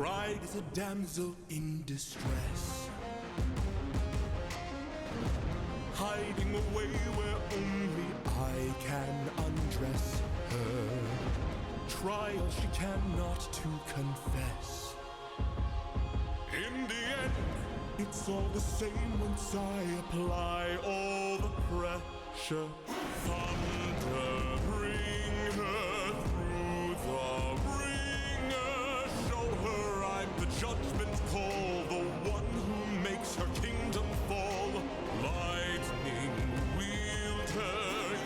cried as a damsel in distress, hiding away where only I can undress her. Trial she cannot to confess. In the end, it's all the same once I apply all the pressure. Thunder, bring her through the ringer. Show her I'm the judgment call, the one who makes her kingdom fall. Lightning, wield her,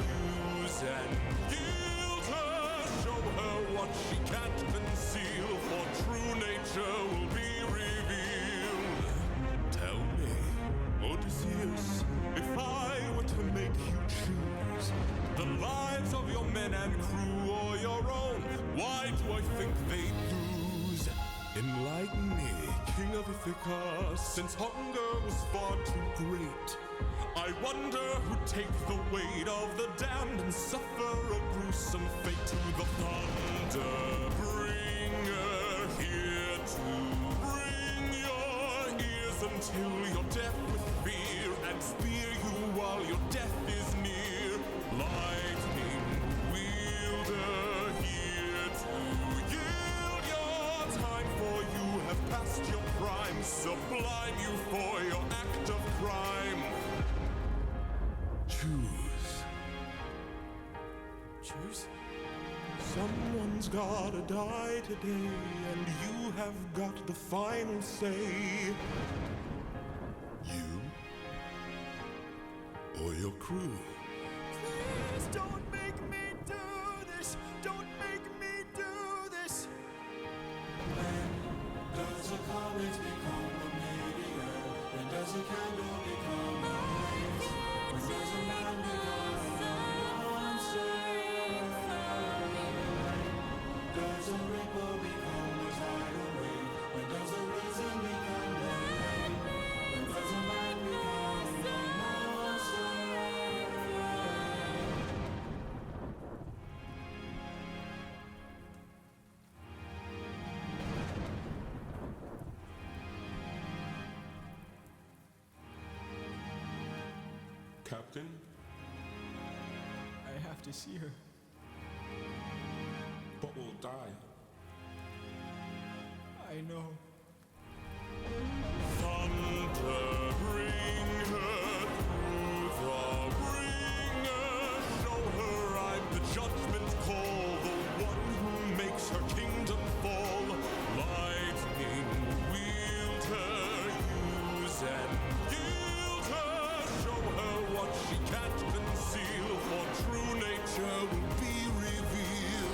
use and yield her. Show her what she can't conceal, for true nature will be revealed. Tell me, Odysseus, if I were to make you choose the lives of your men and crew or your own, why do I think they'd lose? Enlighten me, King of Ithaca, since hunger was far too great. I wonder who'd take the weight of the damned and suffer a gruesome fate. To the thunder bringer, here to bring your ears until you're deaf with fear, and spear you while your death is near. Lightning wielder, here to yield your time, for you have passed your prime. Sublime you for your act of crime. Choose. Someone's gotta die today, and you have got the final say. You or your crew? Please don't make me do this. Don't make me do this. When does a comet become a meteor? When does a candle become a light? When does a man become a monster? Does a ripple become a tidal wave? When does a reason become a rain? When does a man become a monster? Captain? I have to see her. But we'll die. I know. Thunder, bring her through the ringer. Show her I'm the judgment call, the one who makes her kingdom fall. Lightning, wield her, use and yield her. Show her what she can't conceal, for true nature will be revealed.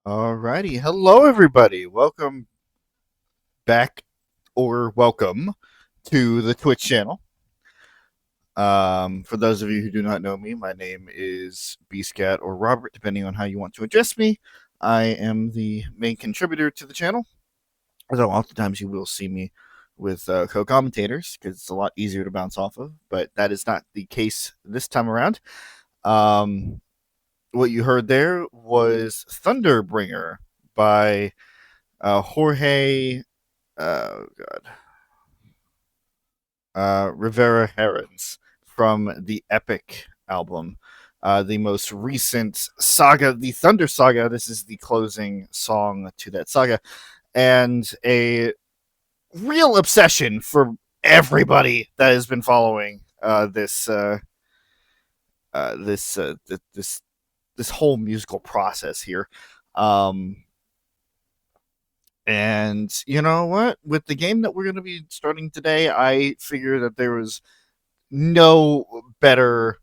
Alrighty, hello everybody. Welcome back, or welcome to the Twitch channel. For those of you who do not know me, my name is Beastcat or Robert, depending on how you want to address me. I am the main contributor to the channel, although oftentimes you will see me with co-commentators because it's a lot easier to bounce off of, but that is not the case this time around. What you heard there was Thunderbringer by Jorge Rivera Herons from the Epic album, the most recent saga, the Thunder Saga. This is the closing song to that saga, and a real obsession for everybody that has been following this whole musical process here. And you know what? With the game that we're going to be starting today, I figured that there was no better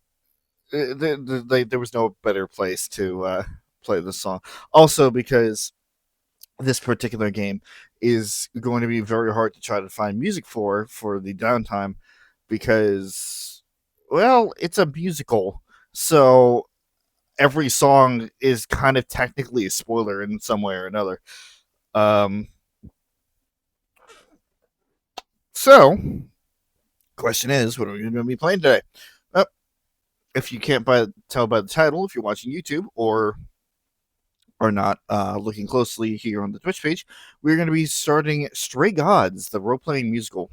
there was no better place to play the song. Also, because this particular game is going to be very hard to try to find music for the downtime because, well, it's a musical, so every song is kind of technically a spoiler in some way or another. Um, so, question is, what are we going to be playing today? Well, if you can't tell by the title, if you're watching YouTube or are not looking closely here on the Twitch page, we're going to be starting Stray Gods, the role-playing musical.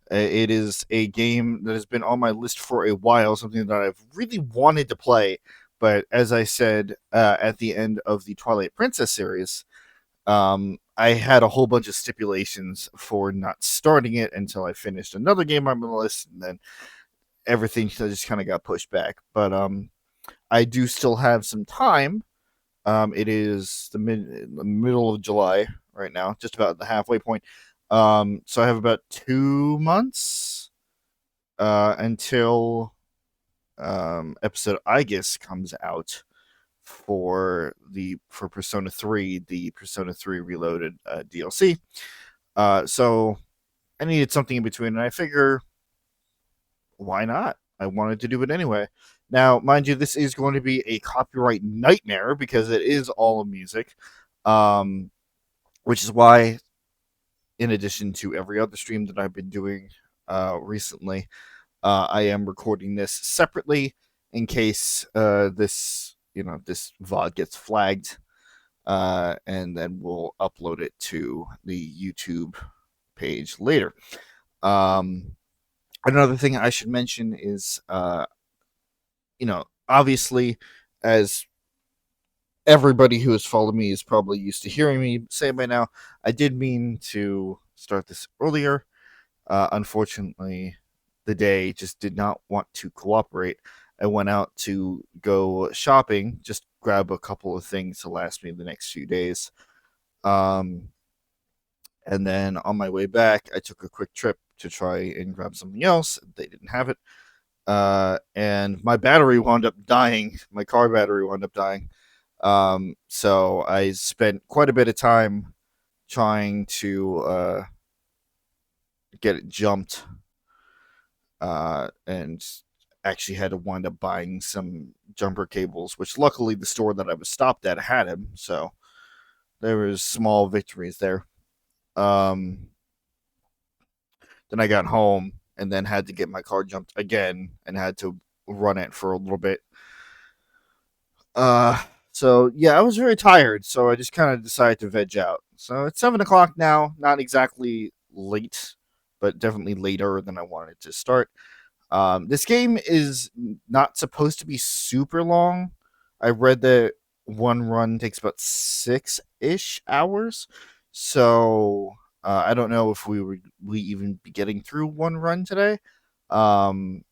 It is a game that has been on my list for a while, something that I've really wanted to play. But as I said at the end of the Twilight Princess series, I had a whole bunch of stipulations for not starting it until I finished another game on my list, and then everything just kind of got pushed back. But I do still have some time. It is the middle of July right now, just about the halfway point. So I have about 2 months until episode I guess comes out for Persona 3, the Persona 3 Reloaded DLC. So I needed something in between, and I figure, why not? I wanted to do it anyway. Now, mind you, this is going to be a copyright nightmare because it is all music, which is why, in addition to every other stream that I've been doing recently, I am recording this separately in case this VOD gets flagged, and then we'll upload it to the YouTube page later. Another thing I should mention is, obviously, as everybody who has followed me is probably used to hearing me say by now, I did mean to start this earlier. Unfortunately, the day just did not want to cooperate. I went out to go shopping, just grab a couple of things to last me the next few days. And then on my way back, I took a quick trip to try and grab something else. They didn't have it. And my battery wound up dying. My car battery wound up dying. So I spent quite a bit of time trying to get it jumped, and actually had to wind up buying some jumper cables, which luckily the store that I was stopped at had them. So there was small victories there. Then I got home and then had to get my car jumped again and had to run it for a little bit. So yeah, I was very tired, so I just kind of decided to veg out. So it's 7 o'clock now, not exactly late, but definitely later than I wanted to start. This game is not supposed to be super long. I read that one run takes about 6-ish hours, so I don't know if we even be getting through one run today. Um,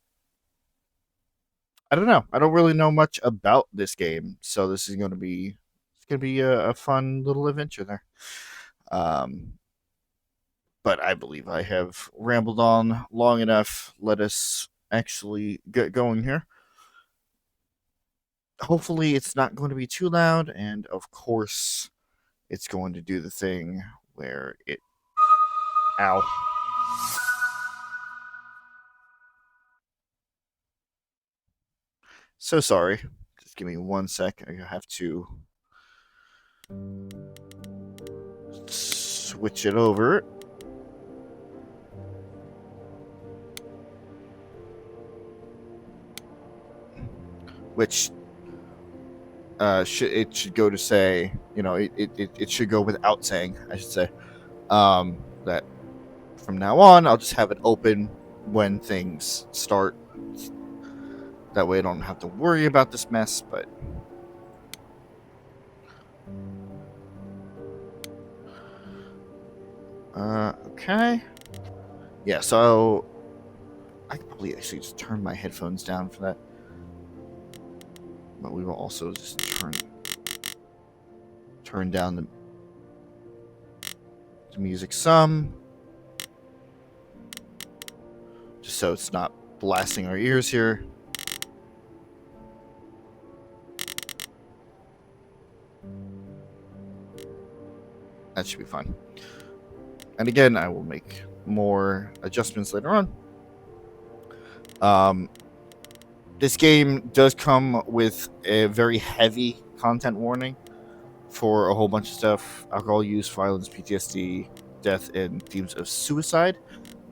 I don't know. I don't really know much about this game, so this is going to be a fun little adventure there. Um, but I believe I have rambled on long enough. Let us actually get going here. Hopefully, it's not going to be too loud, and of course, it's going to do the thing where it. Ow. So sorry. Just give me 1 sec. I have to switch it over. Which it should go to say, it should go without saying, I should say, that from now on I'll just have it open when things start. That way I don't have to worry about this mess. But okay, yeah. So I could probably actually just turn my headphones down for that. But we will also just turn down the music some, just so it's not blasting our ears here. That should be fine. And again, I will make more adjustments later on. This game does come with a very heavy content warning for a whole bunch of stuff: alcohol use, violence, PTSD, death, and themes of suicide.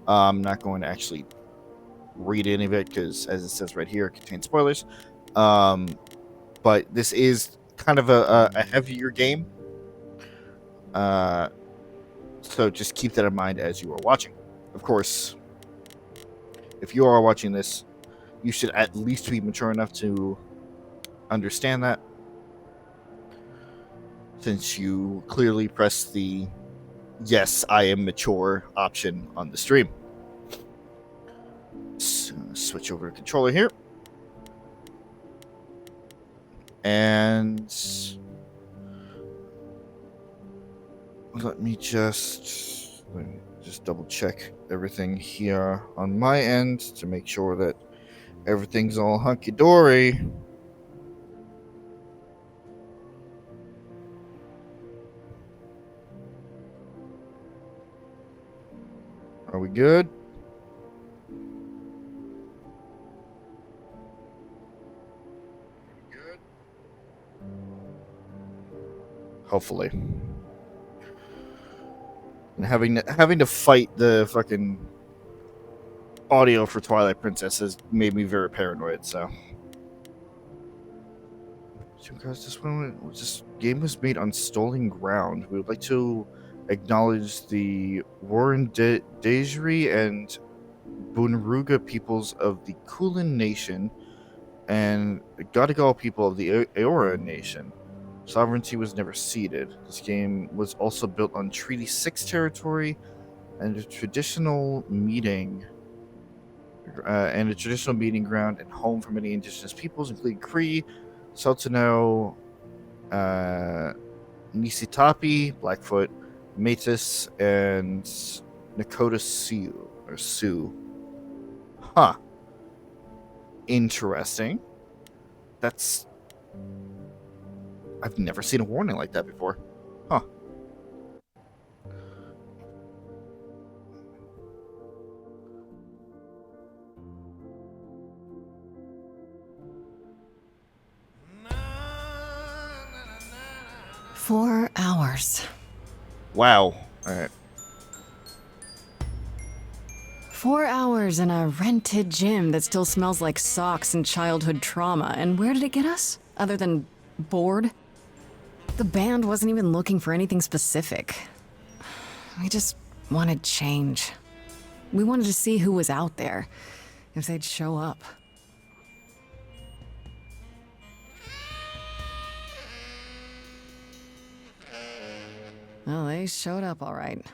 I'm not going to actually read any of it because, as it says right here, it contains spoilers. But this is kind of a heavier game. So just keep that in mind as you are watching. Of course, if you are watching this, you should at least be mature enough to understand that, since you clearly pressed the yes, I am mature option on the stream. So, switch over to controller here. And let me just double check everything here on my end to make sure that everything's all hunky-dory. Are we good? Hopefully. And having to fight the fucking audio for Twilight Princess has made me very paranoid, so. This game was made on stolen ground. We would like to acknowledge the Wurundjeri and Bunruga peoples of the Kulin Nation and Gadigal people of the Eora Nation. Sovereignty was never ceded. This game was also built on Treaty 6 territory and a traditional meeting ground and home for many indigenous peoples, including Cree, Sultano, Nisitapi, Blackfoot, Métis, and Nakota Sioux. Huh. Interesting. I've never seen a warning like that before. Huh. Four hours. Wow. All right. 4 hours in a rented gym that still smells like socks and childhood trauma. And where did it get us? Other than bored? The band wasn't even looking for anything specific. We just wanted change. We wanted to see who was out there, if they'd show up. Well, they showed up all right.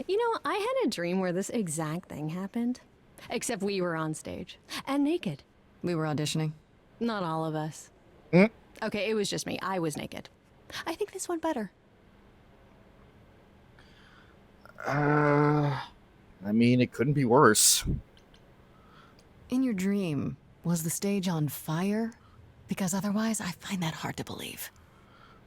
You know, I had a dream where this exact thing happened. Except we were on stage. And naked. We were auditioning. Not all of us. Okay, it was just me. I was naked. I think this went better. I mean, it couldn't be worse. In your dream, was the stage on fire? Because otherwise, I find that hard to believe.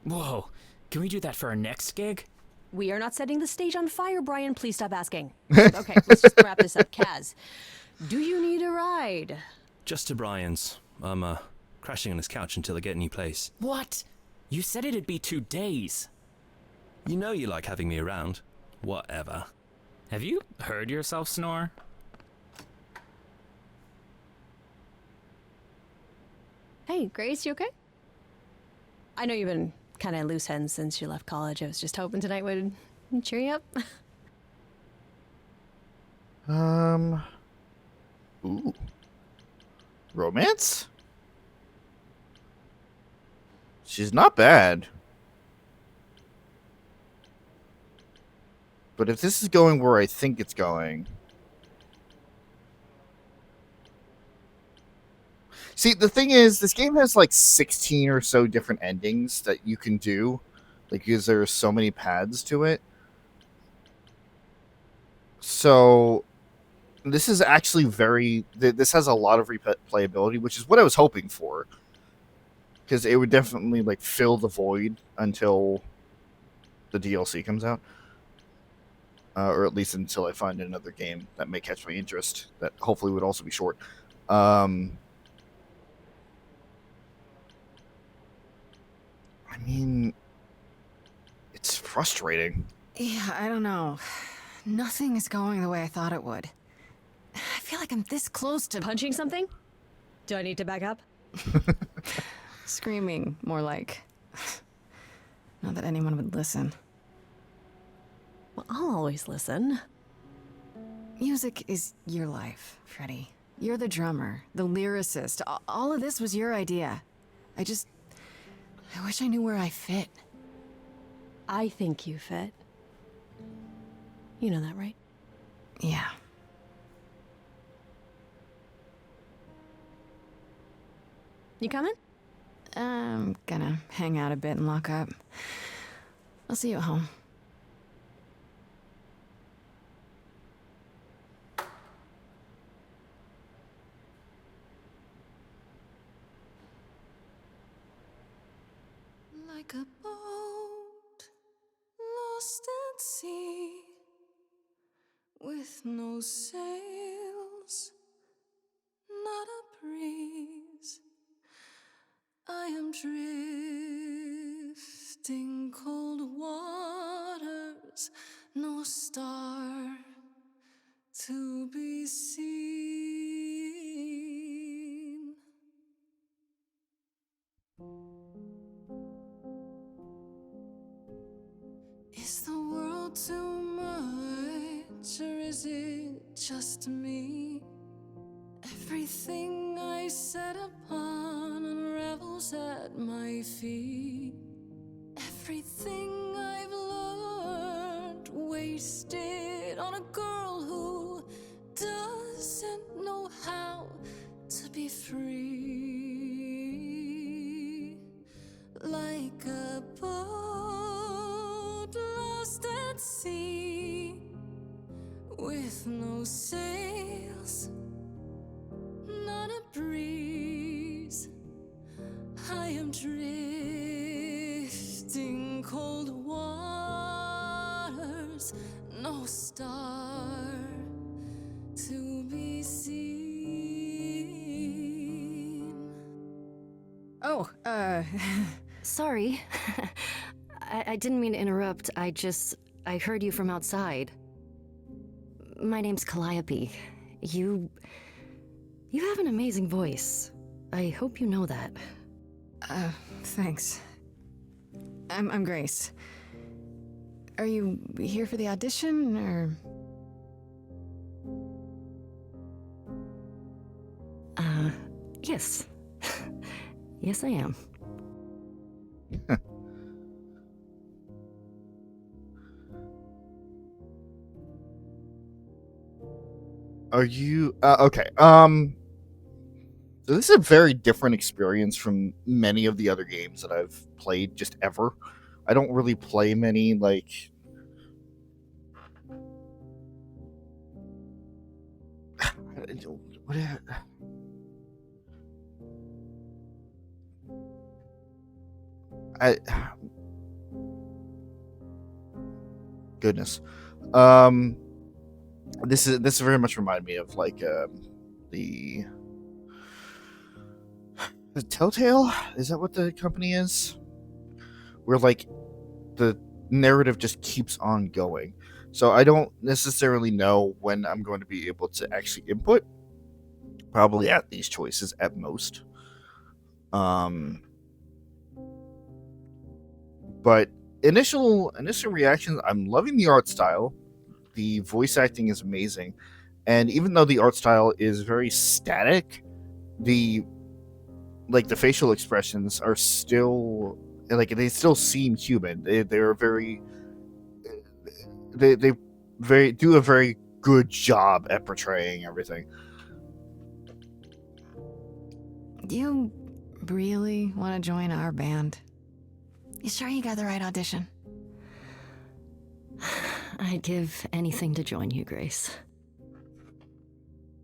Whoa, can we do that for our next gig? We are not setting the stage on fire, Brian. Please stop asking. Okay, let's just wrap this up. Kaz, do you need a ride? Just to Brian's. I'm, crashing on his couch until I get a new place. What? You said it'd be 2 days. You know you like having me around. Whatever. Have you heard yourself snore? Hey, Grace, you okay? I know you've been kind of loose ends since you left college. I was just hoping tonight would cheer you up. Ooh. Romance? She's not bad. But if this is going where I think it's going... See, the thing is, this game has like 16 or so different endings that you can do. Like, because there are so many paths to it. So, this is actually this has a lot of replayability, which is what I was hoping for. because it would definitely like fill the void until the DLC comes out, or at least until I find another game that may catch my interest. That hopefully would also be short. I mean, it's frustrating. Yeah, I don't know. Nothing is going the way I thought it would. I feel like I'm this close to Punching something? Do I need to back up? screaming, more like. Not that anyone would listen. Well, I'll always listen. Music is your life, Freddie. You're the drummer, the lyricist. All of this was your idea. I wish I knew where I fit. I think you fit. You know that, right? Yeah. You coming? I'm gonna hang out a bit and lock up. I'll see you at home. Like a boat lost at sea, with no sails, not a breeze. I am drifting cold waters, no star to be seen. Is the world too much, or is it just me? Everything I set upon unravels at my feet. Everything I've learned wasted on a girl who doesn't know how to be free. Like a boat lost at sea, with no sails, not a breeze. I am drifting cold waters, no star to be seen. Oh, Sorry. I didn't mean to interrupt. I heard you from outside. My name's Calliope. You have an amazing voice. I hope you know that. Thanks. I'm Grace. Are you here for the audition, or? Yes. Yes, I am. Are you okay? So this is a very different experience from many of the other games that I've played just ever. I don't really play many like what I goodness. This very much reminded me of like the Telltale. Is that what the company is? Where like the narrative just keeps on going. So I don't necessarily know when I'm going to be able to actually input. Probably at these choices at most. But initial reactions, I'm loving the art style. The voice acting is amazing. And even though the art style is very static, the facial expressions are still like they still seem human. They're very they do a very good job at portraying everything. Do you really want to join our band? You sure you got the right audition? I'd give anything to join you, Grace.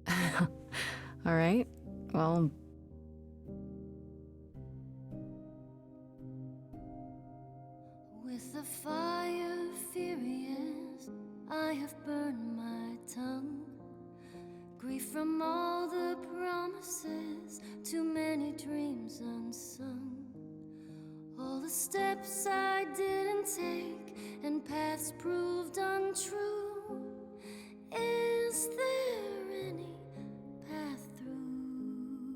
All right. Well, fire furious, I have burned my tongue. Grief from all the promises, too many dreams unsung. All the steps I didn't take and paths proved untrue. Is there any path through?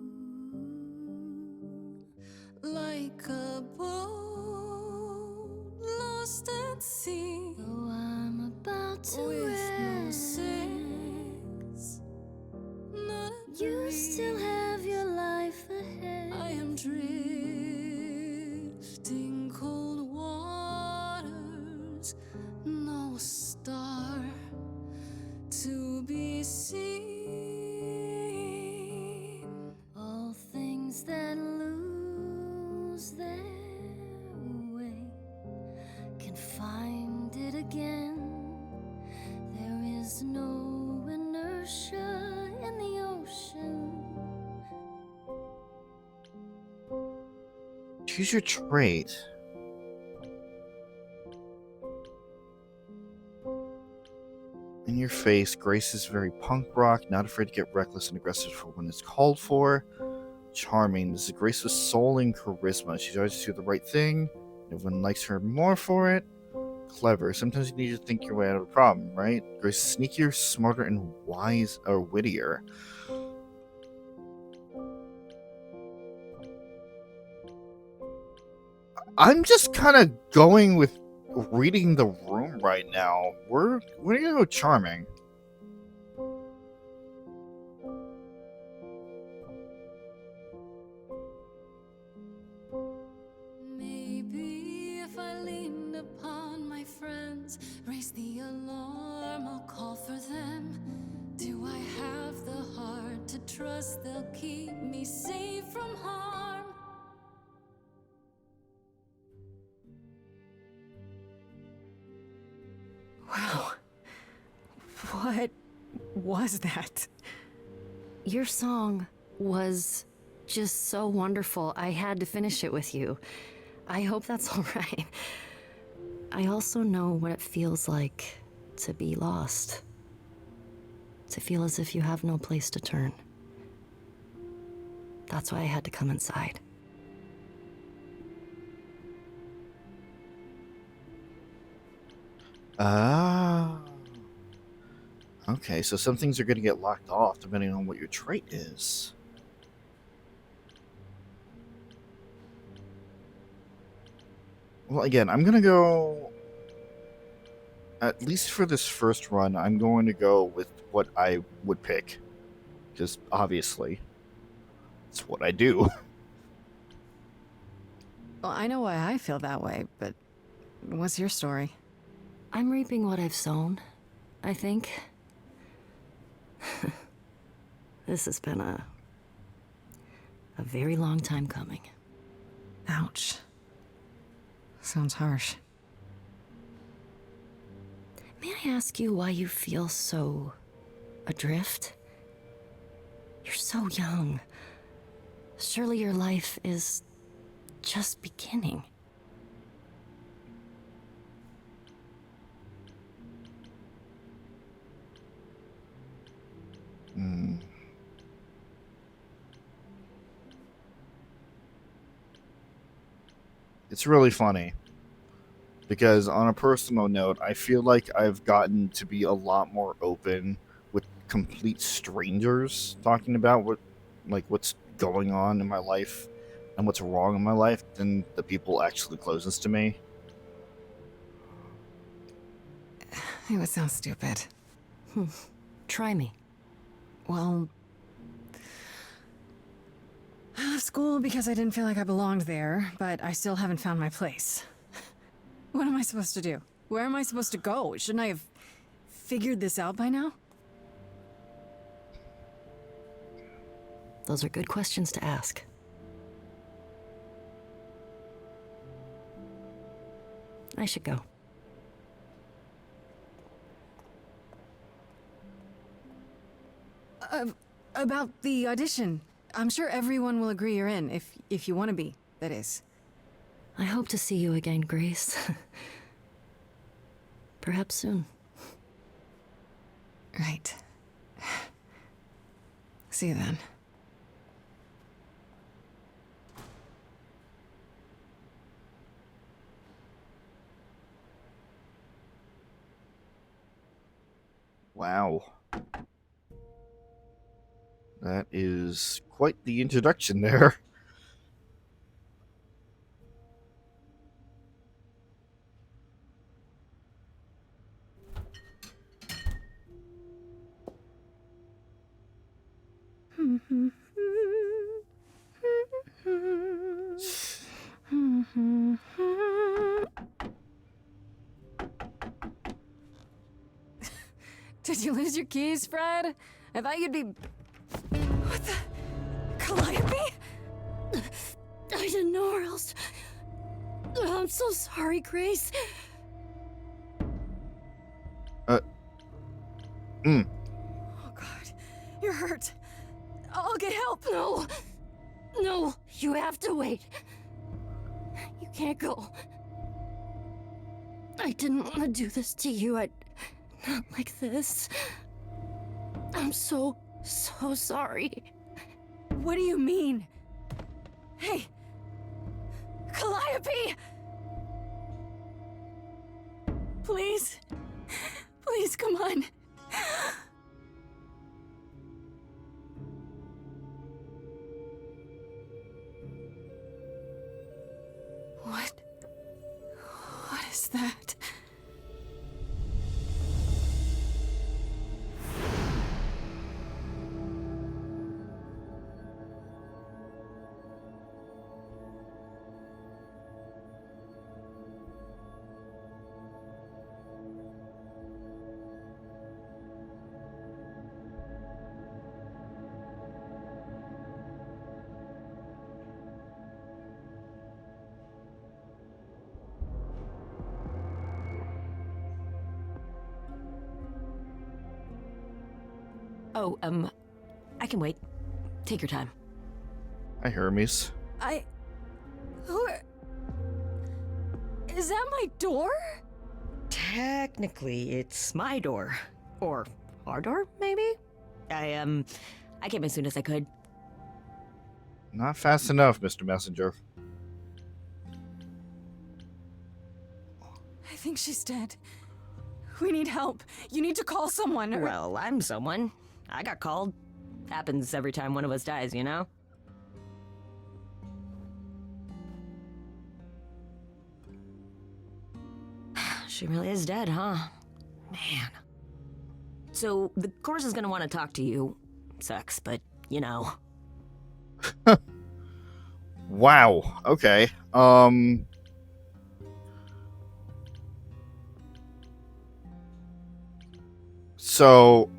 Like a boat lost at sea, Though I'm about to with no end, sails, not a you breeze. still have your life ahead. I am drifting cold waters, no star to be seen. All things that lose their way can find it again. There is no inertia in the ocean. Choose your trait. In your face, Grace is very punk rock, not afraid to get reckless and aggressive for when it's called for. Charming. This is Grace with soul and charisma. She's always do the right thing. Everyone likes her more for it. Clever. Sometimes you need to think your way out of a problem, right? Grace is sneakier, smarter, and wise or wittier. I'm just kind of going with reading the room right now. We're gonna go charming. Maybe if I leaned upon my friends, raise the alarm, I'll call for them. Do I have the heart to trust they'll keep me safe from harm? Wow. What was that? Your song was just so wonderful. I had to finish it with you. I hope that's all right. I also know what it feels like to be lost. To feel as if you have no place to turn. That's why I had to come inside. Ah. Okay, so some things are going to get locked off depending on what your trait is. Well, again, I'm going to go... At least for this first run, I'm going to go with what I would pick. Because, obviously, it's what I do. Well, I know why I feel that way, but what's your story? I'm reaping what I've sown, I think. This has been a very long time coming. Ouch. Sounds harsh. May I ask you why you feel so adrift? You're so young. Surely your life is just beginning. It's really funny. Because on a personal note, I feel like I've gotten to be a lot more open with complete strangers talking about what's going on in my life and what's wrong in my life than the people actually closest to me. It would sound stupid. Try me. Well, I left school because I didn't feel like I belonged there, but I still haven't found my place. What am I supposed to do? Where am I supposed to go? Shouldn't I have figured this out by now? Those are good questions to ask. I should go. About the audition. I'm sure everyone will agree you're in, if you want to be, that is. I hope to see you again, Grace. Perhaps soon. Right. See you then. Wow. That is quite the introduction there. Did you lose your keys, Fred? I thought you'd be... What the... Calliope? I didn't know where else. I'm so sorry, Grace. Oh, God. You're hurt. I'll get help. No. No, you have to wait. You can't go. I didn't want to do this to you. Not like this. I'm so sorry. What do you mean? Hey! Calliope! Please? Please, come on. What is that? Oh, I can wait. Take your time. Hi, Hermes. Is that my door? Technically, it's my door. Or our door, maybe? I came as soon as I could. Not fast enough, Mr. Messenger. I think she's dead. We need help. You need to call someone. Well, I'm someone. I got called. Happens every time one of us dies, you know? She really is dead, huh? Man. So, the chorus is gonna want to talk to you. Sucks, but, you know. Wow. Okay. So,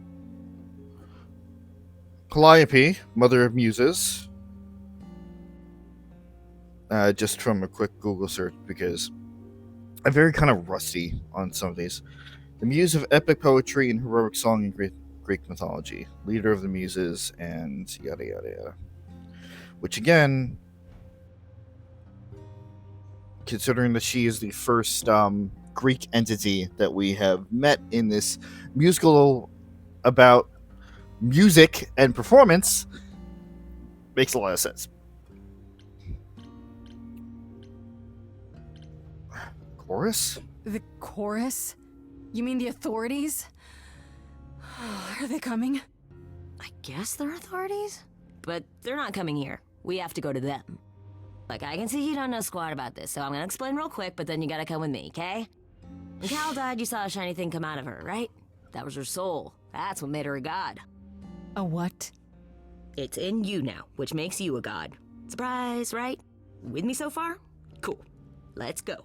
Calliope, mother of muses. Just from a quick Google search, because I'm very kind of rusty on some of these. The muse of epic poetry and heroic song in Greek mythology, leader of the muses, and yada yada yada. Which again, considering that she is the first Greek entity that we have met in this musical about music and performance, makes a lot of sense. Chorus? The chorus? You mean the authorities? Are they coming? I guess they're authorities? But they're not coming here. We have to go to them. Look, I can see you don't know squat about this, so I'm gonna explain real quick, but then you gotta come with me, okay? When Cal died, you saw a shiny thing come out of her, right? That was her soul. That's what made her a god. A what? It's in you now, which makes you a god. Surprise, right? With me so far? Cool. Let's go.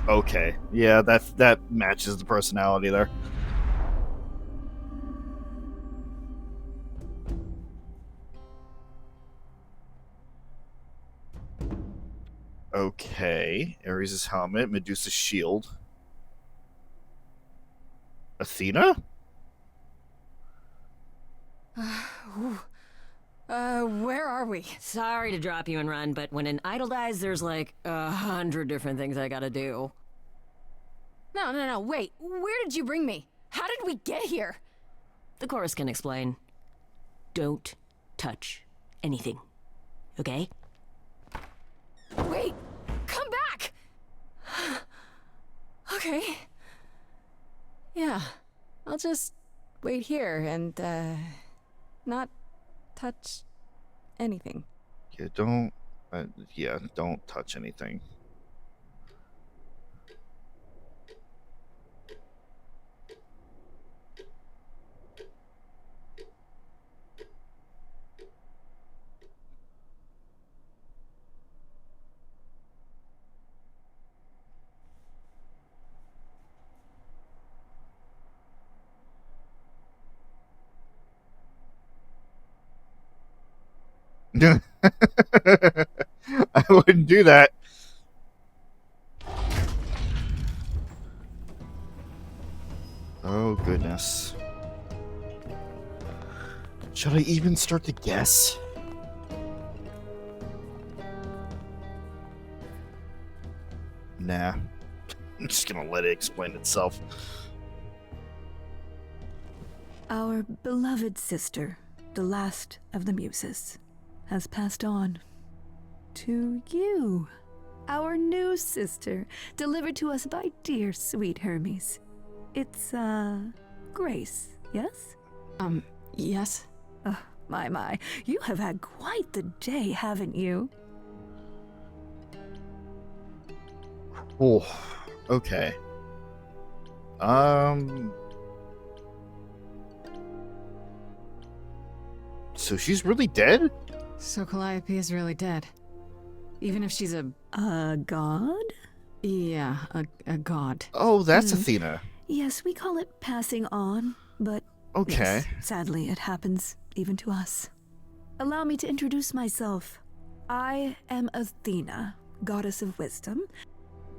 Okay. Yeah, that matches the personality there. Okay. Ares' helmet, Medusa's shield. Athena? Where are we? Sorry to drop you and run, but when an idol dies, there's like 100 different things I gotta do. No, wait. Where did you bring me? How did we get here? The chorus can explain. Don't touch anything. Okay? Wait! Come back! Okay. Yeah. I'll just wait here and, not touch anything. Don't touch anything. I wouldn't do that. Oh, goodness. Should I even start to guess? Nah. I'm just gonna let it explain itself. Our beloved sister, the last of the Muses, has passed on to you, our new sister, delivered to us by dear sweet Hermes. It's, Grace, yes? Yes? Oh, my. You have had quite the day, haven't you? Oh, okay. So she's really dead? So Calliope is really dead. Even if she's a god? Yeah, a god. Oh, that's Athena. Yes, we call it passing on, but okay. Yes, sadly it happens even to us. Allow me to introduce myself. I am Athena, goddess of wisdom.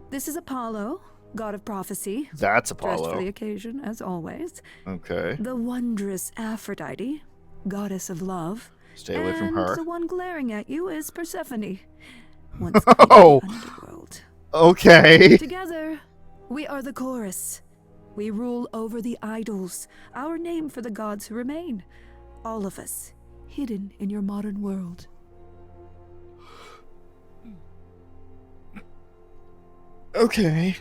This is Apollo, god of prophecy. That's Dressed Apollo. for the occasion, as always. Okay. The wondrous Aphrodite, goddess of love. Stay away from her. And the one glaring at you is Persephone. Once Oh. underworld. Okay. Together, we are the chorus. We rule over the idols, our name for the gods who remain. All of us, hidden in your modern world. Okay.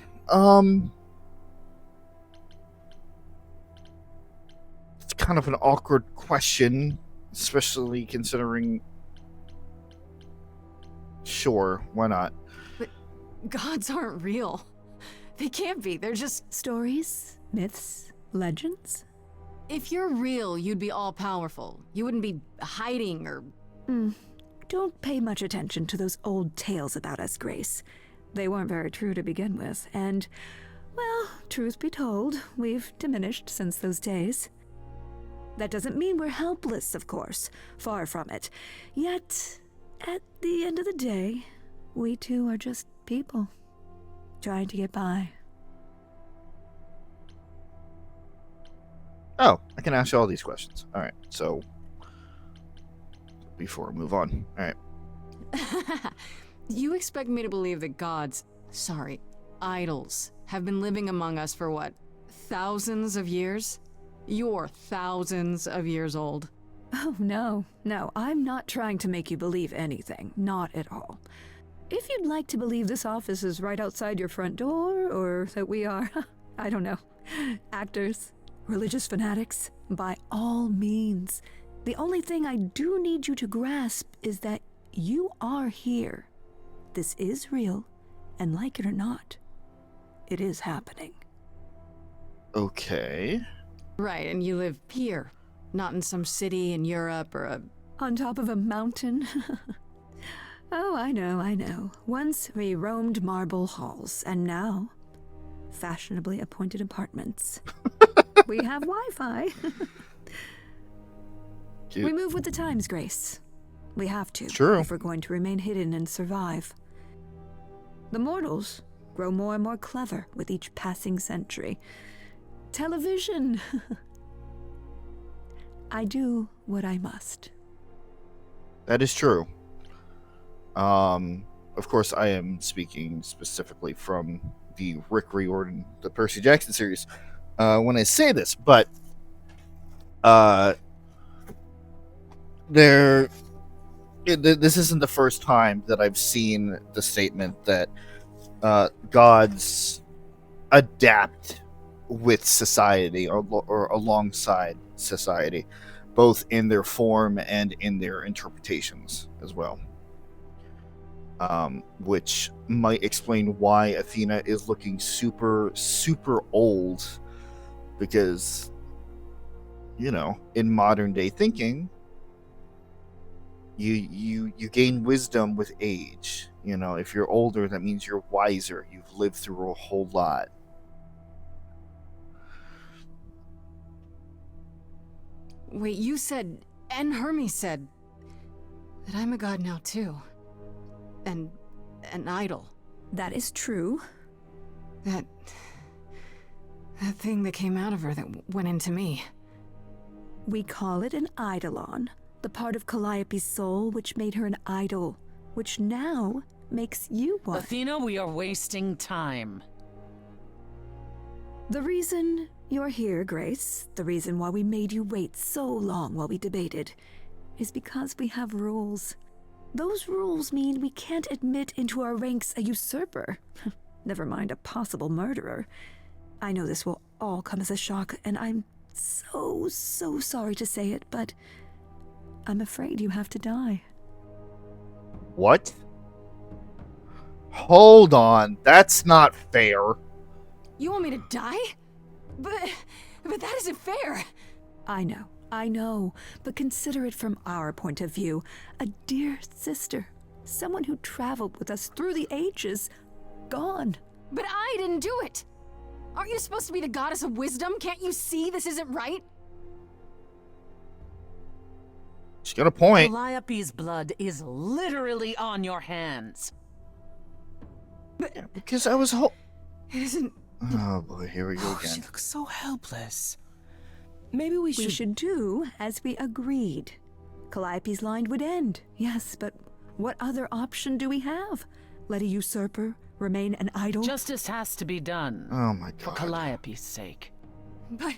It's kind of an awkward question, especially considering. Sure, why not? But gods aren't real. They can't be. They're just stories, myths, legends. If you're real, you'd be all-powerful. You wouldn't be hiding or... Don't pay much attention to those old tales about us, Grace. They weren't very true to begin with, and, well, truth be told, we've diminished since those days. That doesn't mean we're helpless, of course. Far from it. Yet, at the end of the day, we too are just people, trying to get by. Oh, I can ask you all these questions. All right, so before we move on. All right. You expect me to believe that idols, have been living among us for what, thousands of years? You're thousands of years old. Oh, no, I'm not trying to make you believe anything. Not at all. If you'd like to believe this office is right outside your front door, or that we are, I don't know, actors, religious fanatics, by all means. The only thing I do need you to grasp is that you are here. This is real, and like it or not, it is happening. Okay. Right, and you live here, not in some city in Europe or a... On top of a mountain? Oh, I know. Once we roamed marble halls, and now, fashionably appointed apartments. We have Wi-Fi. We move with the times, Grace. We have to, True. if we're going to remain hidden and survive. The mortals grow more and more clever with each passing century. Television. I do what I must. That is true. Of course, I am speaking specifically from the Rick Riordan, the Percy Jackson series, when I say this, but this isn't the first time that I've seen the statement that gods adapt with society or alongside society, both in their form and in their interpretations as well. Which might explain why Athena is looking super, super old, because, you know, in modern day thinking, you gain wisdom with age. You know, if you're older, that means you're wiser. You've lived through a whole lot. Wait, you said, and Hermes said, that I'm a god now too. And an idol. That is true. That thing that came out of her that went into me. We call it an eidolon, the part of Calliope's soul which made her an idol, which now makes you one. Athena, we are wasting time. The reason you're here, Grace, the reason why we made you wait so long while we debated, is because we have rules. Those rules mean we can't admit into our ranks a usurper. Never mind a possible murderer. I know this will all come as a shock, and I'm so sorry to say it, but I'm afraid you have to die. What? Hold on, that's not fair. You want me to die? But that isn't fair. I know, but consider it from our point of view. A dear sister, someone who traveled with us through the ages, gone. But I didn't do it. Aren't you supposed to be the goddess of wisdom? Can't you see this isn't right? She's got a point. Calliope's blood is literally on your hands. But Because I was it isn't. Oh boy, here we go She again. looks so helpless. Maybe we We should do as we agreed. Calliope's line would end, yes, but what other option do we have? Let a usurper remain an idol? Justice has to be done. Oh my For god. Calliope's sake. But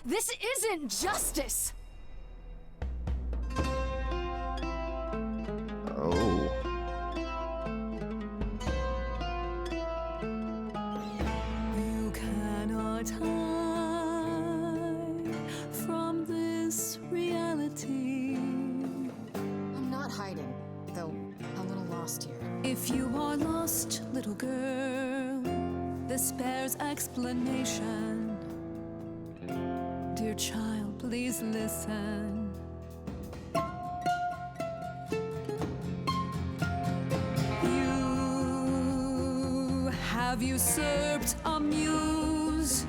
this isn't justice. Oh. You cannot hide from this reality. I'm not hiding, though a little lost here. If you are lost, little girl, this bears explanation. Dear child, please listen. You have usurped a muse.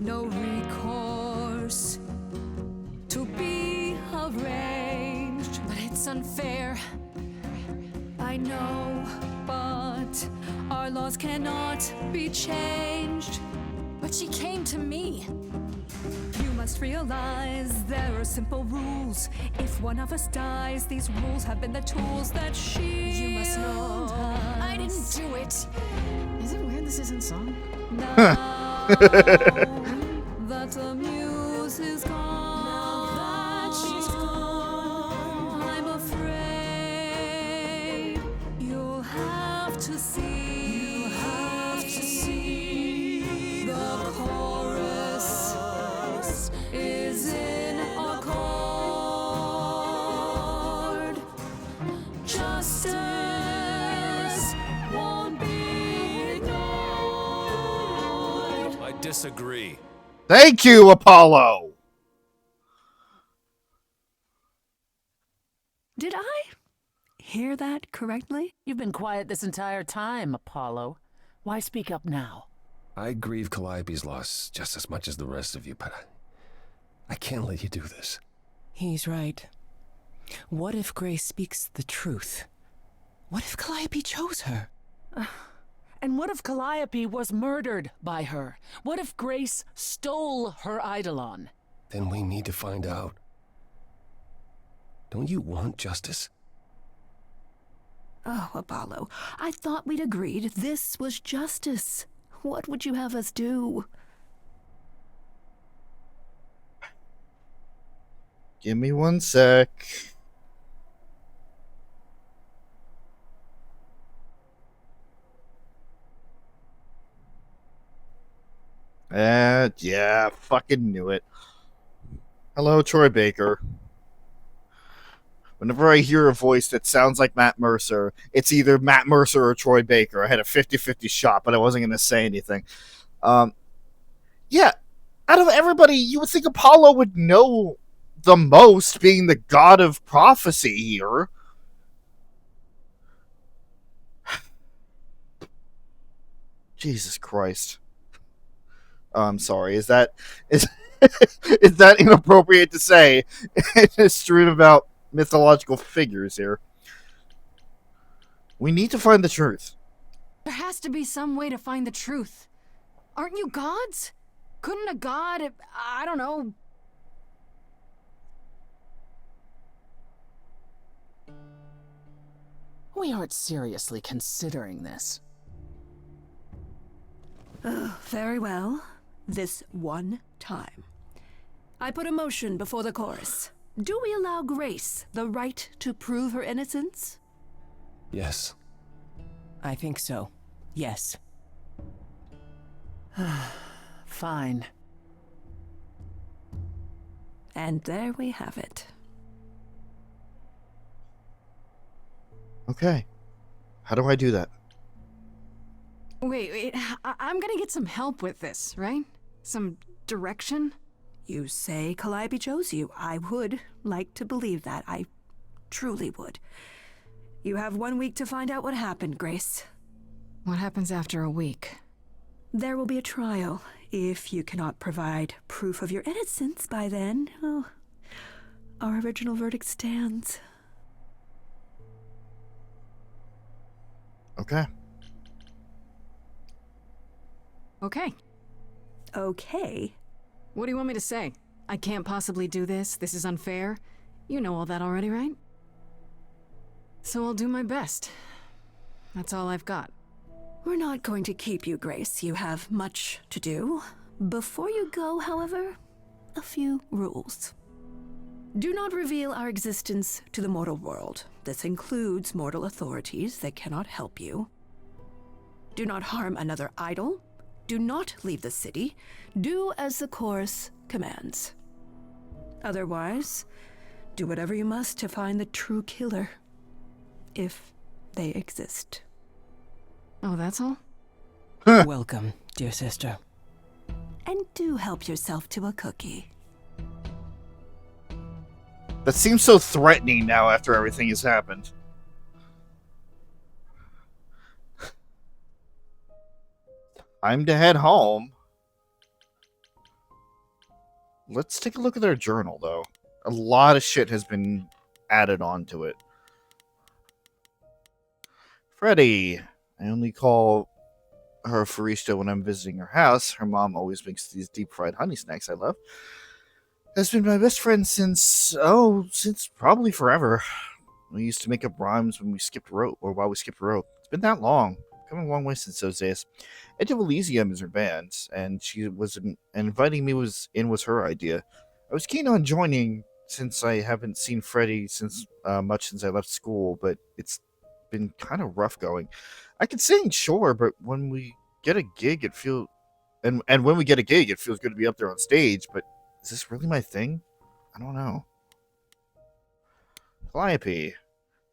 No recourse to be arranged. But it's unfair. I know, but our laws cannot be changed. But she came to me. You must realize there are simple rules. If one of us dies, these rules have been the tools that shield You must know I didn't us. do it. Is it weird this isn't song? Now that the muse is gone, I'm afraid you'll have to see. The chorus is in accord. Justice won't be ignored. I disagree. Thank you, Apollo. Did I hear that correctly? You've been quiet this entire time, Apollo. Why speak up now? I grieve Calliope's loss just as much as the rest of you, but I can't let you do this. He's right. What if Grace speaks the truth? What if Calliope chose her? And what if Calliope was murdered by her? What if Grace stole her eidolon? Then we need to find out. Don't you want justice? Oh, Apollo, I thought we'd agreed this was justice. What would you have us do? Give me one sec. Yeah, fucking knew it. Hello, Troy Baker. Whenever I hear a voice that sounds like Matt Mercer, it's either Matt Mercer or Troy Baker. I had a 50-50 shot, but I wasn't going to say anything. Yeah, out of everybody, you would think Apollo would know the most, being the god of prophecy here. Jesus Christ. I'm sorry. Is that is that inappropriate to say in a stream about mythological figures here? We need to find the truth. There has to be some way to find the truth. Aren't you gods? Couldn't a god, I don't know... We aren't seriously considering this. Very well. This one time. I put a motion before the chorus. Do we allow Grace the right to prove her innocence? Yes. I think so. Yes. Fine. And there we have it. Okay. How do I do that? Wait, I'm gonna get some help with this, right? Some direction? You say Calliope chose you. I would like to believe that. I truly would. You have 1 week to find out what happened, Grace. What happens after a week? There will be a trial. If you cannot provide proof of your innocence by then, oh, our original verdict stands. Okay. Okay. Okay? What do you want me to say? I can't possibly do this. This is unfair. You know all that already, right? So I'll do my best. That's all I've got. We're not going to keep you, Grace. You have much to do. Before you go, however, a few rules. Do not reveal our existence to the mortal world. This includes mortal authorities that cannot help you. Do not harm another idol. Do not leave the city. Do as the chorus commands. Otherwise, do whatever you must to find the true killer. If they exist. Oh, that's all? Welcome, dear sister. And do help yourself to a cookie. That seems so threatening now after everything has happened. Time to head home. Let's take a look at their journal, though. A lot of shit has been added onto it. Freddie. I only call her Farishta when I'm visiting her house. Her mom always makes these deep-fried honey snacks I love. Has been my best friend since probably forever. We used to make up rhymes when we skipped rope, or while we skipped rope. It's been that long. Come a long way since those days. Edge of Elysium is her band, and she was inviting me was her idea. I was keen on joining since I haven't seen Freddie much since I left school, but it's been kind of rough going. I can sing, sure, but when we get a gig, it feels good to be up there on stage. But is this really my thing? I don't know. Calliope.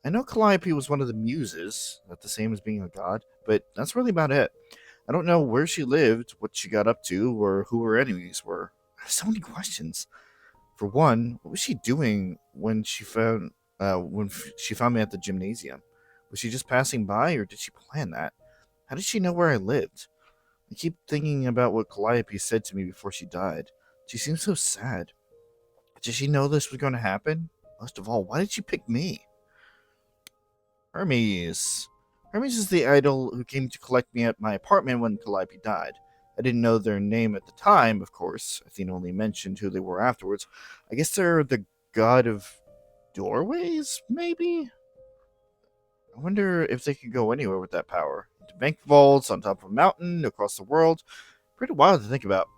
I know Calliope was one of the muses, not the same as being a god, but that's really about it. I don't know where she lived, what she got up to, or who her enemies were. I have so many questions. For one, what was she doing when she found me at the gymnasium? Was she just passing by, or did she plan that? How did she know where I lived? I keep thinking about what Calliope said to me before she died. She seems so sad. Did she know this was going to happen? Most of all, why did she pick me? Hermes. Hermes is the idol who came to collect me at my apartment when Calliope died. I didn't know their name at the time, of course. Athena only mentioned who they were afterwards. I guess they're the god of doorways, maybe? I wonder if they could go anywhere with that power. Into bank vaults, on top of a mountain, across the world. Pretty wild to think about.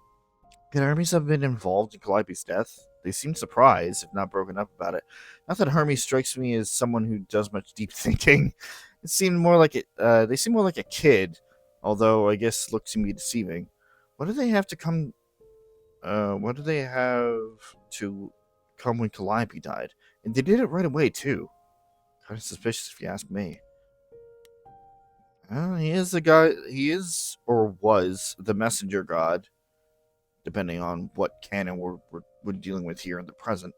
Could Hermes have been involved in Calliope's death? They seemed surprised, if not broken up about it. Not that Hermes strikes me as someone who does much deep thinking. It seemed more like it. They seem more like a kid, although I guess looks can be deceiving. What do they have to come? What do they have to come when Calliope died? And they did it right away too. Kind of suspicious, if you ask me. He is the guy. He is or was the messenger god, depending on what canon we're dealing with here in the present.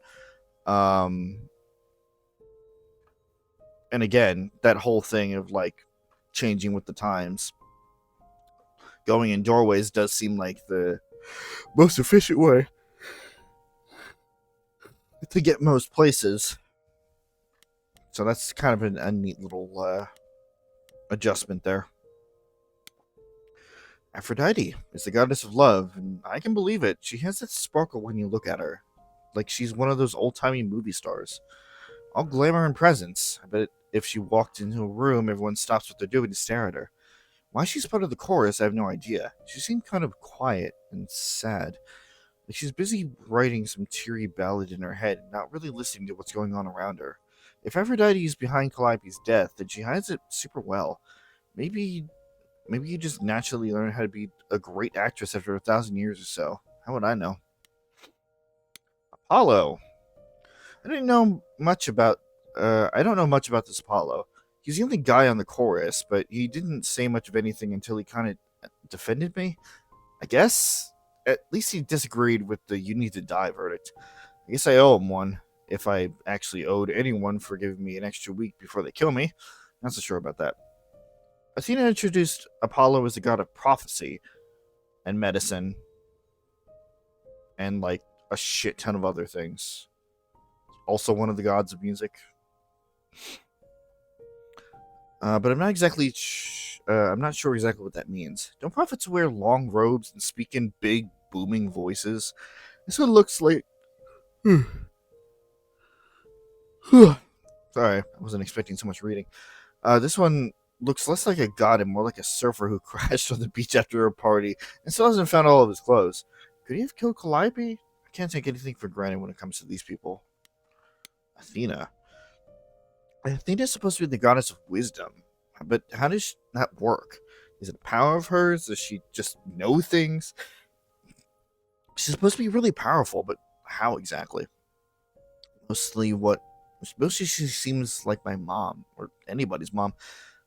And again, that whole thing of like changing with the times, going in doorways does seem like the most efficient way to get most places. So that's kind of a neat little adjustment there. Aphrodite is the goddess of love, and I can believe it. She has that sparkle when you look at her. Like she's one of those old-timey movie stars. All glamour and presence. I bet if she walked into a room, everyone stops what they're doing to stare at her. Why she's part of the chorus, I have no idea. She seemed kind of quiet and sad. Like she's busy writing some teary ballad in her head, not really listening to what's going on around her. If Aphrodite is behind Calliope's death, then she hides it super well. Maybe you just naturally learn how to be a great actress after 1,000 years or so. How would I know? Apollo. I don't know much about this Apollo. He's the only guy on the chorus, but he didn't say much of anything until he kind of defended me. I guess at least he disagreed with the "you need to die" verdict. I guess I owe him one. If I actually owed anyone for giving me an extra week before they kill me. Not so sure about that. Athena introduced Apollo as the god of prophecy and medicine and like a shit ton of other things. Also one of the gods of music. But I'm not exactly I'm not sure exactly what that means. Don't prophets wear long robes and speak in big booming voices? This one looks like Sorry, I wasn't expecting so much reading. This one looks less like a god and more like a surfer who crashed on the beach after a party and still hasn't found all of his clothes. Could he have killed Calliope? I can't take anything for granted when it comes to these people. Athena. Athena's supposed to be the goddess of wisdom, but how does that work? Is it a power of hers? Does she just know things? She's supposed to be really powerful, but how exactly? Mostly she seems like my mom, or anybody's mom.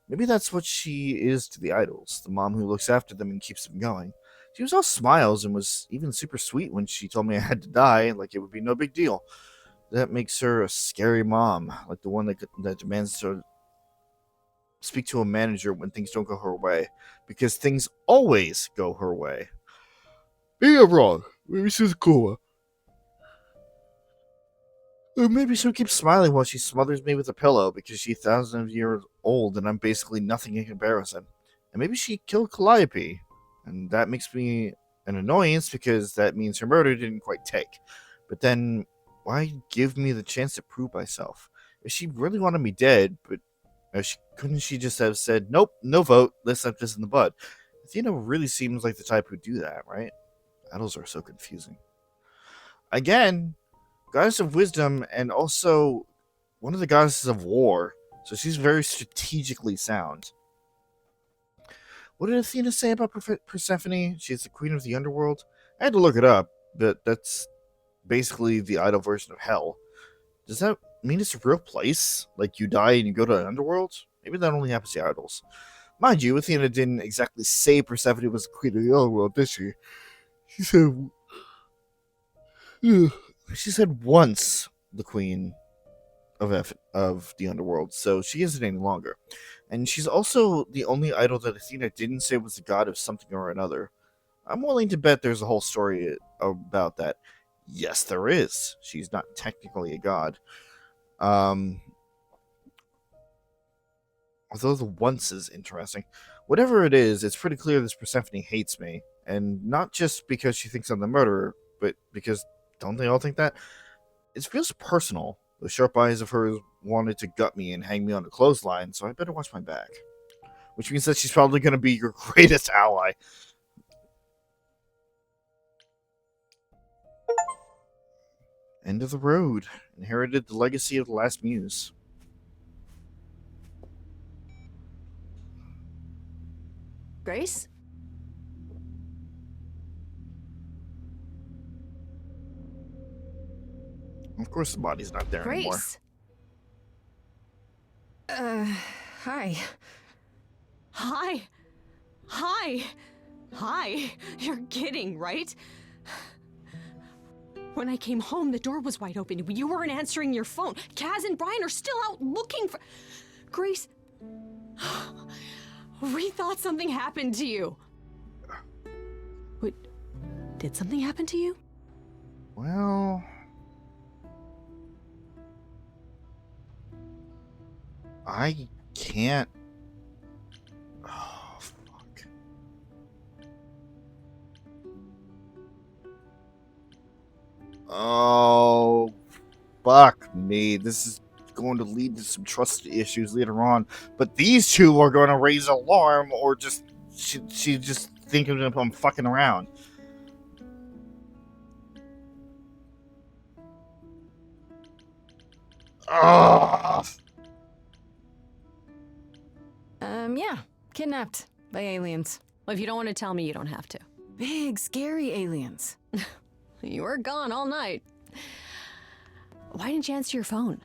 Maybe that's what she is to the idols, the mom who looks after them and keeps them going. She was all smiles and was even super sweet when she told me I had to die, like it would be no big deal. That makes her a scary mom, like the one that demands to speak to a manager when things don't go her way, because things always go her way. Maybe I'm wrong. Maybe she's cool. Or maybe she'll keep smiling while she smothers me with a pillow because she's thousands of years old and I'm basically nothing in comparison. And maybe she killed Calliope, and that makes me an annoyance because that means her murder didn't quite take. But then, why give me the chance to prove myself? If she really wanted me dead, but couldn't she just have said, nope, no vote, let's nip this in the bud? Athena really seems like the type who'd do that, right? Idols are so confusing. Again, goddess of wisdom and also one of the goddesses of war, so she's very strategically sound. What did Athena say about Persephone? She's the queen of the underworld? I had to look it up, but that's basically the idol version of hell. Does that mean it's a real place? Like you die and you go to an underworld? Maybe that only happens to idols. Mind you, Athena didn't exactly say Persephone was the queen of the underworld, did she? She said once the queen of the underworld, so she isn't any longer. And she's also the only idol that Athena didn't say was the god of something or another. I'm willing to bet there's a whole story about that. Yes, there is. She's not technically a god. Although the once is interesting. Whatever it is, it's pretty clear this Persephone hates me. And not just because she thinks I'm the murderer, but because, don't they all think that? It feels personal. Those sharp eyes of hers wanted to gut me and hang me on a clothesline, so I better watch my back. Which means that she's probably going to be your greatest ally. End of the road. Inherited the legacy of the last Muse. Grace? Of course the body's not there anymore. Grace? Hi. Hi. Hi. Hi. You're kidding, right? When I came home, the door was wide open. You weren't answering your phone. Kaz and Brian are still out looking for... Grace... We thought something happened to you. Wait, did something happen to you? Well... I can't... Oh, fuck. Oh, fuck me. This is going to lead to some trust issues later on. But these two are going to raise alarm, or just... She just thinking I'm fucking around. Ugh. Yeah. Kidnapped by aliens. Well, if you don't want to tell me, you don't have to. Big, scary aliens. You were gone all night. Why didn't you answer your phone?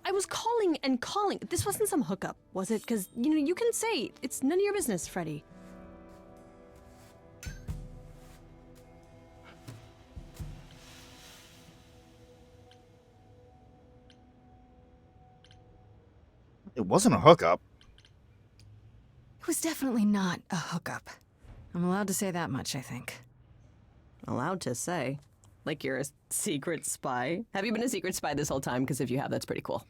I was calling and calling. This wasn't some hookup, was it? Because, you know, you can say it's none of your business, Freddie. It wasn't a hookup. It was definitely not a hookup. I'm allowed to say that much, I think. Allowed to say? Like you're a secret spy? Have you been a secret spy this whole time? Because if you have, that's pretty cool.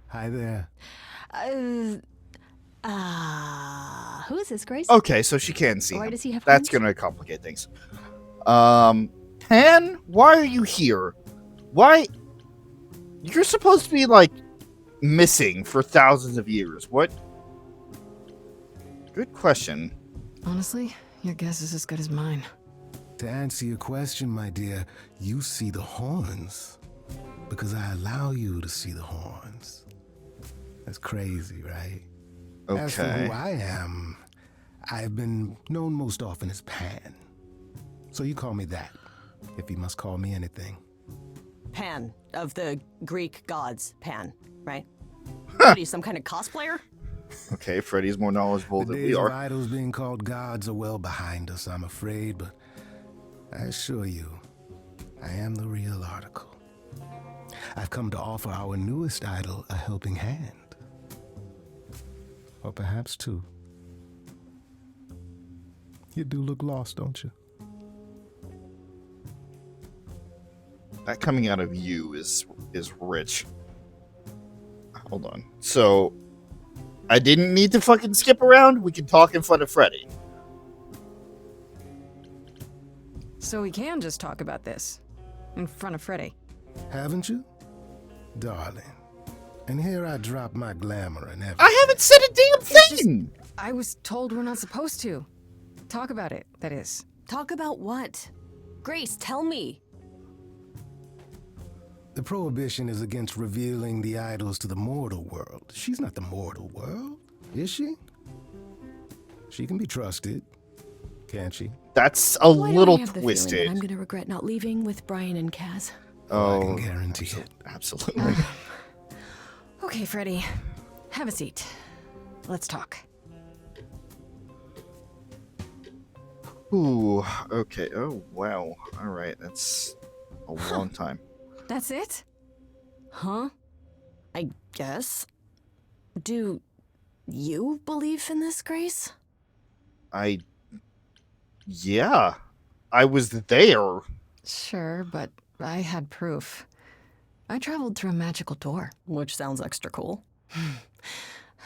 Hi there. Who is this, Grace? Okay, so she can see Why him. does he have That's horns? going to complicate things. Pan, why are you here? Why? You're supposed to be, like, missing for thousands of years. What? Good question. Honestly, your guess is as good as mine. To answer your question, my dear, you see the horns because I allow you to see the horns. That's crazy, right? Okay. As for who I am, I've been known most often as Pan. So you call me that, if you must call me anything. Pan, of the Greek gods, Pan, right? What are you, some kind of cosplayer? Okay, Freddy's more knowledgeable The than we days of are. idols being called gods are well behind us, I'm afraid, but I assure you, I am the real article. I've come to offer our newest idol a helping hand. Or perhaps two. You do look lost, don't you? That coming out of you is rich. Hold on. So, I didn't need to fucking skip around? We can talk in front of Freddy. So we can just talk about this. In front of Freddy. Haven't you? Darling. And here I drop my glamour and everything. I haven't said a damn thing! I was told we're not supposed to. Talk about it, that is. Talk about what? Grace, tell me. The prohibition is against revealing the idols to the mortal world. She's not the mortal world, is she? She can be trusted, can't she? That's a Why do little I have the feeling twisted. that I'm gonna regret not leaving with Brian and Kaz. I can guarantee it. Absolutely. Okay, Freddy. Have a seat. Let's talk. Ooh, okay. Oh, wow. All right, that's a long time. That's it? Huh? I guess. Do you believe in this, Grace? Yeah. I was there. Sure, but I had proof. I traveled through a magical door. Which sounds extra cool.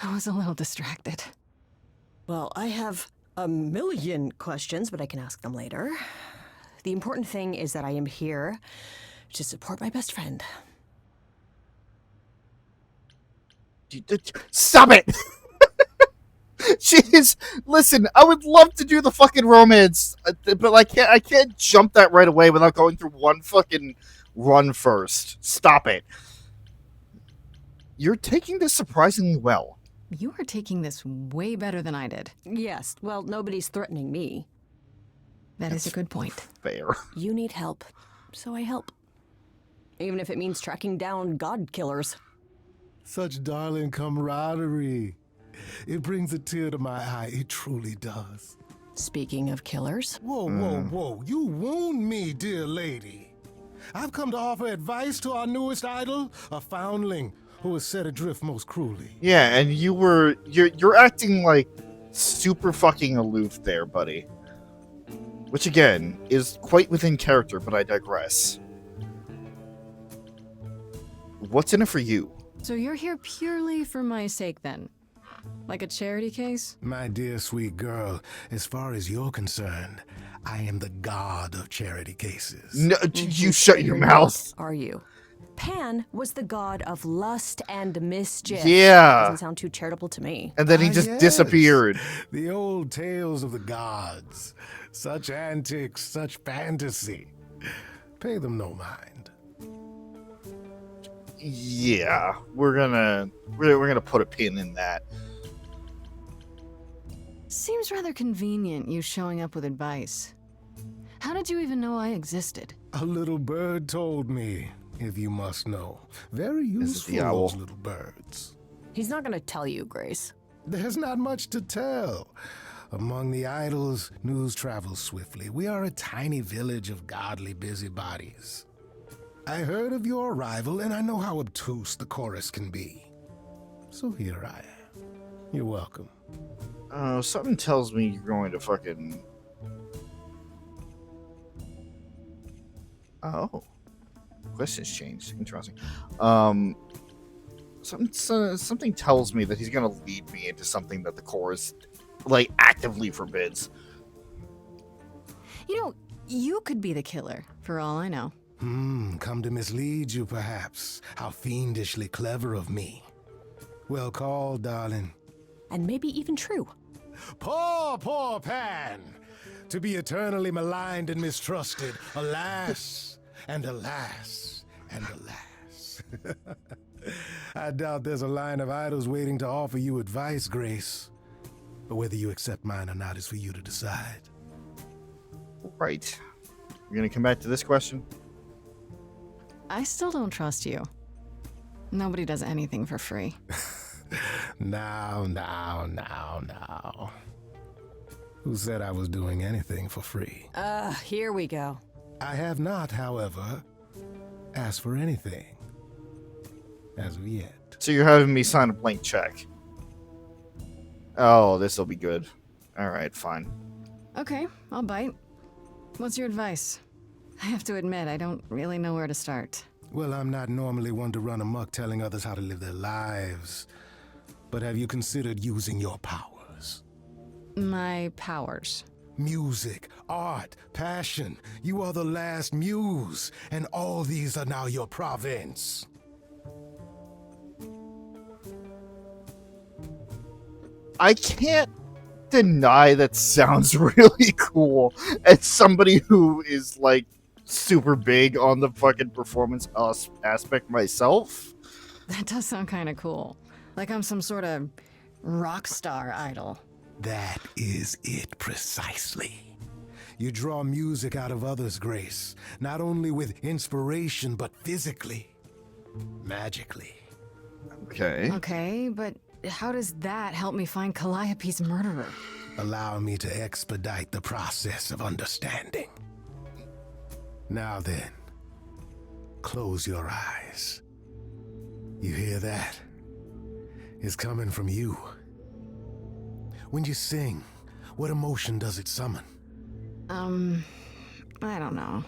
I was a little distracted. Well, I have a million questions, but I can ask them later. The important thing is that I am here to support my best friend. Stop it! Jeez, listen, I would love to do the fucking romance, but I can't jump that right away without going through one fucking run first. Stop it. You're taking this surprisingly well. You are taking this way better than I did. Yes, well, nobody's threatening me. That is a good point. Fair. You need help, so I help. Even if it means tracking down god killers. Such darling camaraderie. It brings a tear to my eye. It truly does. Speaking of killers. Whoa, whoa, whoa. You wound me, dear lady. I've come to offer advice to our newest idol, a foundling who was set adrift most cruelly. Yeah, and you're acting like super fucking aloof there, buddy. Which again is quite within character, but I digress. What's in it for you? So you're here purely for my sake then? Like a charity case? My dear sweet girl, as far as you're concerned, I am the god of charity cases. No, you shut your mouth. Are you? Pan was the god of lust and mischief. Yeah. Doesn't sound too charitable to me. And then he just Yes. disappeared. The old tales of the gods. Such antics, such fantasy. Pay them no mind. Yeah, we're gonna put a pin in that. Seems rather convenient, you showing up with advice. How did you even know I existed? A little bird told me, if you must know. Very useful, the owl. those little birds. He's not gonna tell you, Grace. There's not much to tell. Among the idols, news travels swiftly. We are a tiny village of godly busybodies. I heard of your arrival, and I know how obtuse the chorus can be. So here I am. You're welcome. Something tells me you're going to fucking... Oh. Questions changed. Interesting. Something tells me that he's gonna lead me into something that the chorus, like, actively forbids. You know, you could be the killer, for all I know. Come to mislead you, perhaps. How fiendishly clever of me. Well called, darling. And maybe even true. Poor, poor Pan! To be eternally maligned and mistrusted. Alas, and alas, and alas. I doubt there's a line of idols waiting to offer you advice, Grace. But whether you accept mine or not is for you to decide. Right. You're gonna come back to this question? I still don't trust you. Nobody does anything for free. Now. Who said I was doing anything for free? Here we go. I have not, however, asked for anything. As of yet. So you're having me sign a blank check. Oh, this'll be good. Alright, fine. Okay, I'll bite. What's your advice? I have to admit, I don't really know where to start. Well, I'm not normally one to run amok telling others how to live their lives. But have you considered using your powers? My powers. Music, art, passion. You are the last muse, and all these are now your province. I can't deny that sounds really cool as somebody who is like super big on the fucking performance aspect myself. That does sound kind of cool. Like I'm some sort of rock star idol. That is it precisely. You draw music out of others, Grace, not only with inspiration, but physically, magically. Okay. Okay, but how does that help me find Calliope's murderer? Allow me to expedite the process of understanding. Now then, close your eyes. You hear that? It's coming from you. When you sing, what emotion does it summon? I don't know.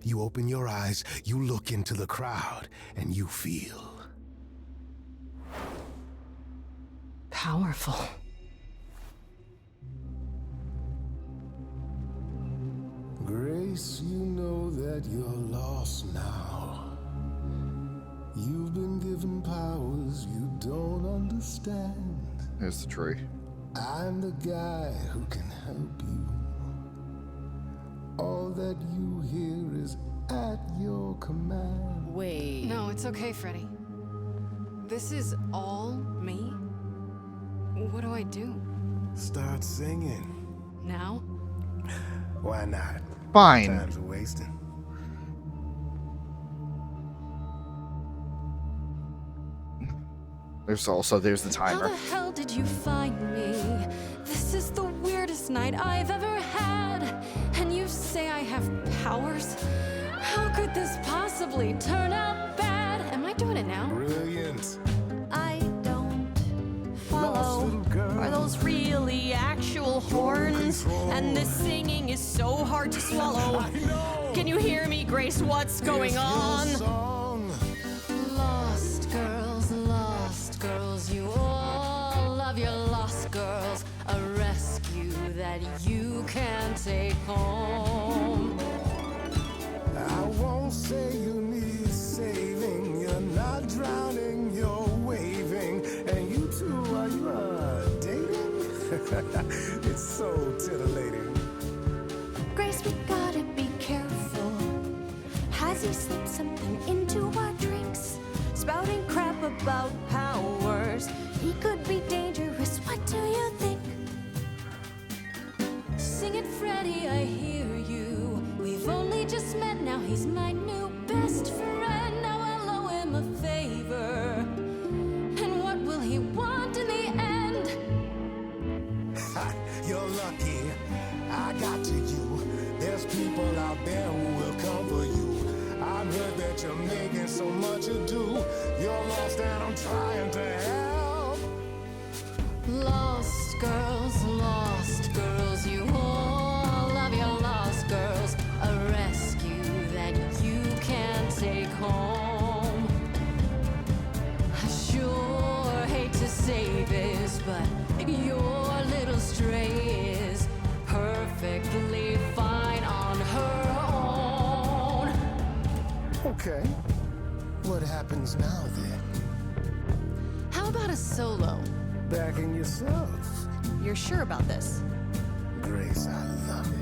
You open your eyes, you look into the crowd, and you feel powerful. Grace Grace, you know that you're lost now. You've been given powers you don't understand. There's the tree. I'm the guy who can help you. All that you hear is at your command. Wait. No, it's okay, Freddy. This is all me? What do I do? Start singing. Now? Why not? Fine. Time's a wasting. There's the timer. How the hell did you find me? This is the weirdest night I've ever had. And you say I have powers? How could this possibly turn out bad? Am I doing it now? Brilliant. I don't follow. Are those really actual horns? And this singing is so hard to swallow. Can you hear me, Grace? What's going on? Lost girls, you all love your lost girls. A rescue that you can take home. I won't say you need saving. You're not drowning, you're waving. And you two, are you dating? It's so titillating. Grace, we gotta be careful. Has he slipped something into our drinks? Spouting crap about powers. He could be dangerous. What do you think? Sing it, Freddy, I hear you. We've only just met, now he's my new best friend. Now I'll owe him a favor. And what will he want in the end? You're lucky. I got to you. There's people out there who will come for you. I've heard that you're making so much ado. You're lost and I'm trying to help. Lost girls, you all love your lost girls. A rescue that you can take home. I sure hate to say this, but your little stray is perfectly fine on her own. Okay. What happens now then? How about a solo? Backing yourself. You're sure about this? Grace, I love it.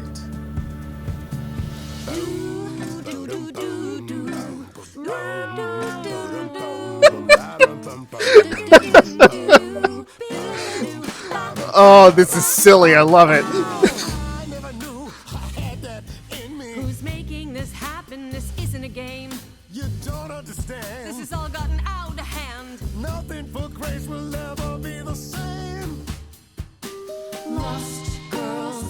Oh, this is silly. I love it. I never knew I had that in me. Who's making this happen? This isn't a game. You don't understand. This has all gotten out of hand. Nothing for Grace will ever be the same. Lost girls,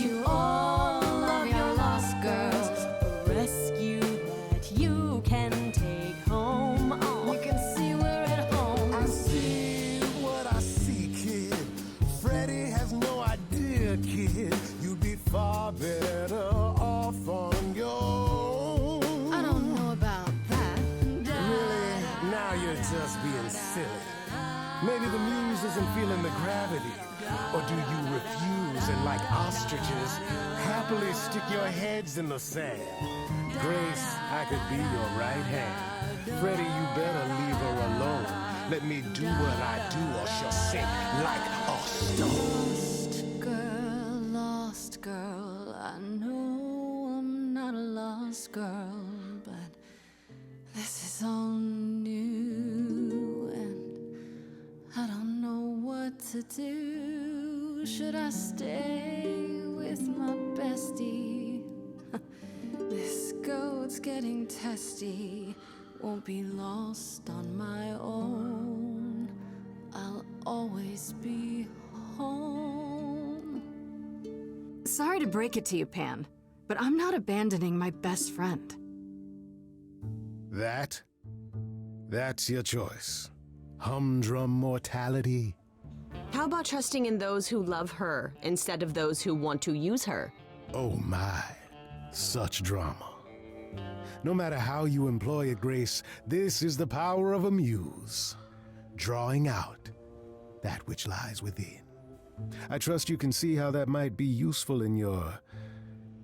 you all love your lost girls. A rescue that you can take home. Oh. You can see we're at home. I see what I see, kid. Freddy has no idea, kid. You'd be far better off on your own. I don't know about that. Really? Now you're just being silly. Maybe the Muse isn't feeling the gravity. Or do you refuse and, like ostriches, happily stick your heads in the sand? Grace, I could be your right hand. Freddy, you better leave her alone. Let me do what I do or she'll sink like a stone. Lost girl, I know I'm not a lost girl, but this is all new and I don't know what to do. Should I stay with my bestie? This goat's getting testy. Won't be lost on my own. I'll always be home. Sorry to break it to you, Pan, but I'm not abandoning my best friend. That's your choice. Humdrum mortality. How about trusting in those who love her instead of those who want to use her? Oh my, such drama. No matter how you employ it, Grace, this is the power of a muse, drawing out that which lies within. I trust you can see how that might be useful in your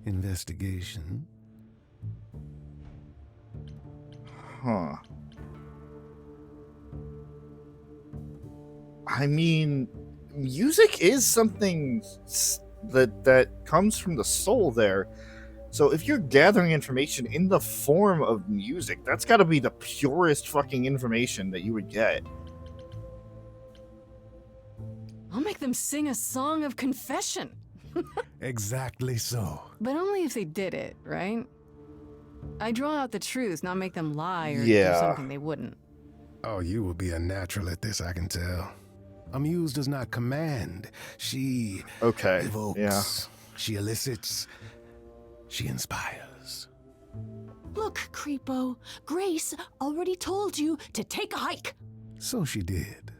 investigation. Huh. I mean, music is something that comes from the soul there. So if you're gathering information in the form of music, that's got to be the purest fucking information that you would get. I'll make them sing a song of confession. Exactly so. But only if they did it, right? I draw out the truth, not make them lie or do Yeah. something they wouldn't. Oh, you will be a natural at this, I can tell. A muse does not command. She evokes. Yeah. She elicits. She inspires. Look, Creepo, Grace already told you to take a hike. So she did.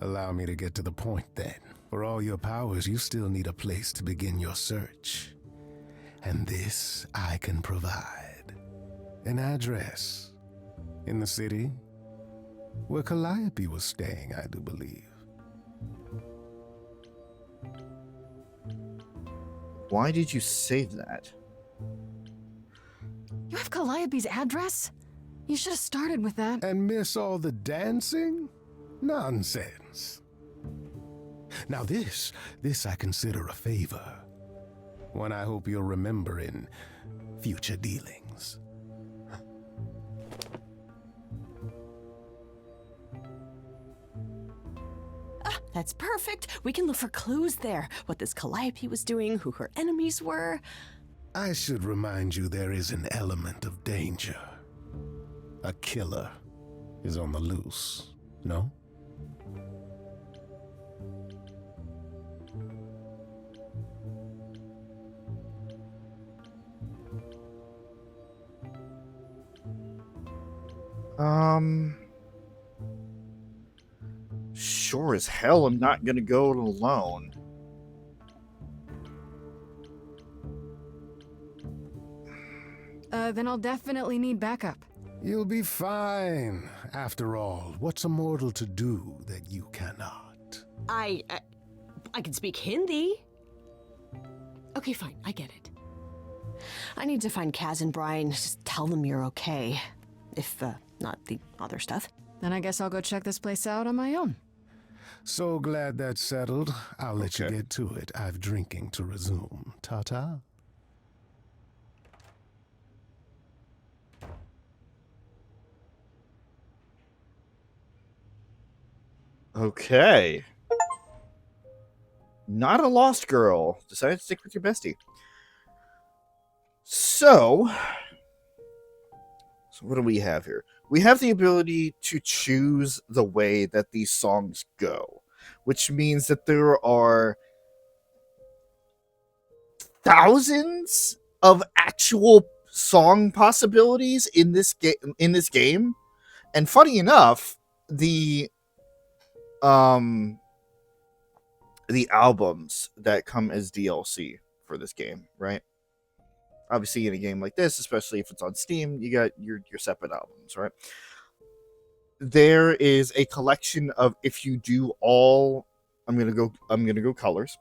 Allow me to get to the point then. For all your powers, you still need a place to begin your search. And this I can provide. An address. In the city. Where Calliope was staying, I do believe. Why did you save that? You have Calliope's address? You should have started with that. And miss all the dancing? Nonsense. Now this I consider a favor. One I hope you'll remember in future dealings. That's perfect. We can look for clues there. What this Calliope was doing, who her enemies were. I should remind you there is an element of danger. A killer is on the loose, no? Sure as hell I'm not gonna go it alone. Then I'll definitely need backup. You'll be fine. After all, what's a mortal to do that you cannot? I can speak Hindi. Okay, fine, I get it. I need to find Kaz and Brian. Just tell them you're okay. If, not the other stuff. Then I guess I'll go check this place out on my own. So glad that's settled. I'll let you get to it. I've drinking to resume. Ta-ta. Okay. Not a lost girl. Decided to stick with your bestie. So what do we have here? We have the ability to choose the way that these songs go, which means that there are thousands of actual song possibilities in this game. And funny enough, the albums that come as DLC for this game, right? Obviously, in a game like this, especially if it's on Steam, you got your separate albums, right? There is a collection of, if you do all, I'm gonna go colors,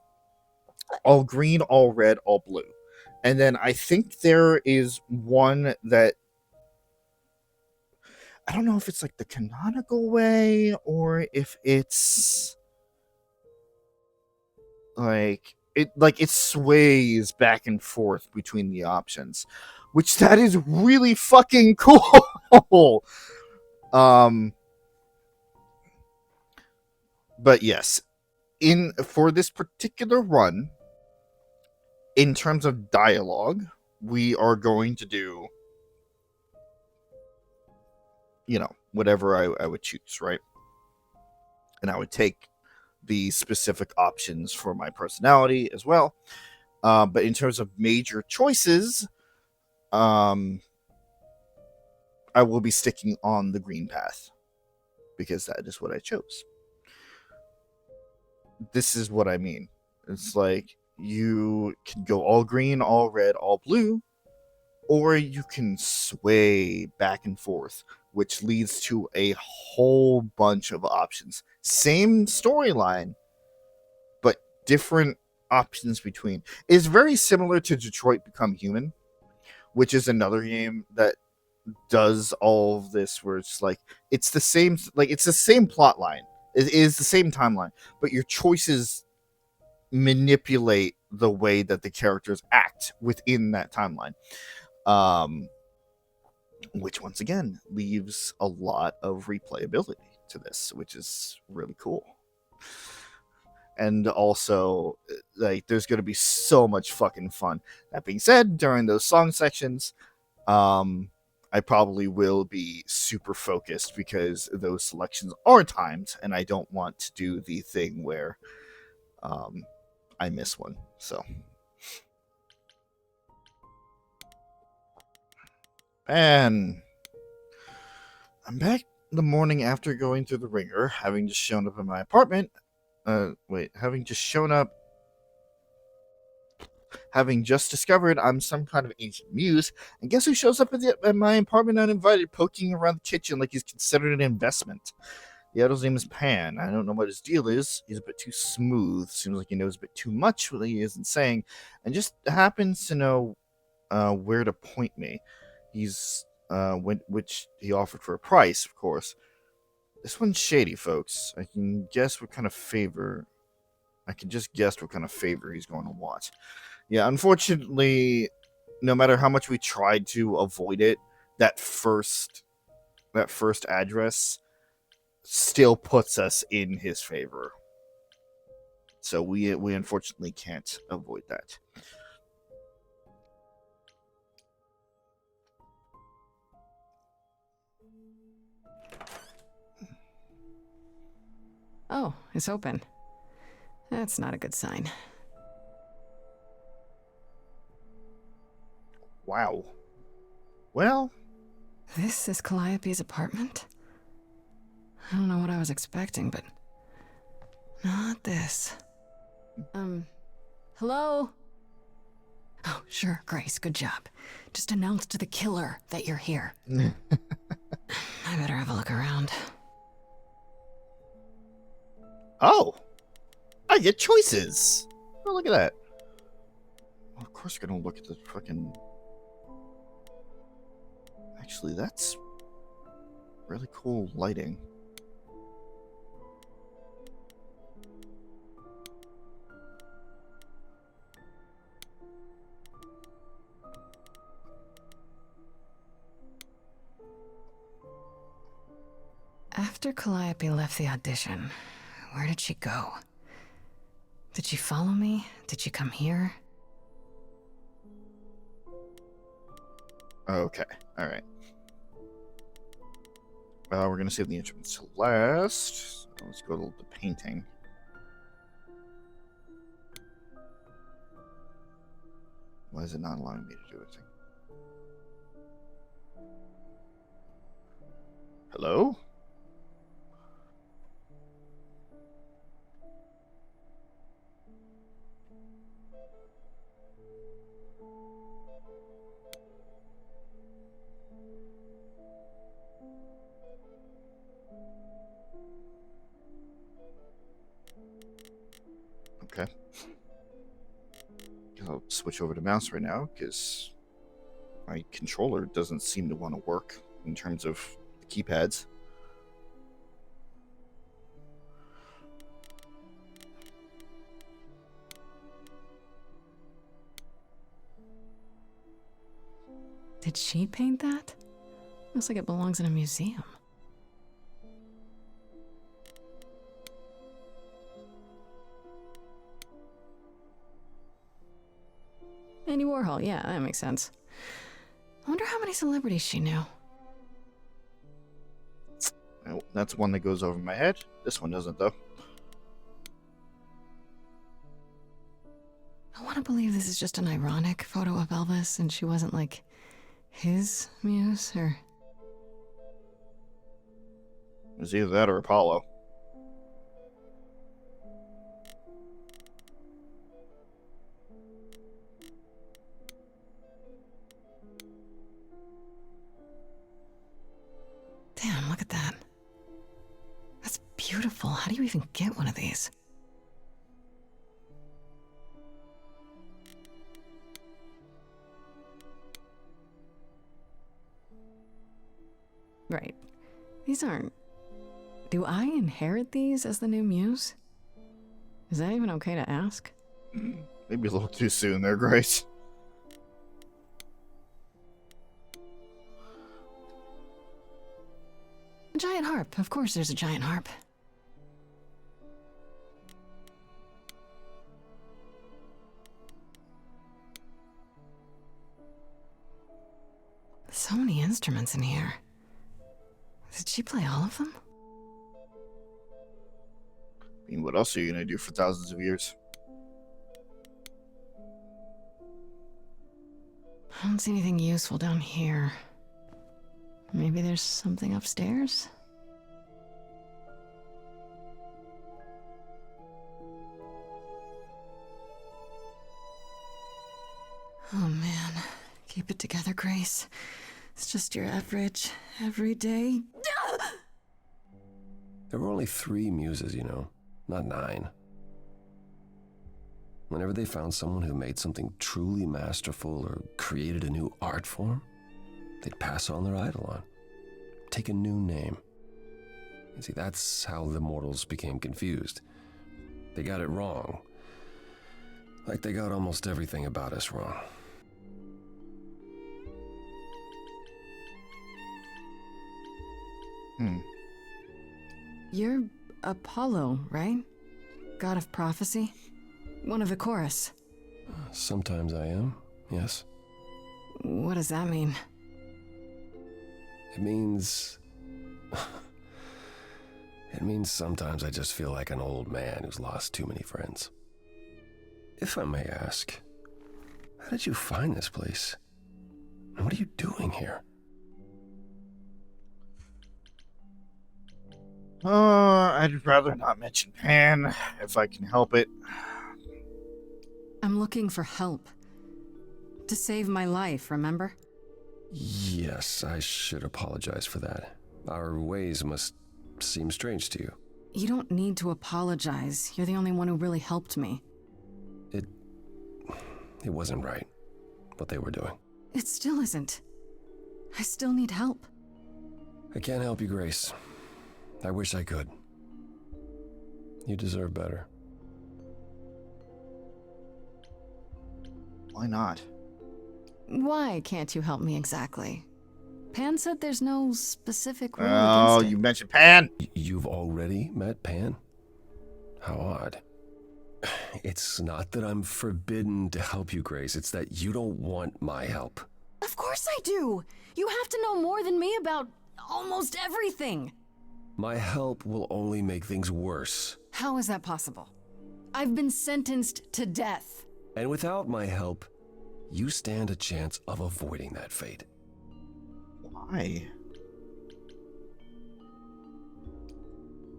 all green, all red, all blue, and then I think there is one that I don't know if it's like the canonical way or if it's like it sways back and forth between the options, which that is really fucking cool. But yes, for this particular run, in terms of dialogue, we are going to do, whatever I would choose, right? And I would take the specific options for my personality as well. But in terms of major choices, I will be sticking on the green path because that is what I chose. This is what I mean. It's like you can go all green, all red, all blue, or you can sway back and forth, which leads to a whole bunch of options. Same storyline, but different options between. It's very similar to Detroit Become Human, which is another game that does all of this, where it's like it's the same plot line. It is the same timeline, but your choices manipulate the way that the characters act within that timeline. Which once again leaves a lot of replayability to this, which is really cool. And also, like, there's going to be so much fucking fun. That being said, during those song sections, I probably will be super focused because those selections are timed, and I don't want to do the thing where I miss one. So, and I'm back the morning after going through the ringer, having just shown up in my apartment. Having just discovered I'm some kind of ancient muse, and guess who shows up at my apartment uninvited, poking around the kitchen like he's considered an investment? The idol's name is Pan. I don't know what his deal is. He's a bit too smooth. Seems like he knows a bit too much what he isn't saying, and just happens to know where to point me. He's which he offered for a price, of course. This one's shady, folks. I can just guess what kind of favor he's going to want. Yeah, unfortunately, no matter how much we tried to avoid it, that first address still puts us in his favor. So we unfortunately can't avoid that. Oh, it's open. That's not a good sign. Wow. Well, this is Calliope's apartment? I don't know what I was expecting, but not this. Hello? Oh, sure, Grace, good job. Just announce to the killer that you're here. I better have a look around. Oh! I get choices! Oh, look at that. Well, of course, we're gonna look at the fucking... Actually, that's really cool lighting. After Calliope left the audition, where did she go? Did she follow me? Did she come here? Okay, alright. We're gonna save the instruments to last. So let's go to the painting. Why is it not allowing me to do anything? Hello? Okay. I'll switch over to mouse right now because my controller doesn't seem to want to work in terms of the keypads. Did she paint that? Looks like it belongs in a museum. Andy Warhol, yeah, that makes sense. I wonder how many celebrities she knew. Well, that's one that goes over my head. This one doesn't, though. I want to believe this is just an ironic photo of Elvis and she wasn't, like, his muse, or... It was either that or Apollo. Damn, look at that. That's beautiful. How do you even get one of these? Right. These aren't... Do I inherit these as the new Muse? Is that even okay to ask? Maybe a little too soon there, Grace. A giant harp. Of course there's a giant harp. So many instruments in here. Did she play all of them? I mean, what else are you gonna do for thousands of years? I don't see anything useful down here. Maybe there's something upstairs? Oh man, keep it together, Grace. It's just your average, everyday... There were only 3 muses, you know, not 9. Whenever they found someone who made something truly masterful or created a new art form, they'd pass on their eidolon, take a new name. You see, that's how the mortals became confused. They got it wrong. Like they got almost everything about us wrong. You're Apollo, right? God of prophecy? One of the chorus. Sometimes I am, yes. What does that mean? It means... It means sometimes I just feel like an old man who's lost too many friends. If I may ask, how did you find this place? And what are you doing here? I'd rather not mention Pan, if I can help it. I'm looking for help. To save my life, remember? Yes, I should apologize for that. Our ways must seem strange to you. You don't need to apologize. You're the only one who really helped me. It wasn't right, what they were doing. It still isn't. I still need help. I can't help you, Grace. I wish I could. You deserve better. Why not? Why can't you help me exactly? Pan said there's no specific rule Oh, against it. you mentioned Pan! You've already met Pan? How odd. It's not that I'm forbidden to help you, Grace. It's that you don't want my help. Of course I do! You have to know more than me about almost everything! My help will only make things worse. How is that possible? I've been sentenced to death. And without my help, you stand a chance of avoiding that fate. Why?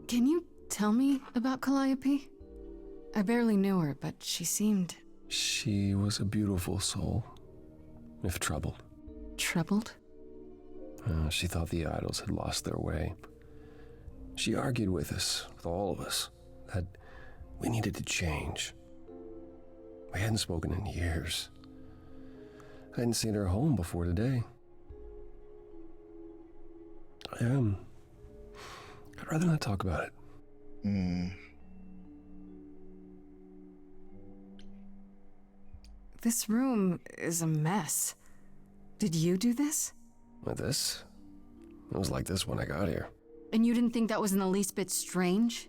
Can you tell me about Calliope? I barely knew her, but she seemed... She was a beautiful soul, if troubled. Troubled? She thought the idols had lost their way. She argued with us, with all of us, that we needed to change. We hadn't spoken in years. I hadn't seen her home before today. I'd rather not talk about it. This room is a mess. Did you do this? With this? It was like this when I got here. And you didn't think that was in the least bit strange?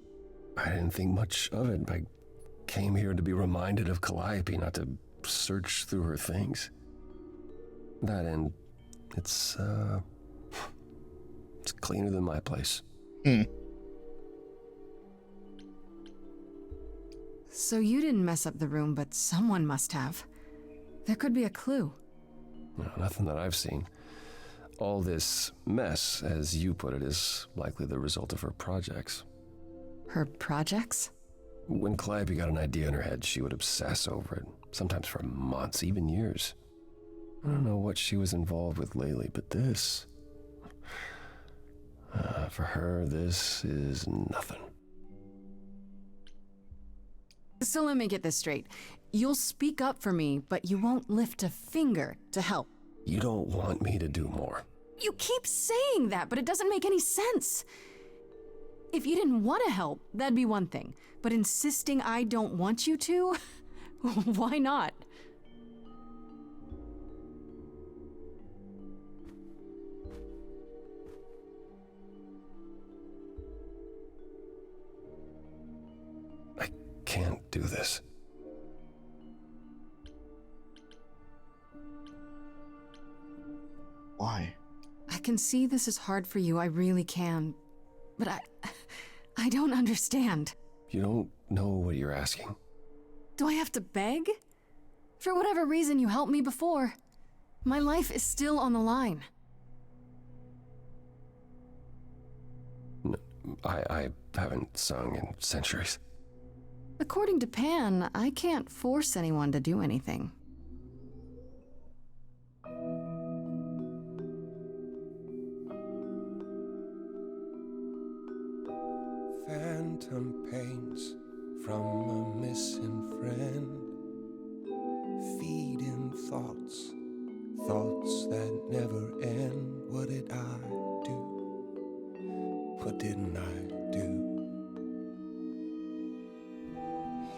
I didn't think much of it. I came here to be reminded of Calliope, not to search through her things. That and it's cleaner than my place. So you didn't mess up the room, but someone must have. There could be a clue. No, nothing that I've seen. All this mess, as you put it, is likely the result of her projects. Her projects? When Calliope got an idea in her head, she would obsess over it, sometimes for months, even years. I don't know what she was involved with lately, but this... for her, this is nothing. So let me get this straight. You'll speak up for me, but you won't lift a finger to help. You don't want me to do more. You keep saying that, but it doesn't make any sense. If you didn't want to help, that'd be one thing. But insisting I don't want you to? Why not? I can't do this. Why? I can see this is hard for you, I really can. But I don't understand. You don't know what you're asking. Do I have to beg? For whatever reason you helped me before. My life is still on the line. I haven't sung in centuries. According to Pan, I can't force anyone to do anything. Phantom pains from a missing friend, feeding thoughts that never end. What did I do? What didn't I do?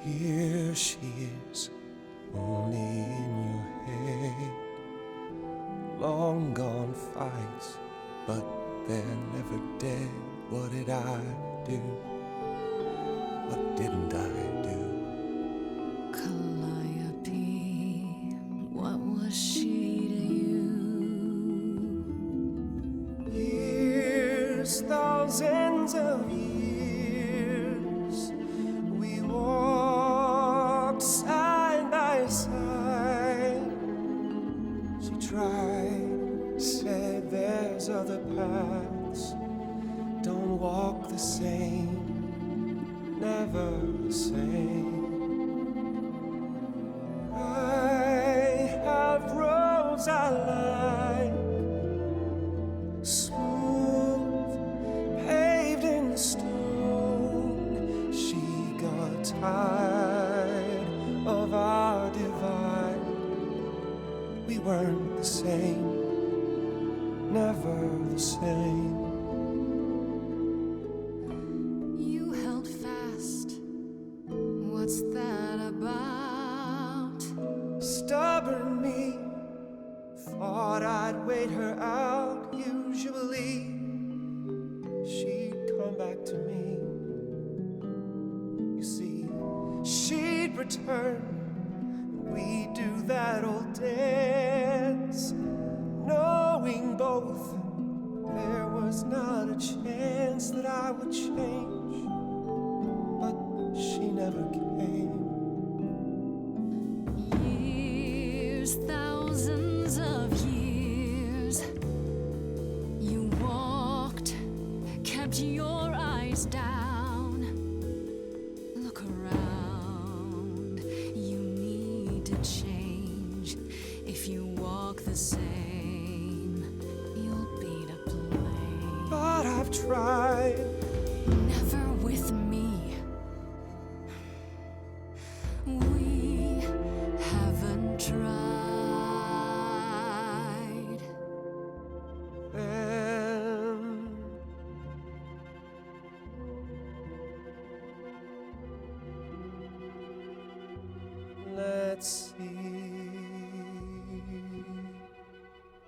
Here she is, only in your head. Long gone fights, but they're never dead. What did I do? What didn't I do? Calliope, what was she to you? Years, thousands of years, we walked side by side. She tried, said there's other paths. Don't walk the same, never the same. I have roads I like, smooth, paved in stone. She got tired of our divide. We weren't the same, never the same. What's that about? Stubborn me, thought I'd wait her out. Usually, she'd come back to me. You see, she'd return, we'd do that old dance, knowing both there was not a chance that I would change. But she never came. Years, thousands of years, you walked, kept your eyes down. Look around, you need to change. If you walk the same, you'll be to blame. But I've tried. Never with me. We haven't tried. Then let's see.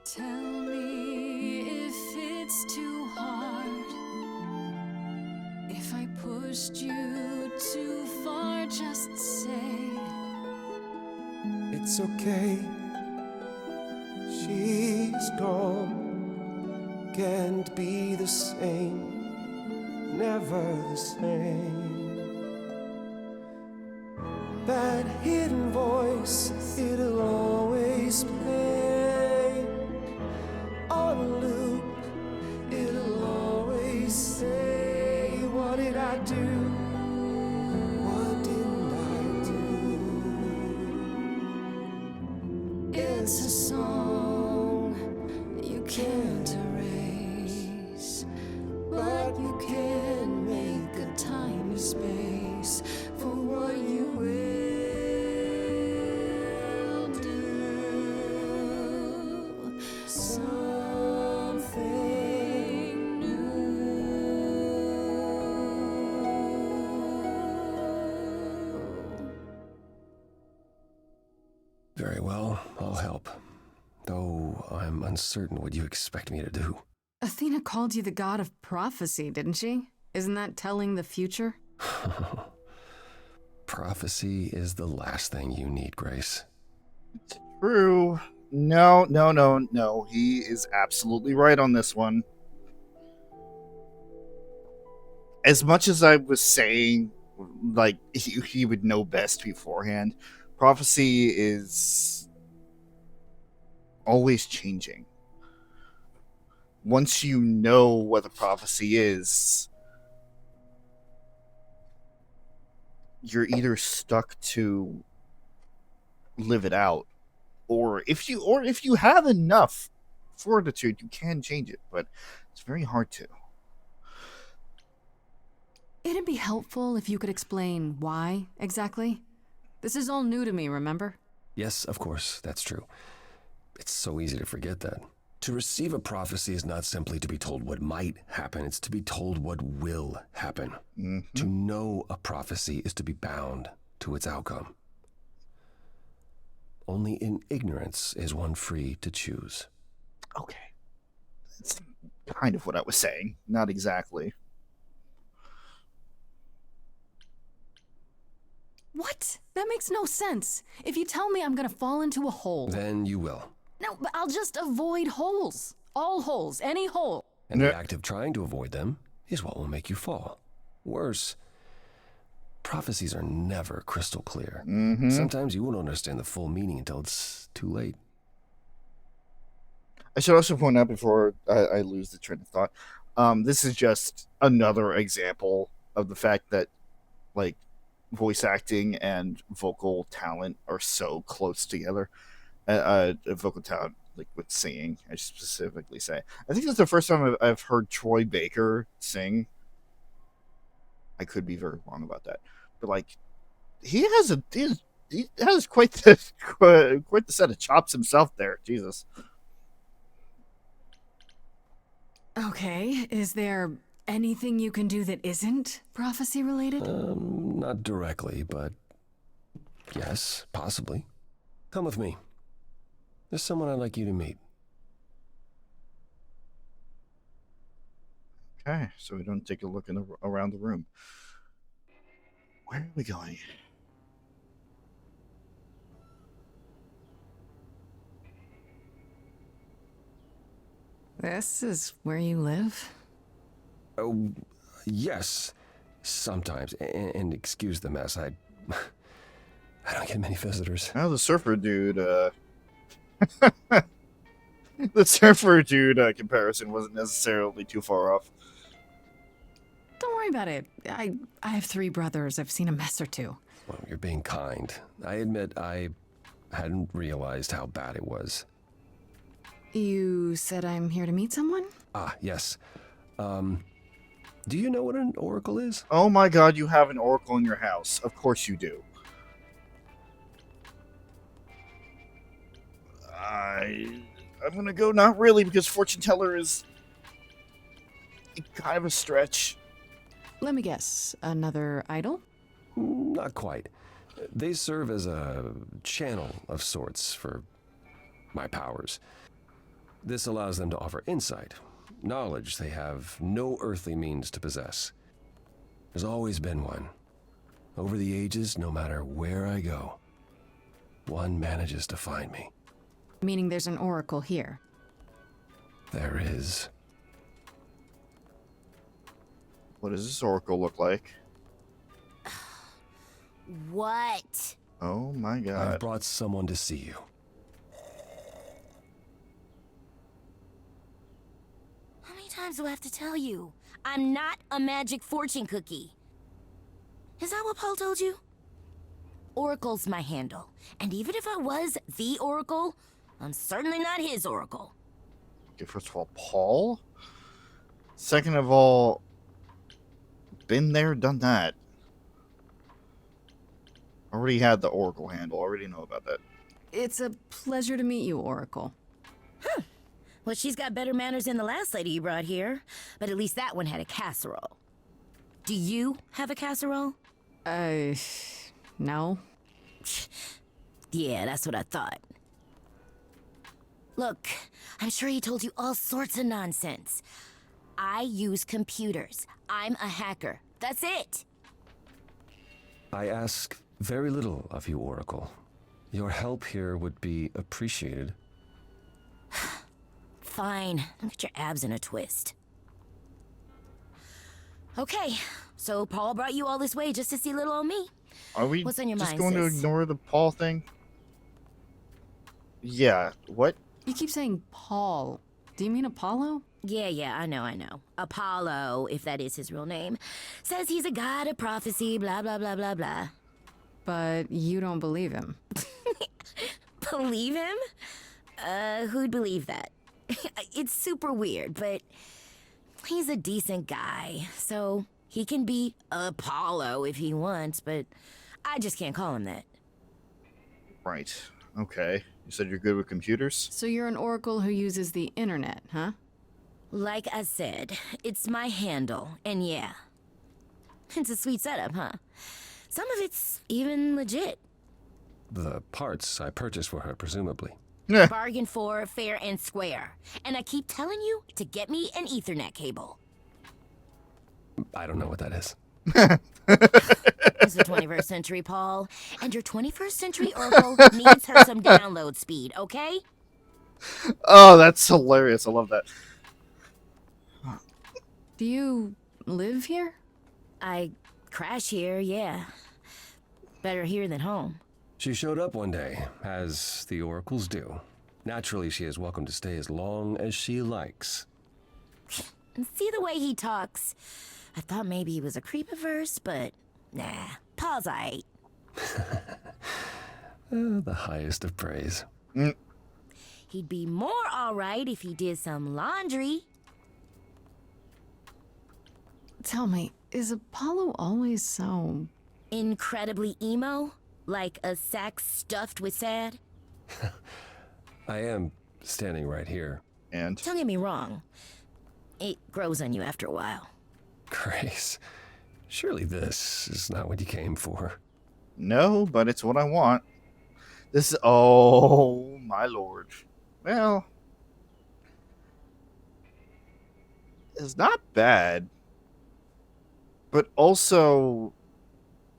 Tell me if it's too hard. If I pushed you too far, just say it's okay. She's gone. Can't be the same. Never the same. That hidden voice, it'll always play on a loop. It'll always say, what did I do? What didn't I do? it's a song you can't erase, but you can make a tiny space for what you will do. Something Very well, I'll help. Though I'm uncertain what you expect me to do. Athena called you the god of prophecy, didn't she? Isn't that telling the future? Prophecy is the last thing you need, Grace. True. No. He is absolutely right on this one. As much as I was saying, like, he would know best beforehand, prophecy is always changing. Once you know what the prophecy is, you're either stuck to live it out, or if you have enough fortitude, you can change it, but it's very hard to. It'd be helpful if you could explain why, exactly. This is all new to me, remember? Yes, of course, that's true. It's so easy to forget that. To receive a prophecy is not simply to be told what might happen, it's to be told what will happen. Mm-hmm. To know a prophecy is to be bound to its outcome. Only in ignorance is one free to choose. Okay. That's kind of what I was saying. Not exactly. What? That makes no sense. If you tell me I'm gonna fall into a hole... Then you will. No, but I'll just avoid holes. All holes, any hole. And the act of trying to avoid them is what will make you fall. Worse, prophecies are never crystal clear. Mm-hmm. Sometimes you won't understand the full meaning until it's too late. I should also point out before I lose the train of thought, this is just another example of the fact that, like, voice acting and vocal talent are so close together. Vocal talent, like with singing, I should specifically say. I think that's the first time I've heard Troy Baker sing. I could be very wrong about that, but like, he has quite the set of chops himself there. Jesus. Okay, is there anything you can do that isn't prophecy related? Not directly, but yes, possibly. Come with me. There's someone I'd like you to meet. Okay, so we don't take a look around the room. Where are we going? This is where you live? Oh, yes. Sometimes. And excuse the mess. I don't get many visitors. Oh, the surfer dude, the surfer dude comparison wasn't necessarily too far off. Don't worry about it. I have 3 brothers. I've seen a mess or two. Well, you're being kind. I admit I hadn't realized how bad it was. You said I'm here to meet someone? Ah, yes. Do you know what an oracle is? Oh my god, you have an oracle in your house. Of course you do. I'm gonna go not really, because fortune teller is kind of a stretch. Let me guess. Another idol? Not quite. They serve as a channel of sorts for my powers. This allows them to offer insight, knowledge they have no earthly means to possess. There's always been one. Over the ages, no matter where I go, one manages to find me. Meaning there's an oracle here. There is. What does this oracle look like? What? Oh my god. I've brought someone to see you. How many times do I have to tell you? I'm not a magic fortune cookie. Is that what Paul told you? Oracle's my handle. And even if I was the oracle, I'm certainly not his oracle. Okay, first of all, Paul. Second of all, been there, done that. Already had the oracle handle. Already know about that. It's a pleasure to meet you, Oracle. Huh. Well, she's got better manners than the last lady you brought here. But at least that one had a casserole. Do you have a casserole? No. Yeah, that's what I thought. Look, I'm sure he told you all sorts of nonsense. I use computers. I'm a hacker. That's it. I ask very little of you, Oracle. Your help here would be appreciated. Fine. Get your abs in a twist. Okay, so Paul brought you all this way just to see little old me. Are we What's on your just mind, going to sis? ignore the Paul thing? Yeah, what? You keep saying Paul. Do you mean Apollo? Yeah, I know. Apollo, if that is his real name, says he's a god of prophecy, blah, blah, blah, blah, blah. But you don't believe him. Believe him? Who'd believe that? It's super weird, but he's a decent guy, so he can be Apollo if he wants, but I just can't call him that. Right. Okay. You said you're good with computers? So you're an oracle who uses the internet, huh? Like I said, it's my handle, and yeah. It's a sweet setup, huh? Some of it's even legit. The parts I purchased for her, presumably. Bargain for, fair and square. And I keep telling you to get me an Ethernet cable. I don't know what that is. It's the 21st century, Paul. And your 21st century Oracle needs her some download speed, okay? Oh, that's hilarious. I love that. Do you live here? I crash here, yeah. Better here than home. She showed up one day, as the oracles do. Naturally, she is welcome to stay as long as she likes. And see the way he talks. I thought maybe he was a creep at first, but nah. Paul's aight. The highest of praise. He'd be more alright if he did some laundry. Tell me, is Apollo always so... incredibly emo? Like a sack stuffed with sad? I am standing right here. And? Don't get me wrong. It grows on you after a while. Grace, surely this is not what you came for. No, but it's what I want. This is... Oh, my lord. Well... It's not bad. But also...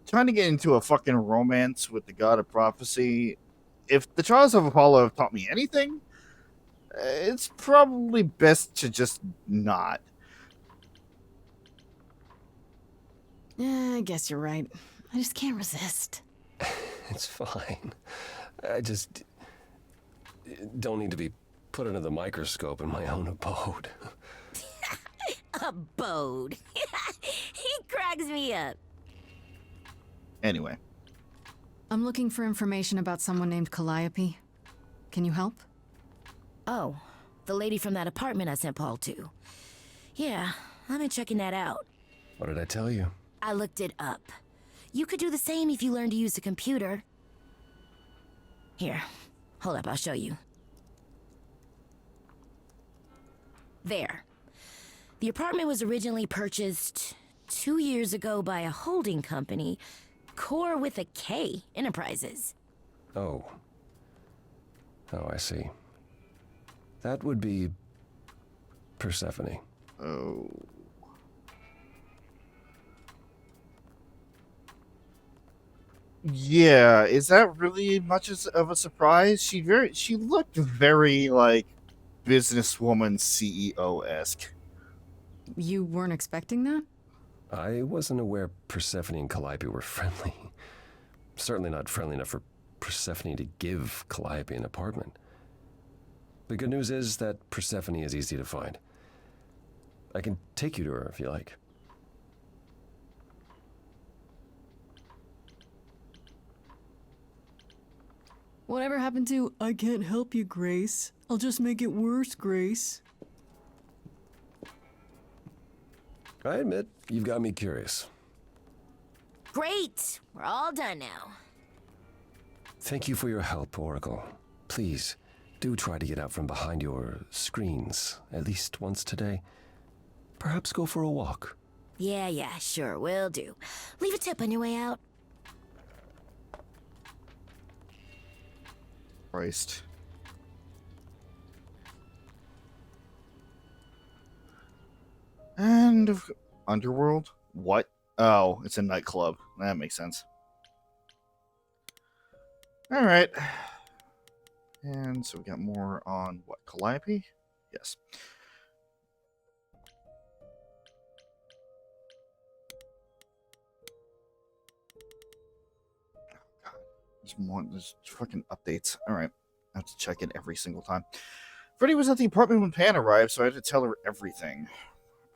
trying to get into a fucking romance with the god of prophecy. If the Trials of Apollo have taught me anything, it's probably best to just not. Yeah, I guess you're right. I just can't resist. It's fine. I just don't need to be put under the microscope in my own abode. Abode. He cracks me up. Anyway. I'm looking for information about someone named Calliope. Can you help? Oh, the lady from that apartment I sent Paul to. Yeah, I've been checking that out. What did I tell you? I looked it up. You could do the same if you learned to use a computer. Here, hold up, I'll show you. There. The apartment was originally purchased 2 years ago by a holding company, Core with a K Enterprises. Oh, I see. That would be Persephone. Oh. Yeah, is that really much of a surprise? She looked very like businesswoman CEO-esque. You weren't expecting that? I wasn't aware Persephone and Calliope were friendly. Certainly not friendly enough for Persephone to give Calliope an apartment. The good news is that Persephone is easy to find. I can take you to her if you like. Whatever happened to, I can't help you, Grace. I'll just make it worse, Grace. I admit, you've got me curious. Great! We're all done now. Thank you for your help, Oracle. Please, do try to get out from behind your screens at least once today. Perhaps go for a walk. Yeah, sure, will do. Leave a tip on your way out. Christ. end of Underworld? What? Oh, it's a nightclub. That makes sense. Alright. And so we got more on what? Calliope? Yes. God. There's fucking updates. Alright. I have to check it every single time. Freddie was at the apartment when Pan arrived, so I had to tell her everything.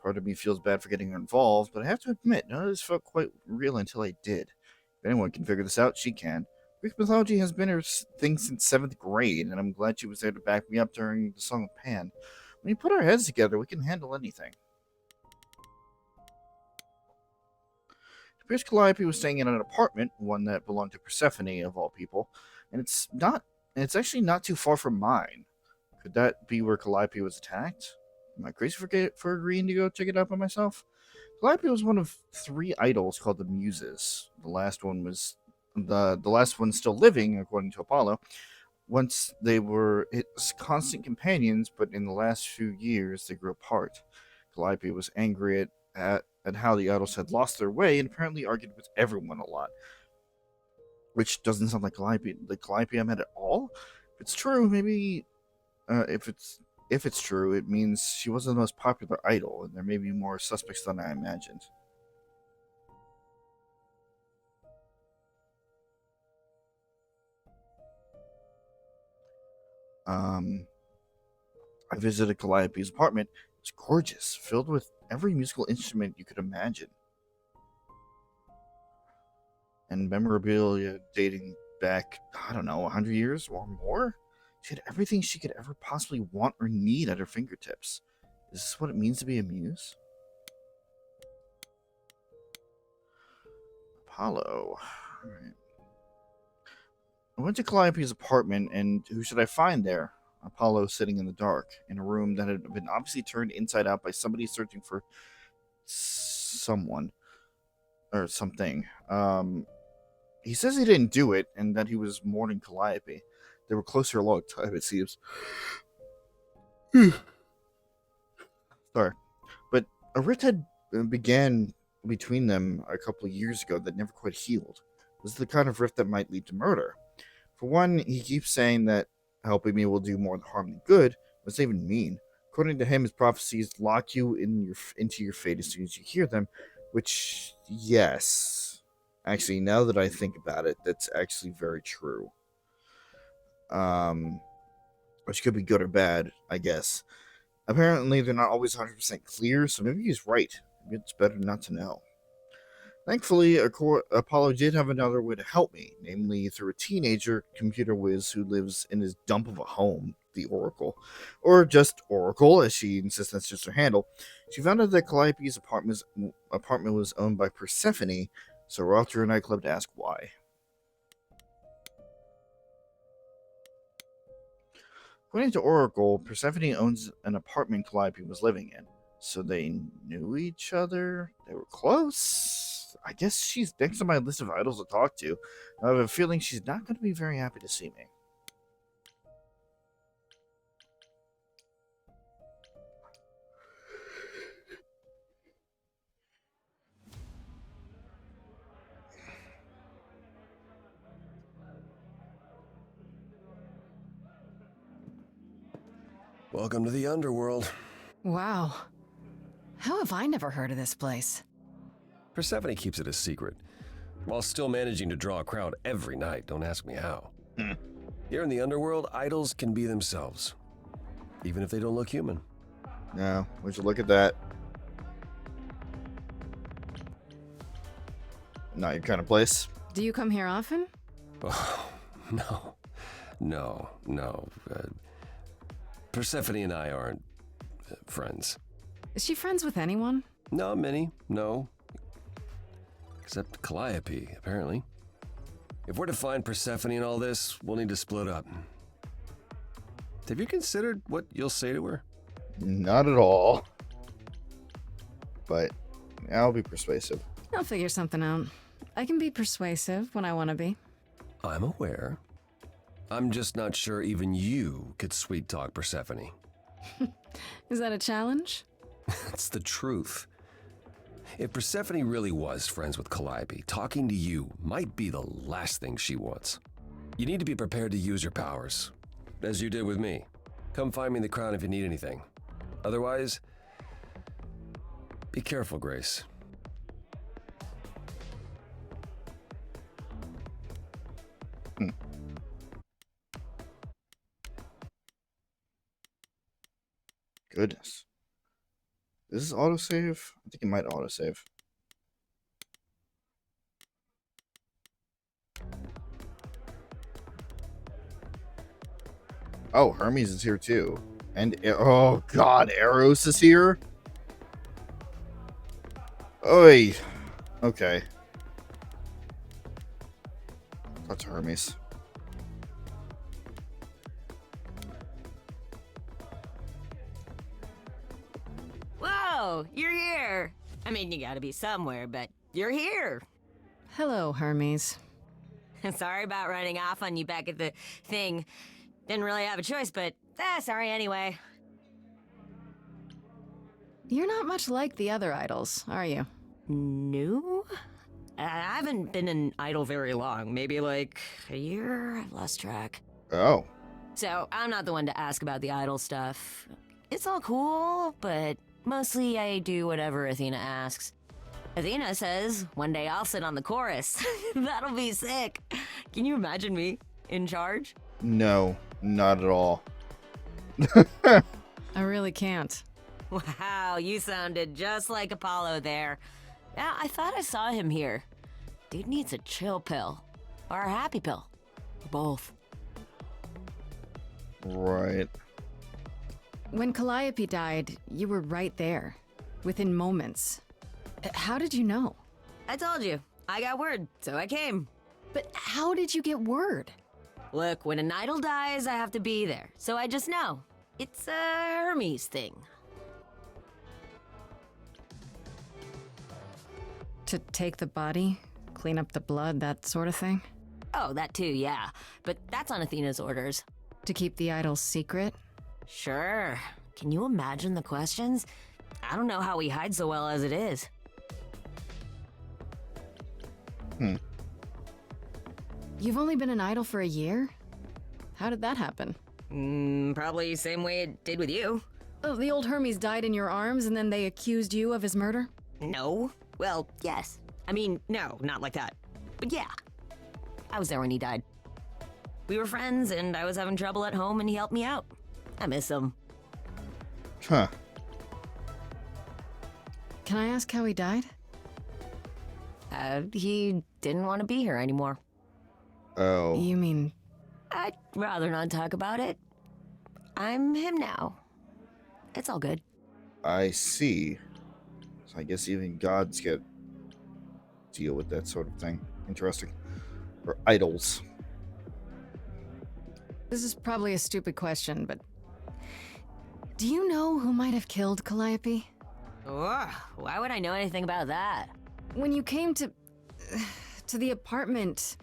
Part of me feels bad for getting her involved, but I have to admit, none of this felt quite real until I did. If anyone can figure this out, she can. Greek mythology has been her thing since 7th grade, and I'm glad she was there to back me up during the Song of Pan. When you put our heads together, we can handle anything. It appears Calliope was staying in an apartment, one that belonged to Persephone, of all people, and it's actually not too far from mine. Could that be where Calliope was attacked? Am I crazy for agreeing to go check it out by myself? Calliope was one of 3 idols called the Muses. The last one still living, according to Apollo. Once they were its constant companions, but in the last few years they grew apart. Calliope was angry at how the idols had lost their way and apparently argued with everyone a lot. Which doesn't sound like the Calliope I met at all. If it's true, maybe if it's true, it means she wasn't the most popular idol, and there may be more suspects than I imagined. I visited Calliope's apartment. It's gorgeous, filled with every musical instrument you could imagine. And memorabilia dating back, I don't know, 100 years or more? She had everything she could ever possibly want or need at her fingertips. Is this what it means to be a muse? Apollo. Alright. I went to Calliope's apartment, and who should I find there? Apollo sitting in the dark, in a room that had been obviously turned inside out by somebody searching for someone. Or something. He says he didn't do it, and that he was mourning Calliope. They were close for a long time, it seems. Sorry. But a rift had began between them a couple of years ago that never quite healed. This is the kind of rift that might lead to murder. For one, he keeps saying that helping me will do more harm than good. What does that even mean? According to him, his prophecies lock you into your fate as soon as you hear them, which, yes. Actually, now that I think about it, that's actually very true. Which could be good or bad, I guess. Apparently, they're not always 100% clear, so maybe he's right. Maybe it's better not to know. Thankfully, Apollo did have another way to help me, namely through a teenager computer whiz who lives in his dump of a home, the Oracle. Or just Oracle, as she insists that's just her handle. She found out that Calliope's apartment was owned by Persephone, so we're off to her nightclub to ask why. According to Oracle, Persephone owns an apartment Calliope was living in. So they knew each other? They were close? I guess she's next on my list of idols to talk to. I have a feeling she's not going to be very happy to see me. Welcome to the underworld. Wow. How have I never heard of this place? Persephone keeps it a secret, while still managing to draw a crowd every night. Don't ask me how. Here in the underworld, idols can be themselves, even if they don't look human. No, would you look at that? Not your kind of place. Do you come here often? Oh, no. Persephone and I aren't friends. Is she friends with anyone? Not many, no. Except Calliope, apparently. If we're to find Persephone in all this, we'll need to split up. Have you considered what you'll say to her? Not at all. But I'll be persuasive. I'll figure something out. I can be persuasive when I want to be. I'm aware. I'm just not sure even you could sweet-talk Persephone. Is that a challenge? It's the truth. If Persephone really was friends with Calliope, talking to you might be the last thing she wants. You need to be prepared to use your powers, as you did with me. Come find me in the crown if you need anything. Otherwise, be careful, Grace. Goodness. Does this autosave? I think it might autosave. Oh, Hermes is here too. And, oh god, Eros is here? Oi. Okay. That's Hermes. Whoa, you're here. I mean, you gotta be somewhere, but you're here. Hello, Hermes. Sorry about running off on you back at the thing. Didn't really have a choice, but sorry anyway. You're not much like the other idols, are you? No? I haven't been an idol very long. Maybe like a year? I've lost track. Oh. So, I'm not the one to ask about the idol stuff. It's all cool, but mostly I do whatever Athena asks. Athena says, one day I'll sit on the chorus. That'll be sick. Can you imagine me in charge? No, not at all. I really can't. Wow, you sounded just like Apollo there. Yeah, I thought I saw him here. Dude needs a chill pill. Or a happy pill. Or both. Right. When Calliope died, you were right there. Within moments. How did you know? I told you. I got word, so I came. But how did you get word? Look, when an idol dies, I have to be there. So I just know. It's a Hermes thing. To take the body, clean up the blood, that sort of thing? Oh, that too, yeah. But that's on Athena's orders. To keep the idol secret? Sure. Can you imagine the questions? I don't know how we hide so well as it is. You've only been an idol for a year? How did that happen? Probably same way it did with you. Oh, the old Hermes died in your arms and then they accused you of his murder? No. Well, yes. I mean, no, not like that. But yeah. I was there when he died. We were friends and I was having trouble at home and he helped me out. I miss him. Huh. Can I ask how he died? He didn't want to be here anymore. Oh. You mean... I'd rather not talk about it. I'm him now. It's all good. I see. So I guess even gods get deal with that sort of thing. Interesting. Or idols. This is probably a stupid question, but... Do you know who might have killed Calliope? Ugh, why would I know anything about that? When you came to the apartment,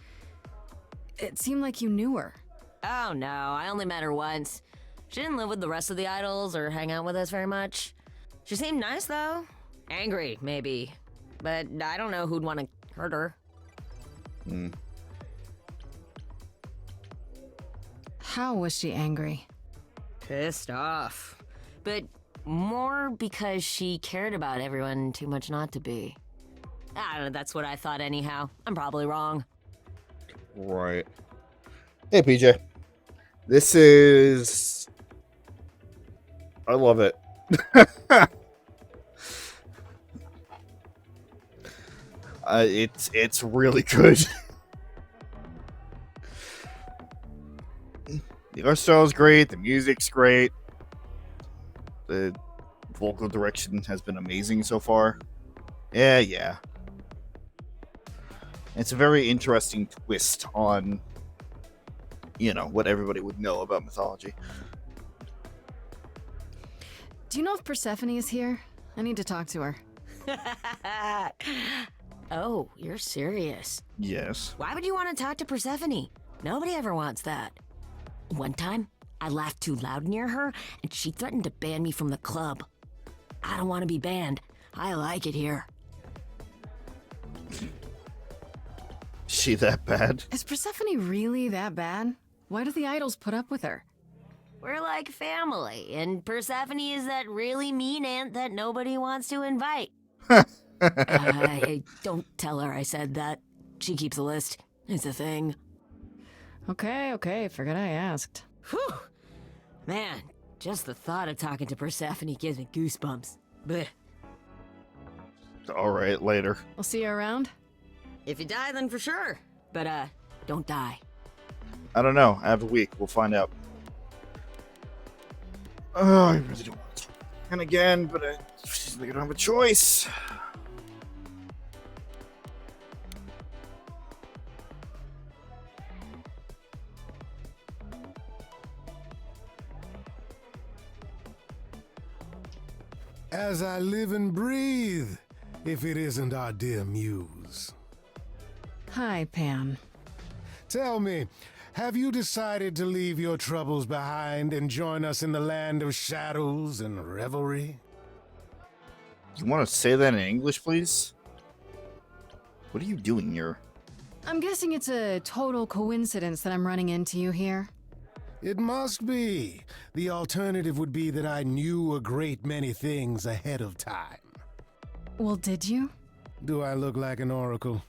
it seemed like you knew her. Oh no, I only met her once. She didn't live with the rest of the idols or hang out with us very much. She seemed nice though. Angry, maybe. But I don't know who'd want to hurt her. How was she angry? Pissed off. But more because she cared about everyone too much not to be. I don't know, that's what I thought anyhow. I'm probably wrong. Right. Hey, PJ. This is... I love it. It's really good. The art style is great. The music's great. The vocal direction has been amazing so far. Yeah. It's a very interesting twist on, what everybody would know about mythology. Do you know if Persephone is here? I need to talk to her. Oh, you're serious? Yes. Why would you want to talk to Persephone? Nobody ever wants that. One time, I laughed too loud near her, and she threatened to ban me from the club. I don't want to be banned. I like it here. she that bad? Is Persephone really that bad? Why do the idols put up with her? We're like family, and Persephone is that really mean aunt that nobody wants to invite. Hey, don't tell her I said that. She keeps a list. It's a thing. Okay, forget I asked. Whew! Man, just the thought of talking to Persephone gives me goosebumps. Blech. Alright, later. I'll see you around? If you die, then for sure. But, don't die. I don't know. I have a week. We'll find out. Oh, I really don't want to talk. And again, but I don't have a choice. As I live and breathe, if it isn't our dear Muse. Hi, Pan. Tell me, have you decided to leave your troubles behind and join us in the land of shadows and revelry? You want to say that in English, please? What are you doing here? I'm guessing it's a total coincidence that I'm running into you here. It must be. The alternative would be that I knew a great many things ahead of time. Well, did you? Do I look like an oracle?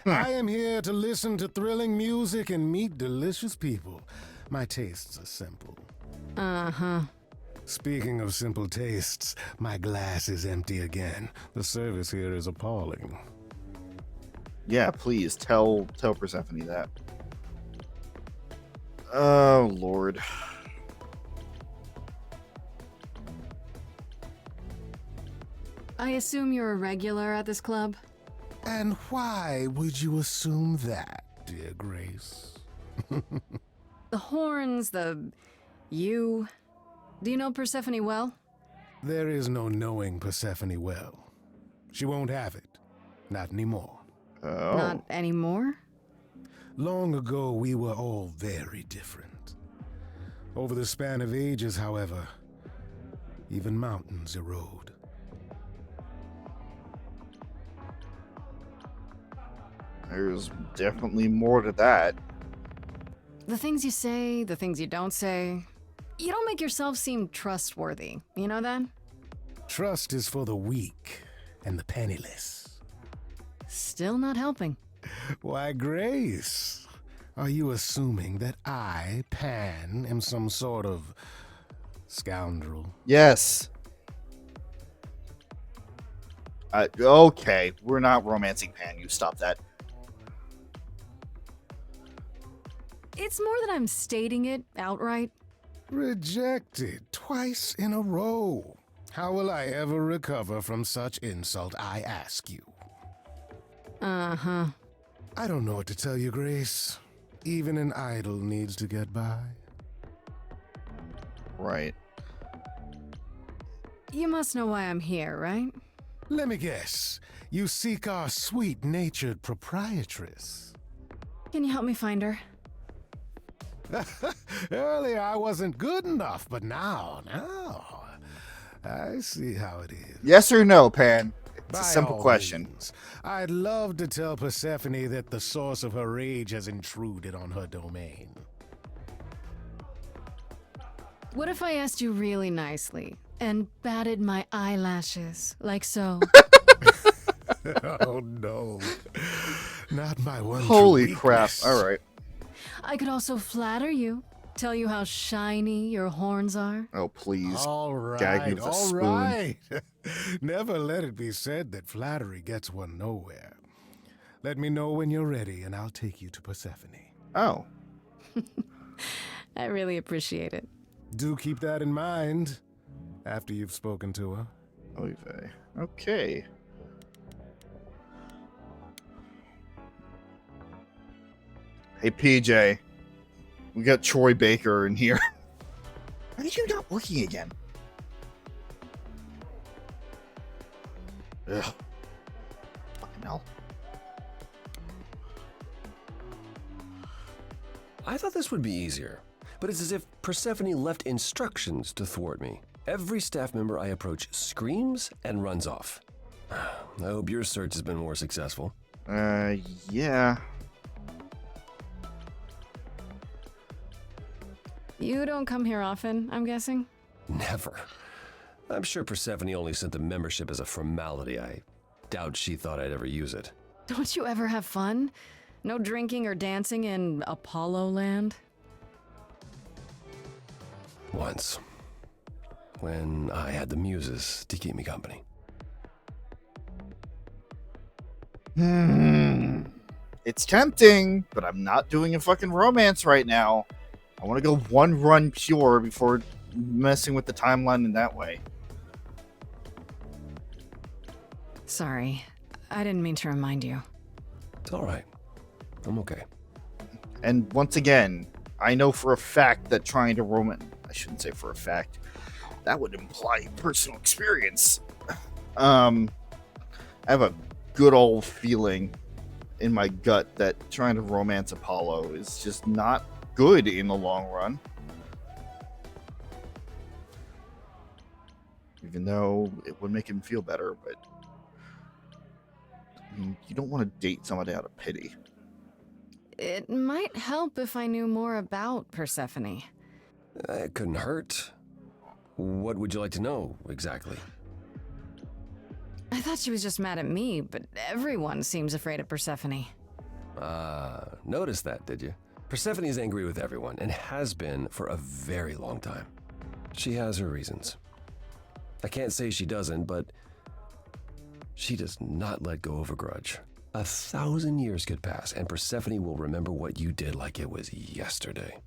I am here to listen to thrilling music and meet delicious people. My tastes are simple. Uh-huh. Speaking of simple tastes, my glass is empty again. The service here is appalling. Yeah, please, tell Persephone that. Oh, Lord. I assume you're a regular at this club? And why would you assume that, dear Grace? The horns, you... Do you know Persephone well? There is no knowing Persephone well. She won't have it. Not anymore. Oh. Not anymore? Long ago, we were all very different. Over the span of ages, however, even mountains erode. There's definitely more to that. The things you say, the things you don't say. You don't make yourself seem trustworthy, you know that? Trust is for the weak and the penniless. Still not helping. Why, Grace, are you assuming that I, Pan, am some sort of scoundrel? Yes. Okay, we're not romancing Pan. You stop that. It's more that I'm stating it outright. Rejected twice in a row. How will I ever recover from such insult, I ask you? Uh-huh. I don't know what to tell you, Grace. Even an idol needs to get by. Right. You must know why I'm here, right? Let me guess. You seek our sweet-natured proprietress. Can you help me find her? Earlier I wasn't good enough, but now, I see how it is. Yes or no, Pan? It's a By simple all question. means, I'd love to tell Persephone that the source of her rage has intruded on her domain. What if I asked you really nicely and batted my eyelashes, like so? Oh no. Not my one Holy true crap. weakness. All right. I could also flatter you, tell you how shiny your horns are. Oh, please. All Gag me right, with a all spoon. right. Never let it be said that flattery gets one nowhere. Let me know when you're ready, and I'll take you to Persephone. Oh. I really appreciate it. Do keep that in mind after you've spoken to her. Levi. Okay. Hey, PJ. We got Troy Baker in here. Why are you not working again? Ugh. Fucking hell. I thought this would be easier, but it's as if Persephone left instructions to thwart me. Every staff member I approach screams and runs off. I hope your search has been more successful. Yeah. You don't come here often, I'm guessing? Never. I'm sure Persephone only sent the membership as a formality. I doubt she thought I'd ever use it. Don't you ever have fun? No drinking or dancing in Apollo land? Once. When I had the Muses to keep me company. It's tempting, but I'm not doing a fucking romance right now. I want to go one run pure before messing with the timeline in that way. Sorry, I didn't mean to remind you. It's alright. I'm okay. And once again, I know for a fact that trying to romance... I shouldn't say for a fact. That would imply personal experience. I have a good old feeling in my gut that trying to romance Apollo is just not good in the long run. Even though it would make him feel better, but I mean, you don't want to date somebody out of pity. It might help if I knew more about Persephone. It couldn't hurt. What would you like to know, exactly? I thought she was just mad at me, but everyone seems afraid of Persephone. Noticed that, did you? Persephone is angry with everyone, and has been for a very long time. She has her reasons. I can't say she doesn't, but she does not let go of a grudge. 1,000 years could pass, and Persephone will remember what you did like it was yesterday.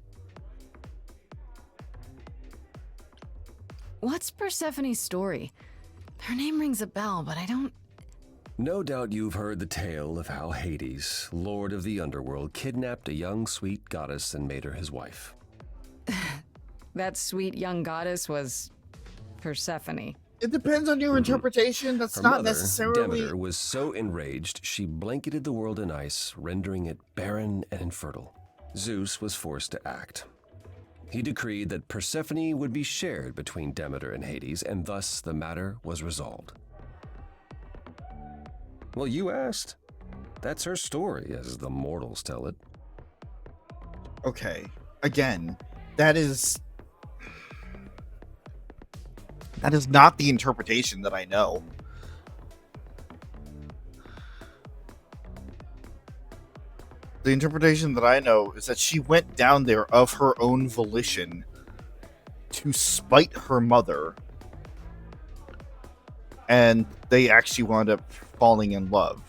What's Persephone's story? Her name rings a bell, but I don't... No doubt you've heard the tale of how Hades, lord of the underworld, kidnapped a young sweet goddess and made her his wife. That sweet young goddess was Persephone. It depends on your interpretation. That's Her not mother, necessarily... Demeter, was so enraged, she blanketed the world in ice, rendering it barren and infertile. Zeus was forced to act. He decreed that Persephone would be shared between Demeter and Hades, and thus the matter was resolved. Well, you asked. That's her story, as the mortals tell it. Okay. Again, that is not the interpretation that I know. The interpretation that I know is that she went down there of her own volition to spite her mother, and they actually wound up falling in love.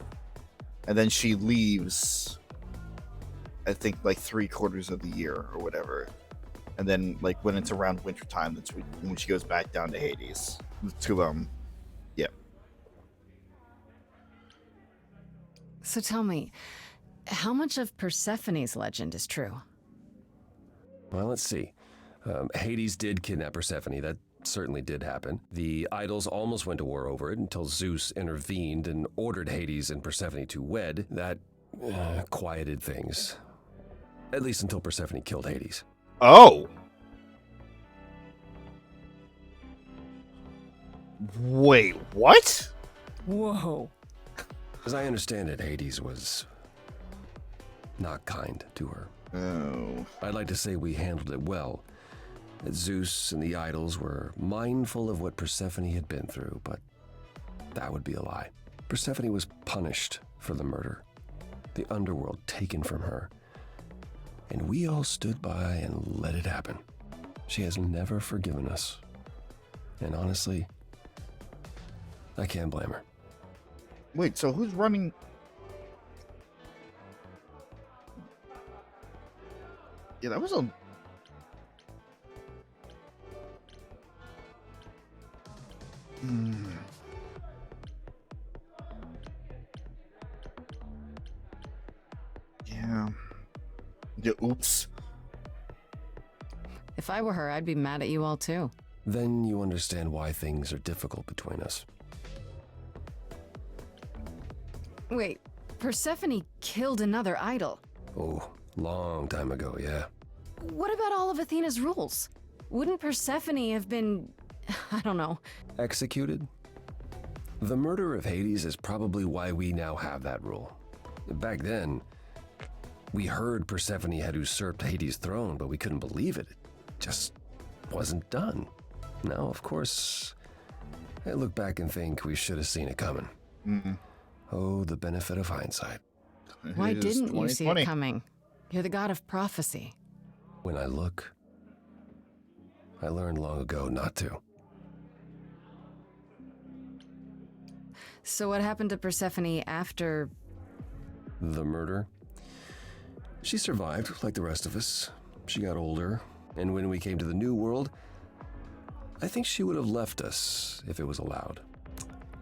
And then she leaves, I think, like 3/4 of the year or whatever. And then, like, when it's around wintertime, that's when she goes back down to Hades. Yeah. So tell me, how much of Persephone's legend is true? Well, let's see. Hades did kidnap Persephone. That certainly did happen. The idols almost went to war over it until Zeus intervened and ordered Hades and Persephone to wed. That quieted things. At least until Persephone killed Hades. Oh! Wait, what? Whoa. As I understand it, Hades was not kind to her. Oh. I'd like to say we handled it well. That Zeus and the idols were mindful of what Persephone had been through, but that would be a lie. Persephone was punished for the murder, the underworld taken from her, and we all stood by and let it happen. She has never forgiven us, and honestly, I can't blame her. Wait, so who's running... Yeah, that was a... Yeah. Oops. If I were her, I'd be mad at you all too. Then you understand why things are difficult between us. Wait, Persephone killed another idol. Oh, long time ago, yeah. What about all of Athena's rules? Wouldn't Persephone have been, I don't know, Executed? The murder of Hades is probably why we now have that rule. Back then, we heard Persephone had usurped Hades' throne, but we couldn't believe it. just wasn't done. Now, of course, I look back and think we should have seen it coming. Mm-hmm. Oh, the benefit of hindsight. Why It is didn't you see 2020. it coming? You're the god of prophecy. When I look, I learned long ago not to. So what happened to Persephone after... The murder? She survived, like the rest of us. She got older, and when we came to the New World, I think she would have left us if it was allowed.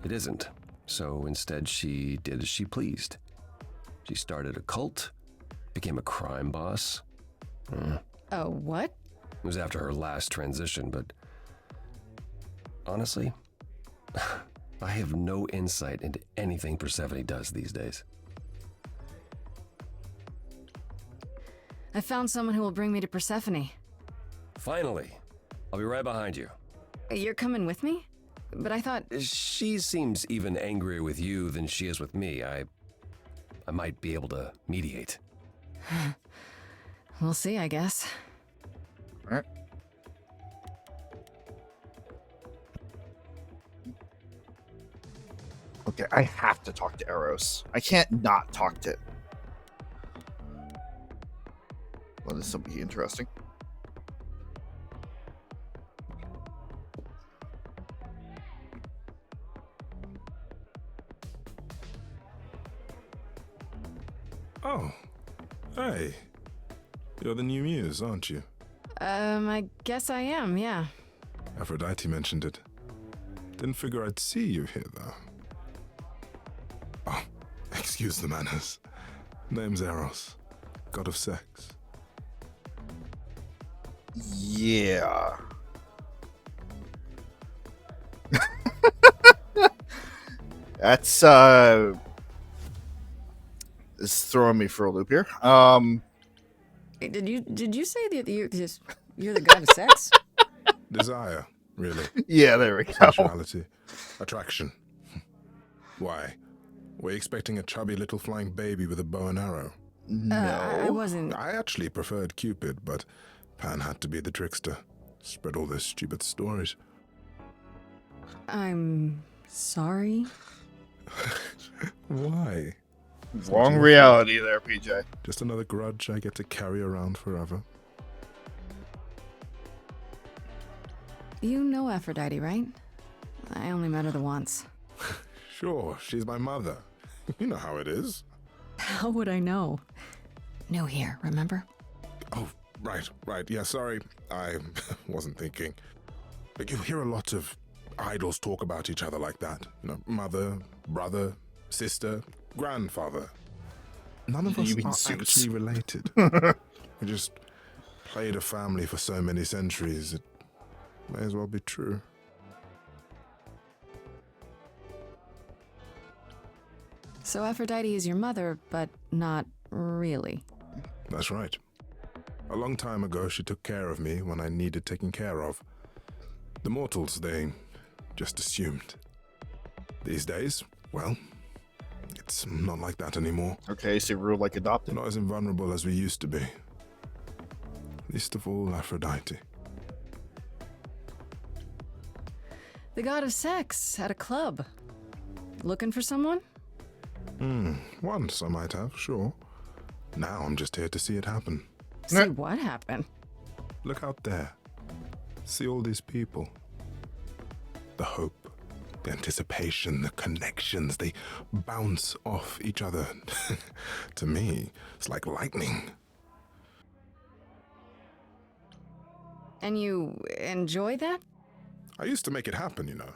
It isn't, so instead she did as she pleased. She started a cult, became a crime boss. Oh, what? It was after her last transition, but honestly, I have no insight into anything Persephone does these days. I found someone who will bring me to Persephone. Finally, I'll be right behind you. You're coming with me? But I thought... She seems even angrier with you than she is with me. I might be able to mediate. We'll see, I guess. All right. Okay, I have to talk to Eros. I can't not talk to... Well, this will be interesting. Oh, hey. You're the new Muse, aren't you? I guess I am, yeah. Aphrodite mentioned it. Didn't figure I'd see you here, though. Oh, excuse the manners. Name's Eros, god of sex. Yeah. That's is throwing me for a loop here. Did you say that you're the god of sex? Desire, really. Yeah, there we go. Sensuality. Attraction. Why? Were you expecting a chubby little flying baby with a bow and arrow? No. I wasn't... I actually preferred Cupid, but Pan had to be the trickster. Spread all those stupid stories. I'm sorry. Why? Wrong reality there, PJ. Just another grudge I get to carry around forever. You know Aphrodite, right? I only met her the once. Sure, she's my mother. You know how it is. How would I know? New here, remember? Oh, right. Yeah, sorry. I wasn't thinking. But you hear a lot of idols talk about each other like that. You know, mother, brother, sister, grandfather. None of us are actually related. We just played a family for so many centuries. It may as well be true. So Aphrodite is your mother, but not really. That's right. A long time ago, she took care of me when I needed taking care of. The mortals, they just assumed. These days, well, it's not like that anymore. Okay, so we're like adopted. Not as invulnerable as we used to be. Least of all, Aphrodite. The god of sex at a club. Looking for someone? Once I might have, sure. Now I'm just here to see it happen. See what happened? Look out there. See all these people. The hope, the anticipation, the connections, they bounce off each other. To me, it's like lightning. And you enjoy that? I used to make it happen, you know.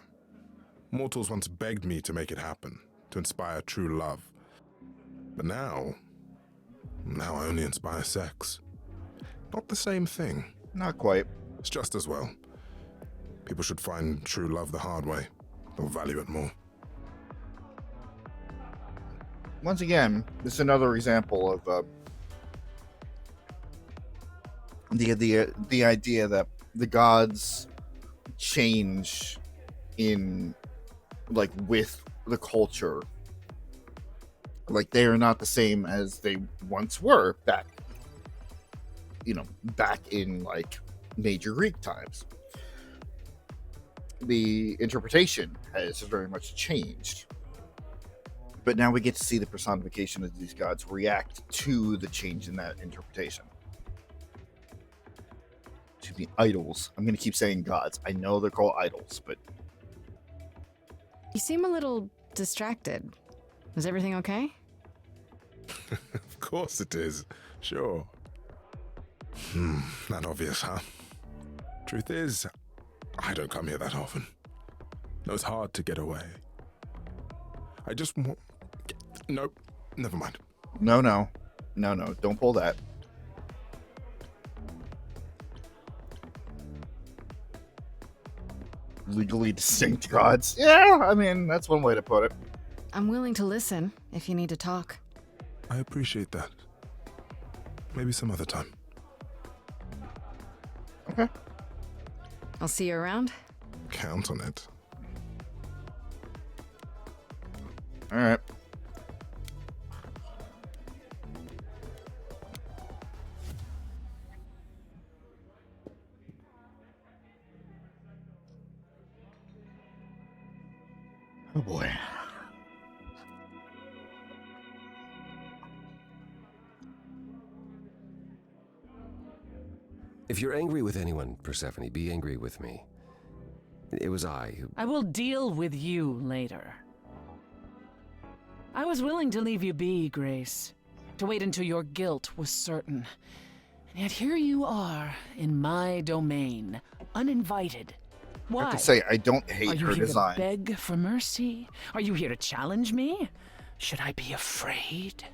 Mortals once begged me to make it happen, to inspire true love. But now I only inspire sex. Not the same thing. Not quite. It's just as well. People should find true love the hard way. They'll value it more. Once again, this is another example of the idea that the gods change in, like, with the culture. Like, they are not the same as they once were back in, like, major Greek times. The interpretation has very much changed. But now we get to see the personification of these gods react to the change in that interpretation. To the idols. I'm going to keep saying gods. I know they're called idols, but... You seem a little distracted. Is everything okay? Of course it is. Sure. Not obvious, huh? Truth is, I don't come here that often. No, it's hard to get away. I just want... Nope. Never mind. No. Don't pull that. Legally distinct gods. Yeah, I mean, that's one way to put it. I'm willing to listen if you need to talk. I appreciate that. Maybe some other time. Okay. I'll see you around. Count on it. All right. Oh boy. If you're angry with anyone, Persephone, be angry with me. It was I who... I will deal with you later. I was willing to leave you be, Grace. To wait until your guilt was certain. And yet here you are, in my domain, uninvited. Why? I have to say, I don't hate Are you her here design. to beg for mercy? Are you here to challenge me? Should I be afraid?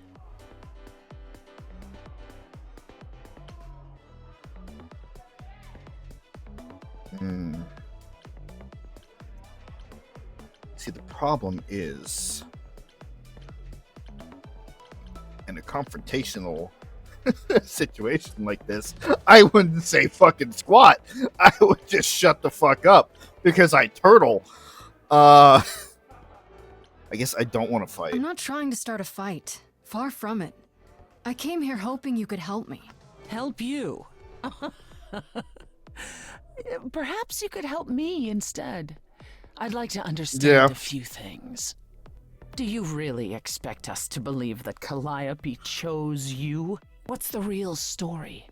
See, the problem is, in a confrontational situation like this, I wouldn't say fucking squat. I would just shut the fuck up because I turtle. I guess I don't want to fight. I'm not trying to start a fight. Far from it. I came here hoping you could help me. Help you? Perhaps you could help me instead. I'd like to understand a few things. Do you really expect us to believe that Calliope chose you? What's the real story?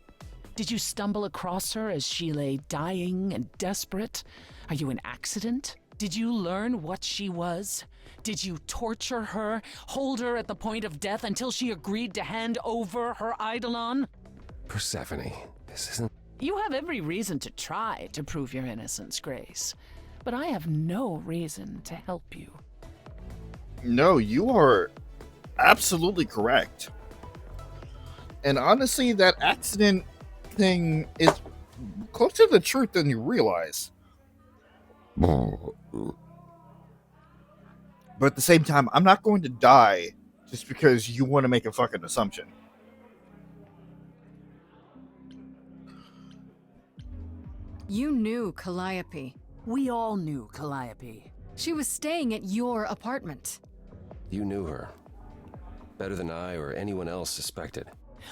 Did you stumble across her as she lay dying and desperate? Are you an accident? Did you learn what she was? Did you torture her, hold her at the point of death until she agreed to hand over her eidolon? Persephone, this isn't... You have every reason to try to prove your innocence, Grace. But I have no reason to help you. No, you are absolutely correct. And honestly, that accident thing is closer to the truth than you realize. But at the same time, I'm not going to die just because you want to make a fucking assumption. You knew Calliope. We all knew Calliope. She was staying at your apartment. You knew her. Better than I or anyone else suspected.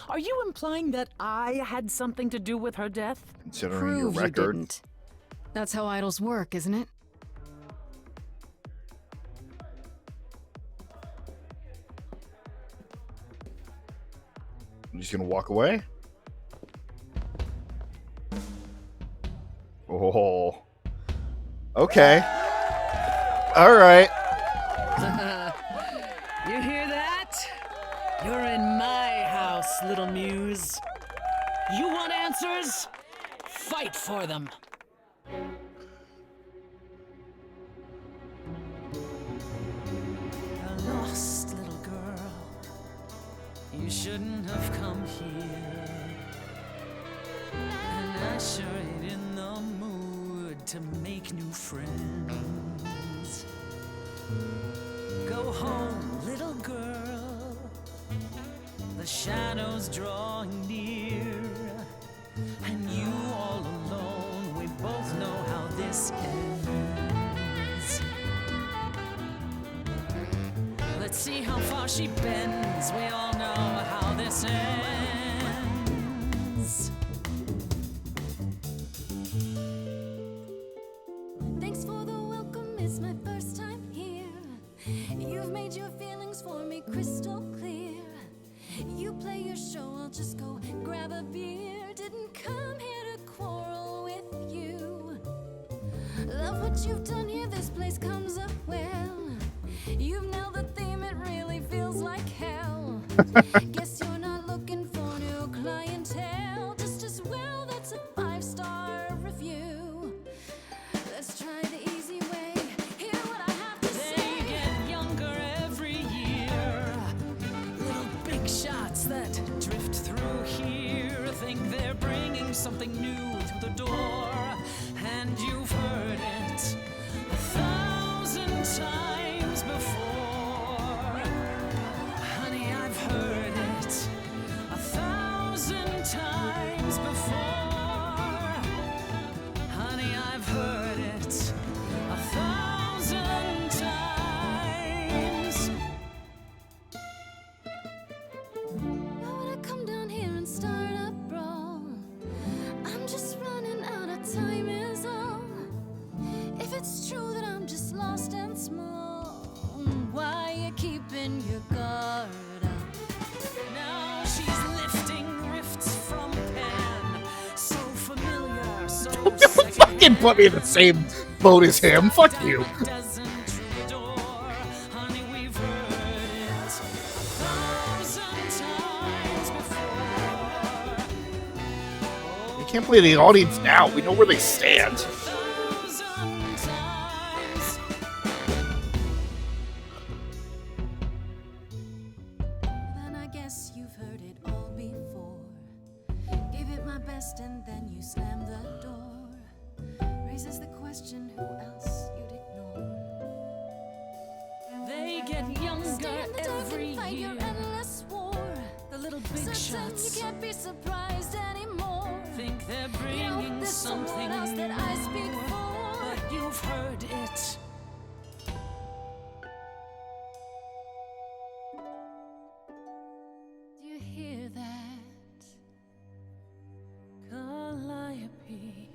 Are you implying that I had something to do with her death? Considering your Prove you record. didn't. That's how idols work, isn't it? I'm just gonna walk away. Oh. Okay. All right. You hear that? You're in my house, little Muse. You want answers? Fight for them. A lost little girl. You shouldn't have come here. And I sure ain't in the mood to make new friends. Go home, little girl. The shadows drawing near. And you all alone, we both know how this ends. Let's see how far she bends. We all know how this ends. is my first time here. You've made your feelings for me crystal clear. You play your show, I'll just go grab a beer. Didn't come here to quarrel with you. Love what you've done here, this place comes up well. You've nailed the theme, it really feels like hell. Guess you're not looking for new clientele. Just as well, that's a 5-star review. Let's try the easy way. Hear what I have to say. They get younger every year. Little big shots that drift through here think they're bringing something new through the door. And you've heard it 1,000 times before. Honey, I've heard it 1,000 times before. Honey, I've heard it 1,000 times. Why would I come down here and start a brawl? I'm just running out of time is all. If it's true that I'm just lost and small, why you keeping your guard up? Now she's lifting rifts from Pan. So familiar, so Fucking put me in the same boat as him. Fuck you. dozen troubadour. Honey, we've heard it 1,000 times before. You can't play the audience now. We know where they stand. 1,000 times. Then I guess you've heard it all before. Gave it my best and then you slammed the door. Raises the question, who else you'd ignore? They get younger Stay in the dark every and fight year. your endless war. The little big Certain shots you can't be surprised anymore. think they're You know, bringing there's something someone else that I speak new, for. but you've heard it. Do you hear that? Calliope.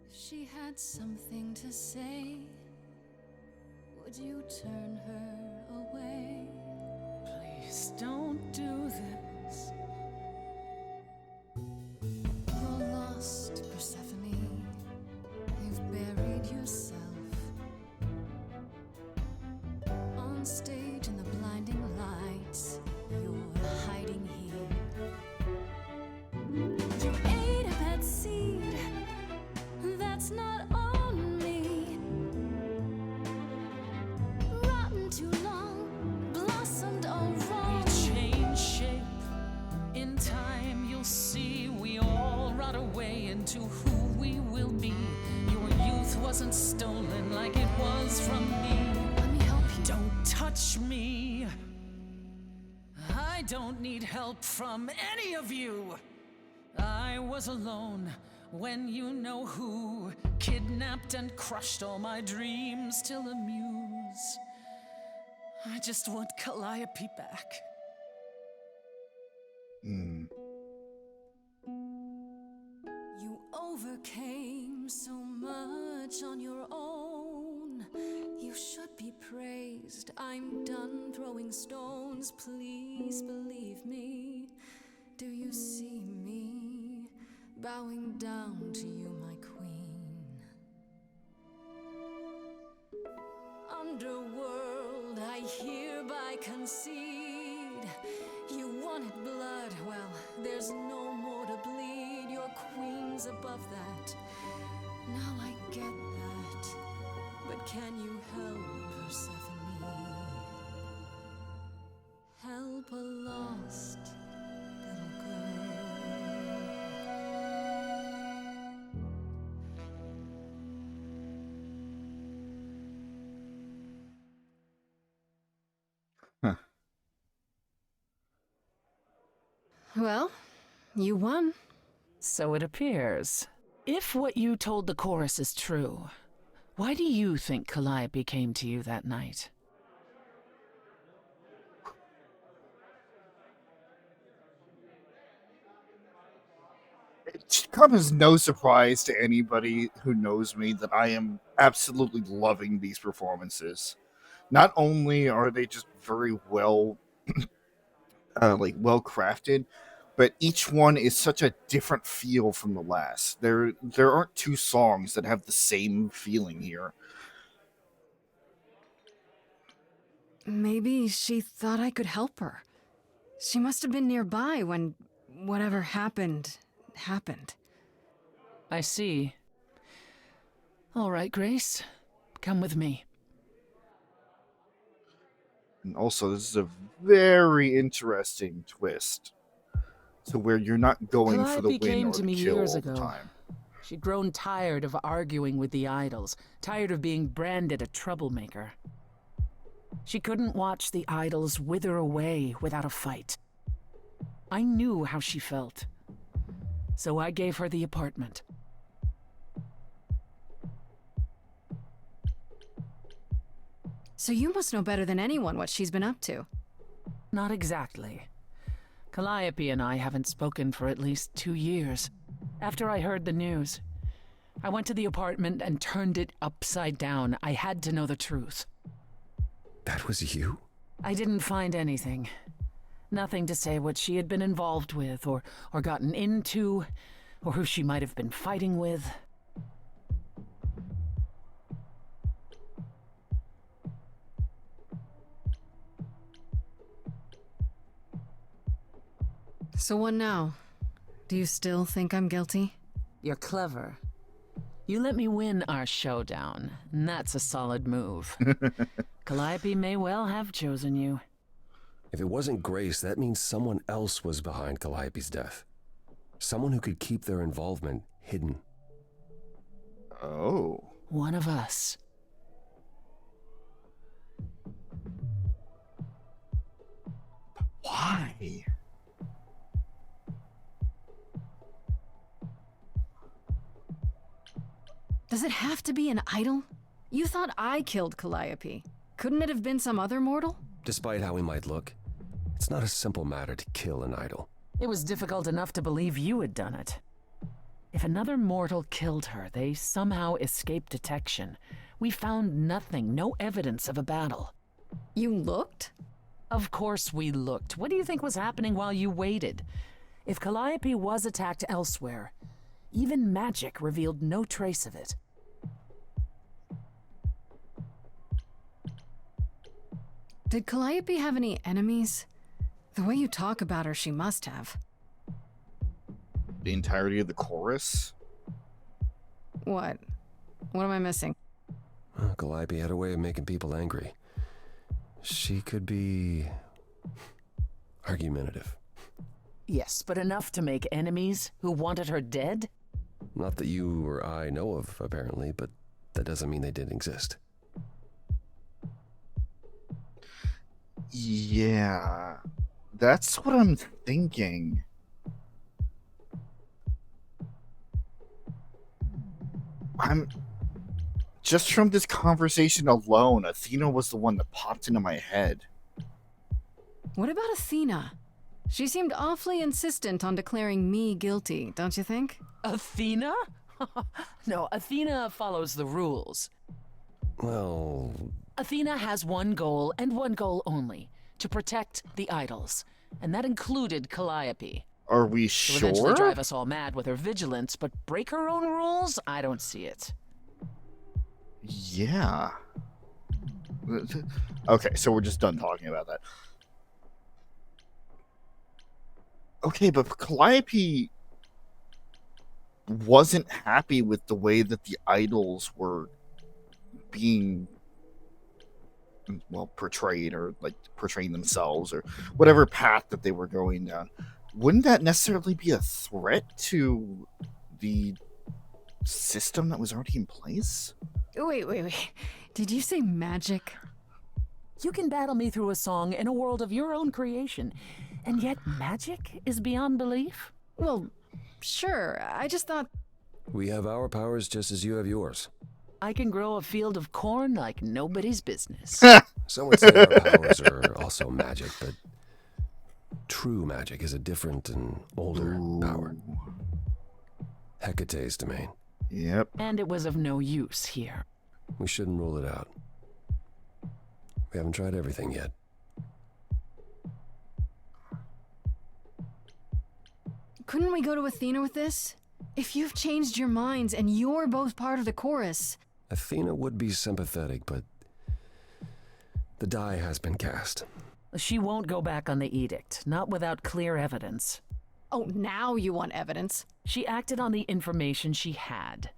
If she had something to say, would you turn her away? Please don't do this. You're lost, Persephone. You've buried yourself on stage in the blinding lights. You're hiding here. You ate a bad seed. That's not on me. Rotten too long, blossomed all wrong. Change shape. In time, you'll see we all rot away into who we will be. Your youth wasn't stolen like it was from me. Let me help you. Don't touch me. I don't need help from any of you. I was alone when you know who kidnapped and crushed all my dreams till a muse. I just want Calliope back. You overcame so much on your own. You should be praised. I'm done throwing stones. Please believe me. Do you see me bowing down to you, my queen? Underworld, I hereby concede. You wanted blood, well, there's no more to bleed. Your queen's above that. Now I get that. But can you help, Persephone? Help a lost little girl. Well, you won. So it appears. If what you told the chorus is true, why do you think Calliope came to you that night? It should come as no surprise to anybody who knows me that I am absolutely loving these performances. Not only are they just very well, well crafted, but each one is such a different feel from the last. There aren't two songs that have the same feeling here. Maybe she thought I could help her. She must have been nearby when whatever happened. I see. All right, Grace. Come with me. And also, this is a very interesting twist to where you're not going for the Calliope win came or to the me kill years all the ago. time. She'd grown tired of arguing with the idols, tired of being branded a troublemaker. She couldn't watch the idols wither away without a fight. I knew how she felt. So I gave her the apartment. So you must know better than anyone what she's been up to. Not exactly. Calliope and I haven't spoken for at least 2 years. After I heard the news, I went to the apartment and turned it upside down. I had to know the truth. That was you? I didn't find anything. Nothing to say what she had been involved with, or gotten into, or who she might have been fighting with. So what now? Do you still think I'm guilty? You're clever. You let me win our showdown, and that's a solid move. Calliope may well have chosen you. If it wasn't Grace, that means someone else was behind Calliope's death. Someone who could keep their involvement hidden. Oh. One of us. Why? Does it have to be an idol? You thought I killed Calliope. Couldn't it have been some other mortal? Despite how he might look, it's not a simple matter to kill an idol. It was difficult enough to believe you had done it. If another mortal killed her, they somehow escaped detection. We found nothing, no evidence of a battle. You looked? Of course we looked. What do you think was happening while you waited? If Calliope was attacked elsewhere, even magic revealed no trace of it. Did Calliope have any enemies? The way you talk about her, she must have. The entirety of the chorus? What? What am I missing? Calliope had a way of making people angry. She could be argumentative. Yes, but enough to make enemies who wanted her dead? Not that you or I know of, apparently, but that doesn't mean they didn't exist. Yeah, that's what I'm thinking. I'm just from this conversation alone, Athena was the one that popped into my head. What about Athena? She seemed awfully insistent on declaring me guilty, don't you think? Athena? No, Athena follows the rules. Well... Athena has one goal, and one goal only. To protect the idols. And that included Calliope. Are we She'll sure? eventually drive us all mad with her vigilance, but break her own rules? I don't see it. Yeah. Okay, so we're just done talking about that. Okay, but Calliope wasn't happy with the way that the idols were being, well, portrayed, or like portraying themselves, or whatever path that they were going down. Wouldn't that necessarily be a threat to the system that was already in place? Wait. Did you say magic? You can battle me through a song in a world of your own creation, and yet magic is beyond belief? Well, sure. I just thought... We have our powers just as you have yours. I can grow a field of corn like nobody's business. Some would say our powers are also magic, but true magic is a different and older power. Hecate's domain. Yep. And it was of no use here. We shouldn't rule it out. We haven't tried everything yet. Couldn't we go to Athena with this? If you've changed your minds and you're both part of the chorus. Athena would be sympathetic, but the die has been cast. She won't go back on the edict, not without clear evidence. Oh, now you want evidence? She acted on the information she had.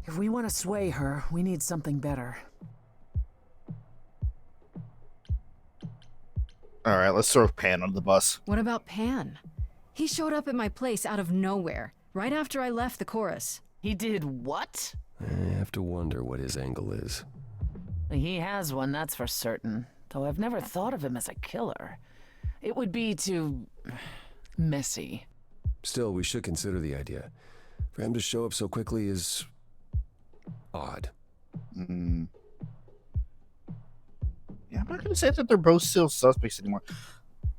If we want to sway her, we need something better. All right, let's throw Pan on the bus. What about Pan? He showed up at my place out of nowhere, right after I left the chorus. He did what? I have to wonder what his angle is. He has one, that's for certain. Though I've never thought of him as a killer. It would be too messy. Still, we should consider the idea. For him to show up so quickly is odd. Yeah, I'm not going to say that they're both still suspects anymore.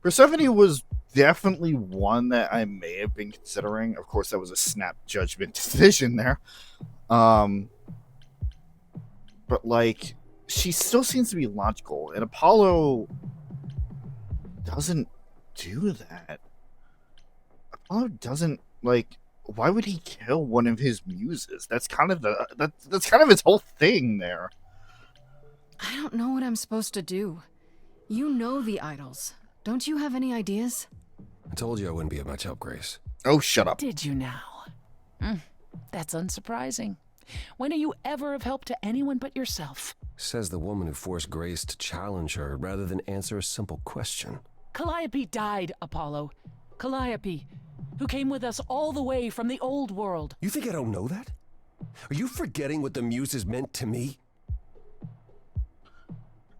Persephone was definitely one that I may have been considering. Of course, that was a snap judgment decision there. But, like, she still seems to be logical. And Apollo doesn't do that. Apollo doesn't, like... Why would he kill one of his muses? That's kind of that's kind of his whole thing there. I don't know what I'm supposed to do. You know the idols. Don't you have any ideas? I told you I wouldn't be of much help, Grace. Oh, shut up. Did you now? That's unsurprising. When are you ever of help to anyone but yourself? Says the woman who forced Grace to challenge her rather than answer a simple question. Calliope died, Apollo. Calliope, who came with us all the way from the old world. You think I don't know that? Are you forgetting what the Muses meant to me?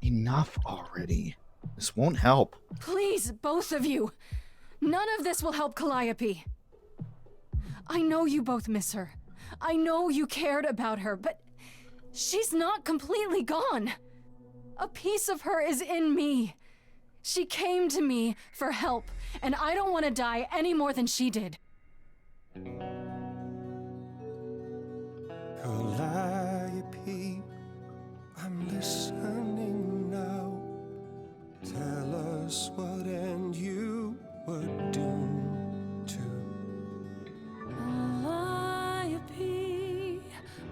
Enough already. This won't help. Please, both of you. None of this will help Calliope. I know you both miss her. I know you cared about her, but she's not completely gone. A piece of her is in me. She came to me for help, and I don't want to die any more than she did. Calliope, I'm listening now. Tell us what end you were doomed to. Calliope,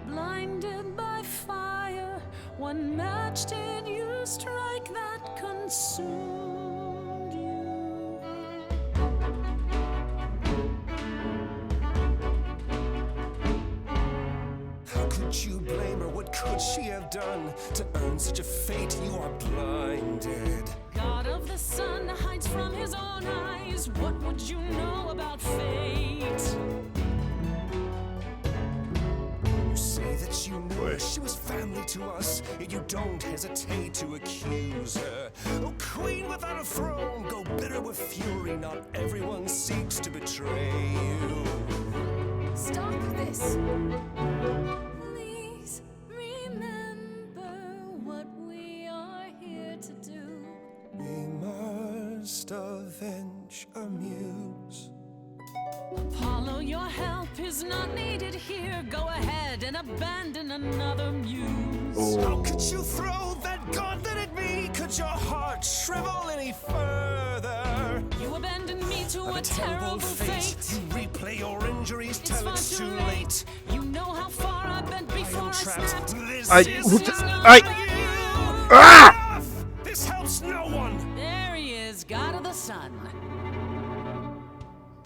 blinded by fire, one match did you strike that consumed you. How could you blame her? What could she have done to earn such a fate? You are blinded. God of the sun hides from his own eyes. What would you know about fate? You say that you knew her, she was family to us, yet you don't hesitate to accuse her. Oh, queen without a throne, go bitter with fury. Not everyone seeks to betray you. Stop this. Please remember what we are here to do. We must avenge a muse. Apollo, your help is not needed here. Go ahead and abandon another muse. How could you throw that gauntlet at me? Could your heart shrivel any further? You abandoned me to a terrible fate. You replay your injuries, It's tell far it's too too late. late. You know how far I've been before I trapped. snapped. This I- is what the- not I- you. Ah! Enough! This helps no one. There he is, God of the sun.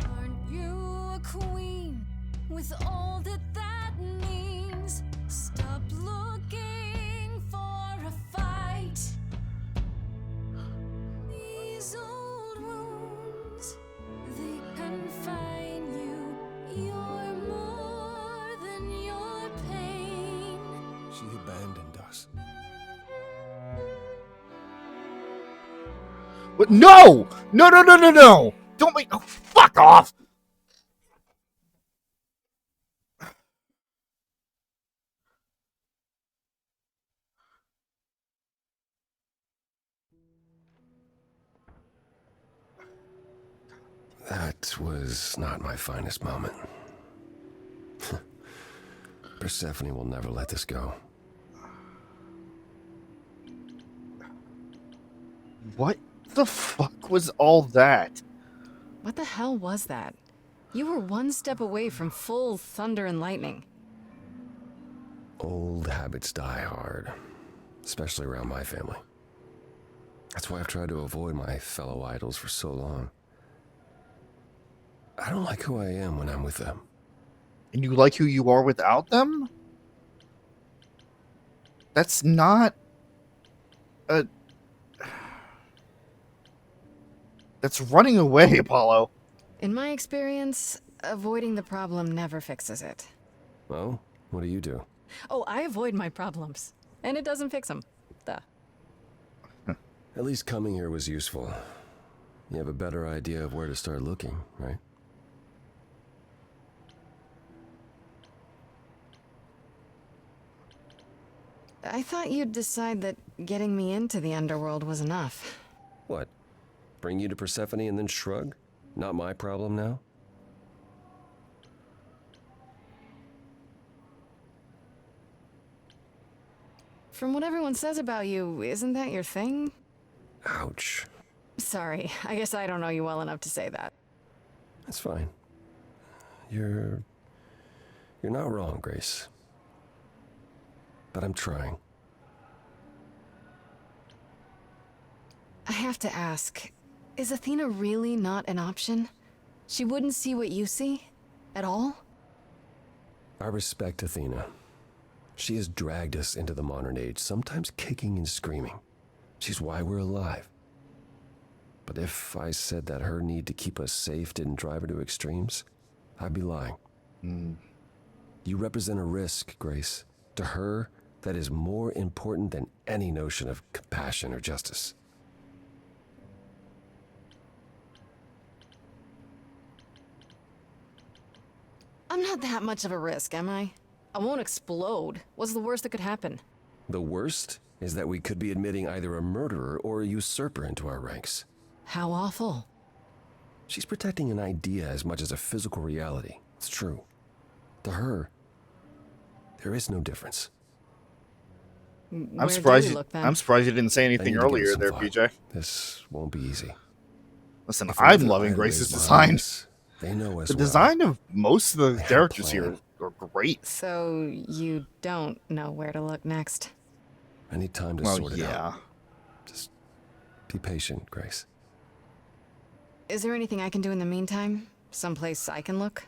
Aren't you a queen with all that that means? Stop looking for a fight. These old wounds, they confine you. You're more than your pain. She abandoned us. What? No! No, no, no, no, no! Don't make... Oh, fuck off! That was not my finest moment. Persephone will never let this go. What the fuck was all that? What the hell was that? You were one step away from full thunder and lightning. Old habits die hard, especially around my family. That's why I've tried to avoid my fellow idols for so long. I don't like who I am when I'm with them. And you like who you are without them? That's not a... That's running away, Apollo. In my experience, avoiding the problem never fixes it. Well, what do you do? Oh, I avoid my problems. And it doesn't fix them. Duh. At least coming here was useful. You have a better idea of where to start looking, right? I thought you'd decide that getting me into the underworld was enough. What? Bring you to Persephone and then shrug? Not my problem now? From what everyone says about you, isn't that your thing? Ouch. Sorry, I guess I don't know you well enough to say that. That's fine. You're not wrong, Grace. But I'm trying. I have to ask, is Athena really not an option? She wouldn't see what you see? At all? I respect Athena. She has dragged us into the modern age, sometimes kicking and screaming. She's why we're alive. But if I said that her need to keep us safe didn't drive her to extremes, I'd be lying. You represent a risk, Grace. To her, that is more important than any notion of compassion or justice. I'm not that much of a risk, am I? I won't explode. What's the worst that could happen? The worst is that we could be admitting either a murderer or a usurper into our ranks. How awful. She's protecting an idea as much as a physical reality. It's true. To her, there is no difference. I'm surprised you didn't say anything earlier there, thought. PJ. This won't be easy. Listen, I'm loving Grace's design. They know us The design of most of the characters here are great. So you don't know where to look next? I need time to sort it out. Just be patient, Grace. Is there anything I can do in the meantime? Someplace I can look?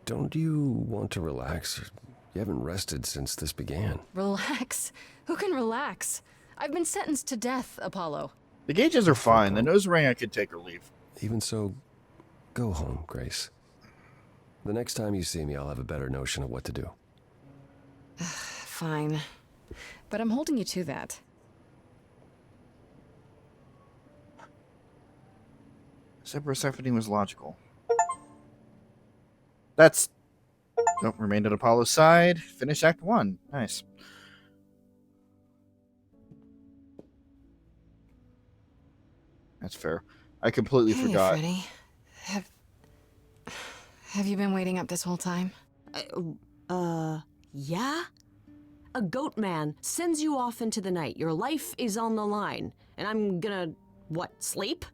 Don't you want to relax? You haven't rested since this began. Relax? Who can relax? I've been sentenced to death, Apollo. The gauges are fine. The nose ring I could take or leave. Even so, go home, Grace. The next time you see me, I'll have a better notion of what to do. Fine. But I'm holding you to that. Said Persephone was logical. That's... Nope, remained at Apollo's side. Finish Act 1. Nice. That's fair. I completely forgot. Freddie. Have you been waiting up this whole time? Yeah? A goat man sends you off into the night. Your life is on the line. And I'm gonna, what, sleep?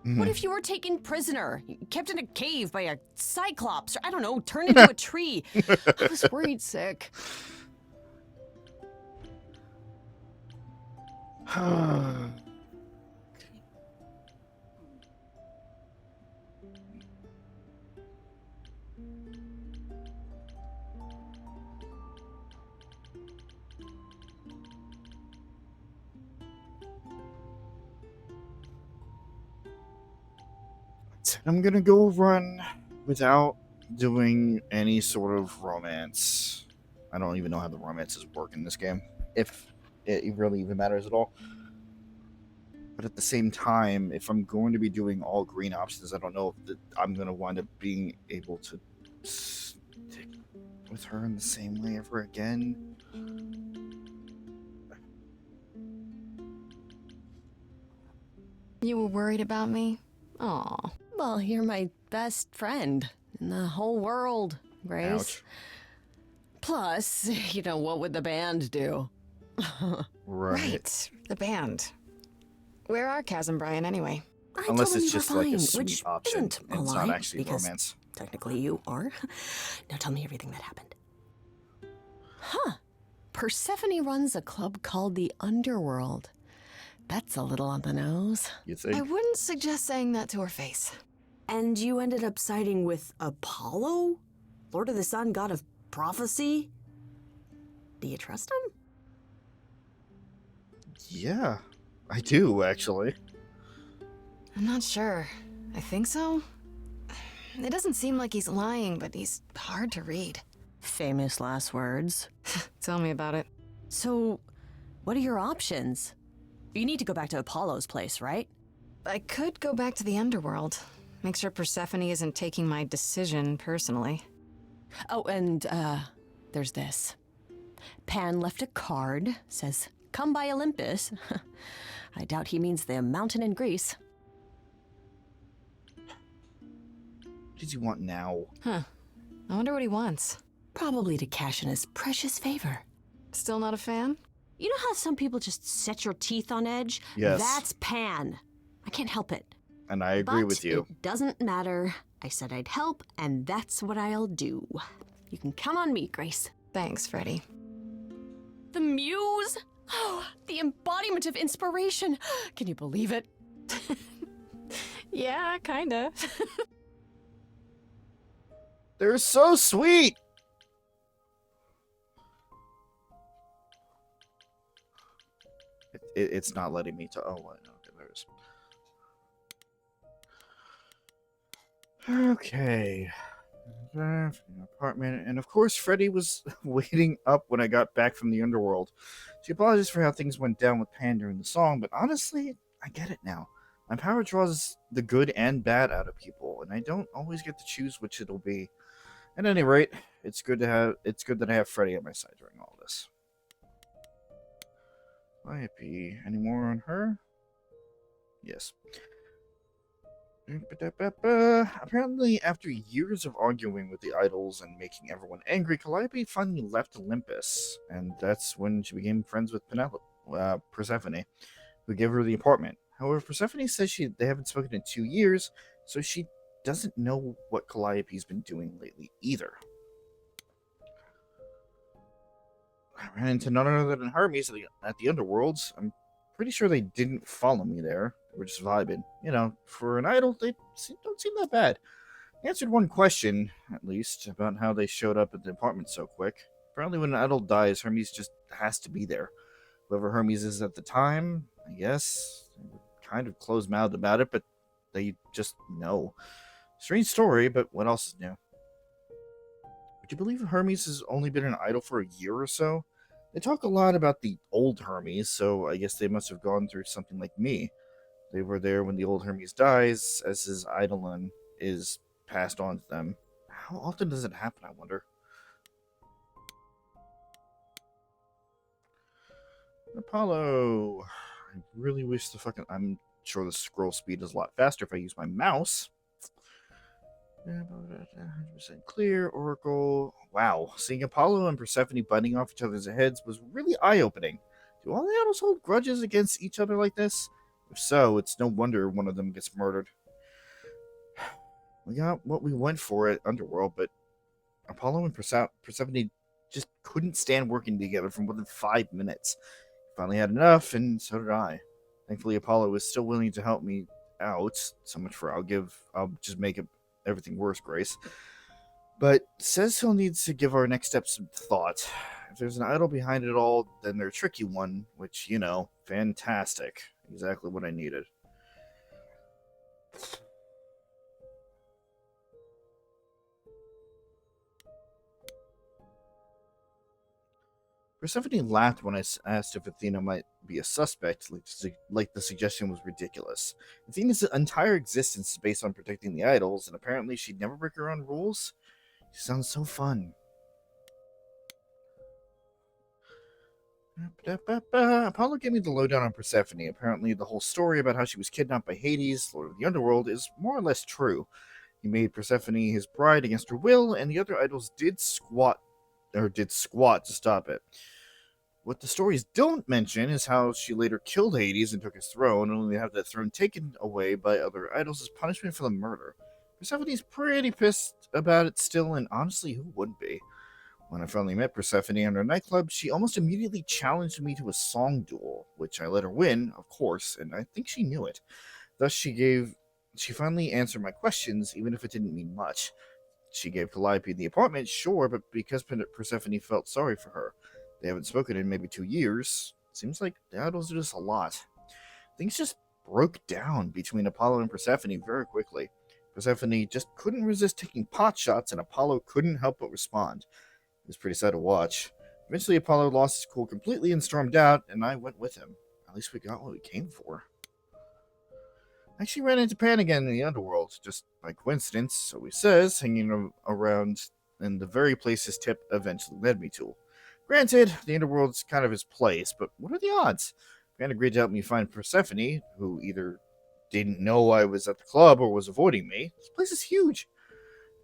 What if you were taken prisoner, kept in a cave by a cyclops, or I don't know, turned into a tree? I was worried sick. I'm gonna go run without doing any sort of romance. I don't even know how the romances work in this game, if it really even matters at all. But at the same time, if I'm going to be doing all green options, I don't know if I'm going to wind up being able to stick with her in the same way ever again. You were worried about me? Aw. Well, you're my best friend in the whole world, Grace. Ouch. Plus, what would the band do? Right, the band. Where are Kaz and Brian anyway? Unless told them it's you were just like a fine, sweet which option. isn't a It's lie, not actually because romance. technically you are. Now tell me everything that happened. Huh. Persephone runs a club called the Underworld. That's a little on the nose. You think? I wouldn't suggest saying that to her face. And you ended up siding with Apollo? Lord of the Sun, god of prophecy? Do you trust him? Yeah, I do, actually. I'm not sure. I think so. It doesn't seem like he's lying, but he's hard to read. Famous last words. Tell me about it. So, what are your options? You need to go back to Apollo's place, right? I could go back to the underworld. Make sure Persephone isn't taking my decision personally. Oh, and, there's this. Pan left a card, says, "Come by Olympus." I doubt he means the mountain in Greece. What does he want now? Huh. I wonder what he wants. Probably to cash in his precious favor. Still not a fan? You know how some people just set your teeth on edge? Yes. That's Pan. I can't help it. And I agree But with you. It doesn't matter. I said I'd help, and that's what I'll do. You can count on me, Grace. Thanks, Freddie. The Muse? Oh, the embodiment of inspiration. Can you believe it? Yeah, kinda. They're so sweet! It's not letting me to. Oh, wait, no, okay, there's. Okay. Apartment, and of course, Freddie was waiting up when I got back from the underworld. She apologized for how things went down with Pan during the song, but honestly, I get it now. My power draws the good and bad out of people, and I don't always get to choose which it'll be. At any rate, it's good that I have Freddie at my side during all this. Might be any more on her? Yes. Apparently, after years of arguing with the idols and making everyone angry, Calliope finally left Olympus, and that's when she became friends with Persephone, who gave her the apartment. However, Persephone says they haven't spoken in 2 years, so she doesn't know what Calliope's been doing lately either. I ran into none other than Hermes at the Underworlds. I'm pretty sure they didn't follow me there. They were just vibing. You know, for an idol, they don't seem that bad. I answered one question, at least, about how they showed up at the apartment so quick. Apparently when an idol dies, Hermes just has to be there. Whoever Hermes is at the time, I guess, they were kind of closed-mouthed about it, but they just know. Strange story, but what else is new? Would you believe Hermes has only been an idol for a year or so? They talk a lot about the old Hermes, so I guess they must have gone through something like me. They were there when the old Hermes dies, as his eidolon is passed on to them. How often does it happen, I wonder? Apollo. I really wish I'm sure the scroll speed is a lot faster if I use my mouse. 100% clear, Oracle. Wow, seeing Apollo and Persephone biting off each other's heads was really eye-opening. Do all the idols hold grudges against each other like this? If so, it's no wonder one of them gets murdered. We got what we went for at Underworld, but Apollo and Persephone just couldn't stand working together for more than 5 minutes. Finally had enough, and so did I. Thankfully, Apollo was still willing to help me out. So much for I'll just make everything worse, Grace. But says he'll need to give our next step some thought. If there's an idol behind it all, then they're a tricky one, which, you know, fantastic. Exactly what I needed. Persephone laughed when I asked if Athena might be a suspect, like the suggestion was ridiculous. Athena's entire existence is based on protecting the idols, and apparently she'd never break her own rules? She sounds so fun. Apollo gave me the lowdown on Persephone. Apparently the whole story about how she was kidnapped by Hades, Lord of the Underworld, is more or less true. He made Persephone his bride against her will, and the other idols did squat did squat to stop it. What the stories don't mention is how she later killed Hades and took his throne, only to have that throne taken away by other idols as punishment for the murder. Persephone's pretty pissed about it still, and honestly, who wouldn't be? When I finally met Persephone at our nightclub, she almost immediately challenged me to a song duel, which I let her win, of course, and I think she knew it. Thus, she finally answered my questions, even if it didn't mean much. She gave Calliope the apartment, sure, but because Persephone felt sorry for her. They haven't spoken in maybe 2 years. Seems like the idols do this a lot. Things just broke down between Apollo and Persephone very quickly. Persephone just couldn't resist taking pot shots, and Apollo couldn't help but respond. It was pretty sad to watch. Eventually, Apollo lost his cool completely and stormed out, and I went with him. At least we got what we came for. I actually ran into Pan again in the underworld, just by coincidence, so he says, hanging around in the very place his tip eventually led me to. Granted, the underworld's kind of his place, but what are the odds? Pan agreed to help me find Persephone, who either didn't know I was at the club or was avoiding me. This place is huge.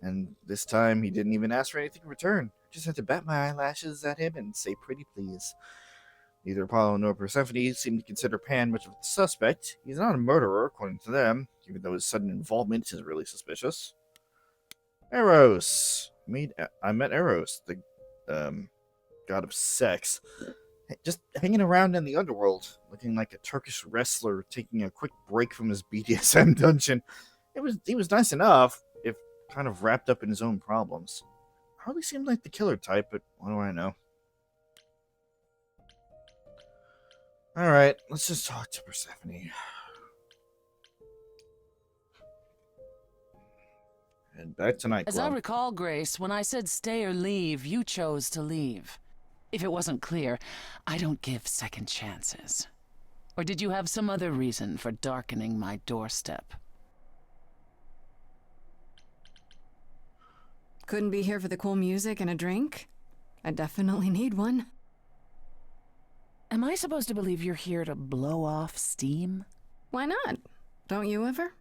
And this time, he didn't even ask for anything in return. I just had to bat my eyelashes at him and say pretty please. Neither Apollo nor Persephone seemed to consider Pan much of a suspect. He's not a murderer, according to them, even though his sudden involvement is really suspicious. Eros. I met Eros, the god of sex, just hanging around in the underworld, looking like a Turkish wrestler taking a quick break from his BDSM dungeon. He was nice enough, if kind of wrapped up in his own problems. Hardly seemed like the killer type, but what do I know? Alright, let's just talk to Persephone. And back to nightclub. As I recall, Grace, when I said stay or leave, you chose to leave. If it wasn't clear, I don't give second chances. Or did you have some other reason for darkening my doorstep? Couldn't be here for the cool music and a drink? I definitely need one. Am I supposed to believe you're here to blow off steam? Why not? Don't you ever?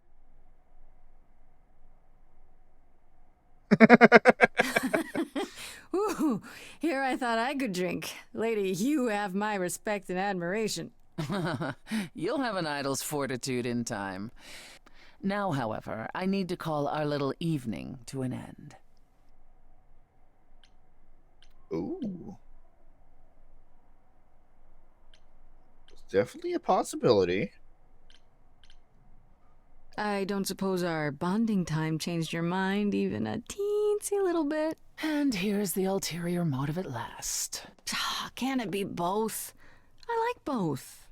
Ooh, here I thought I could drink. Lady, you have my respect and admiration. You'll have an idol's fortitude in time. Now, however, I need to call our little evening to an end. Ooh. It's definitely a possibility. I don't suppose our bonding time changed your mind even a teensy little bit? And here's the ulterior motive at last. Can it be both? I like both.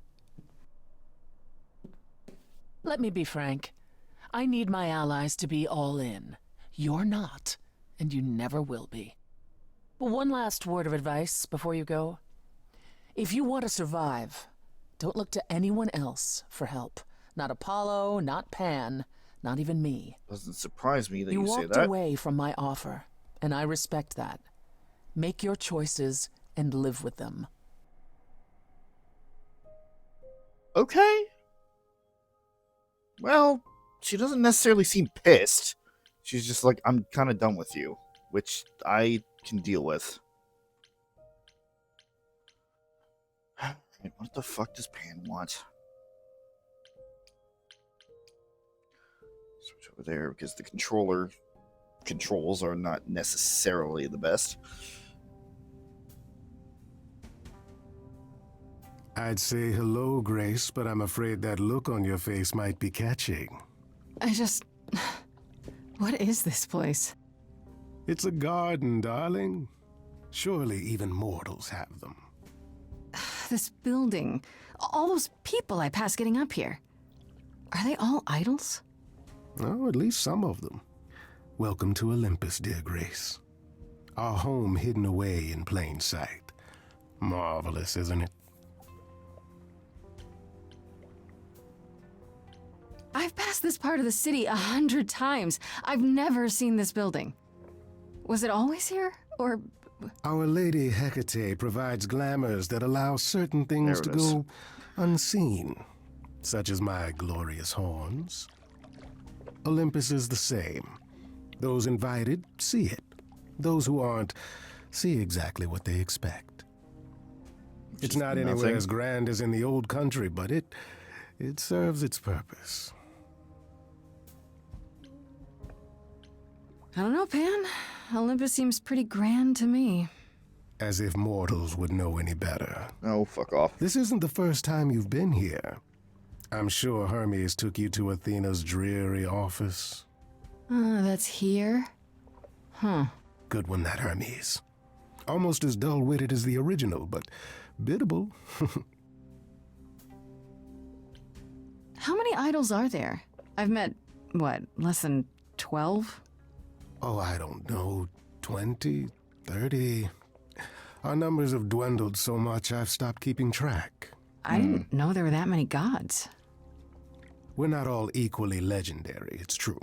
Let me be frank. I need my allies to be all in. You're not, and you never will be. One last word of advice before you go. If you want to survive, don't look to anyone else for help. Not Apollo, not Pan, not even me. Doesn't surprise me that you say that. You walked away from my offer, and I respect that. Make your choices and live with them. Okay. Well, she doesn't necessarily seem pissed. She's just like, I'm kind of done with you, which I can deal with. What the fuck does Pan want? Switch over there because the controls are not necessarily the best. I'd say hello, Grace, but I'm afraid that look on your face might be catching. What is this place? It's a garden, darling. Surely even mortals have them. This building. All those people I pass getting up here. Are they all idols? Oh, at least some of them. Welcome to Olympus, dear Grace. Our home hidden away in plain sight. Marvelous, isn't it? I've passed this part of the city 100 times. I've never seen this building. Was it always here, or...? Our Lady Hecate provides glamours that allow certain things to go unseen, such as my glorious horns. Olympus is the same. Those invited see it. Those who aren't see exactly what they expect. It's not nothing. anywhere as grand as in the old country, but it serves its purpose. I don't know, Pan. Olympus seems pretty grand to me. As if mortals would know any better. Oh, fuck off. This isn't the first time you've been here. I'm sure Hermes took you to Athena's dreary office. That's here? Huh. Good one, that Hermes. Almost as dull-witted as the original, but biddable. How many idols are there? I've met, less than 12? Oh, I don't know, 20, 30. Our numbers have dwindled so much I've stopped keeping track. I didn't know there were that many gods. We're not all equally legendary, it's true.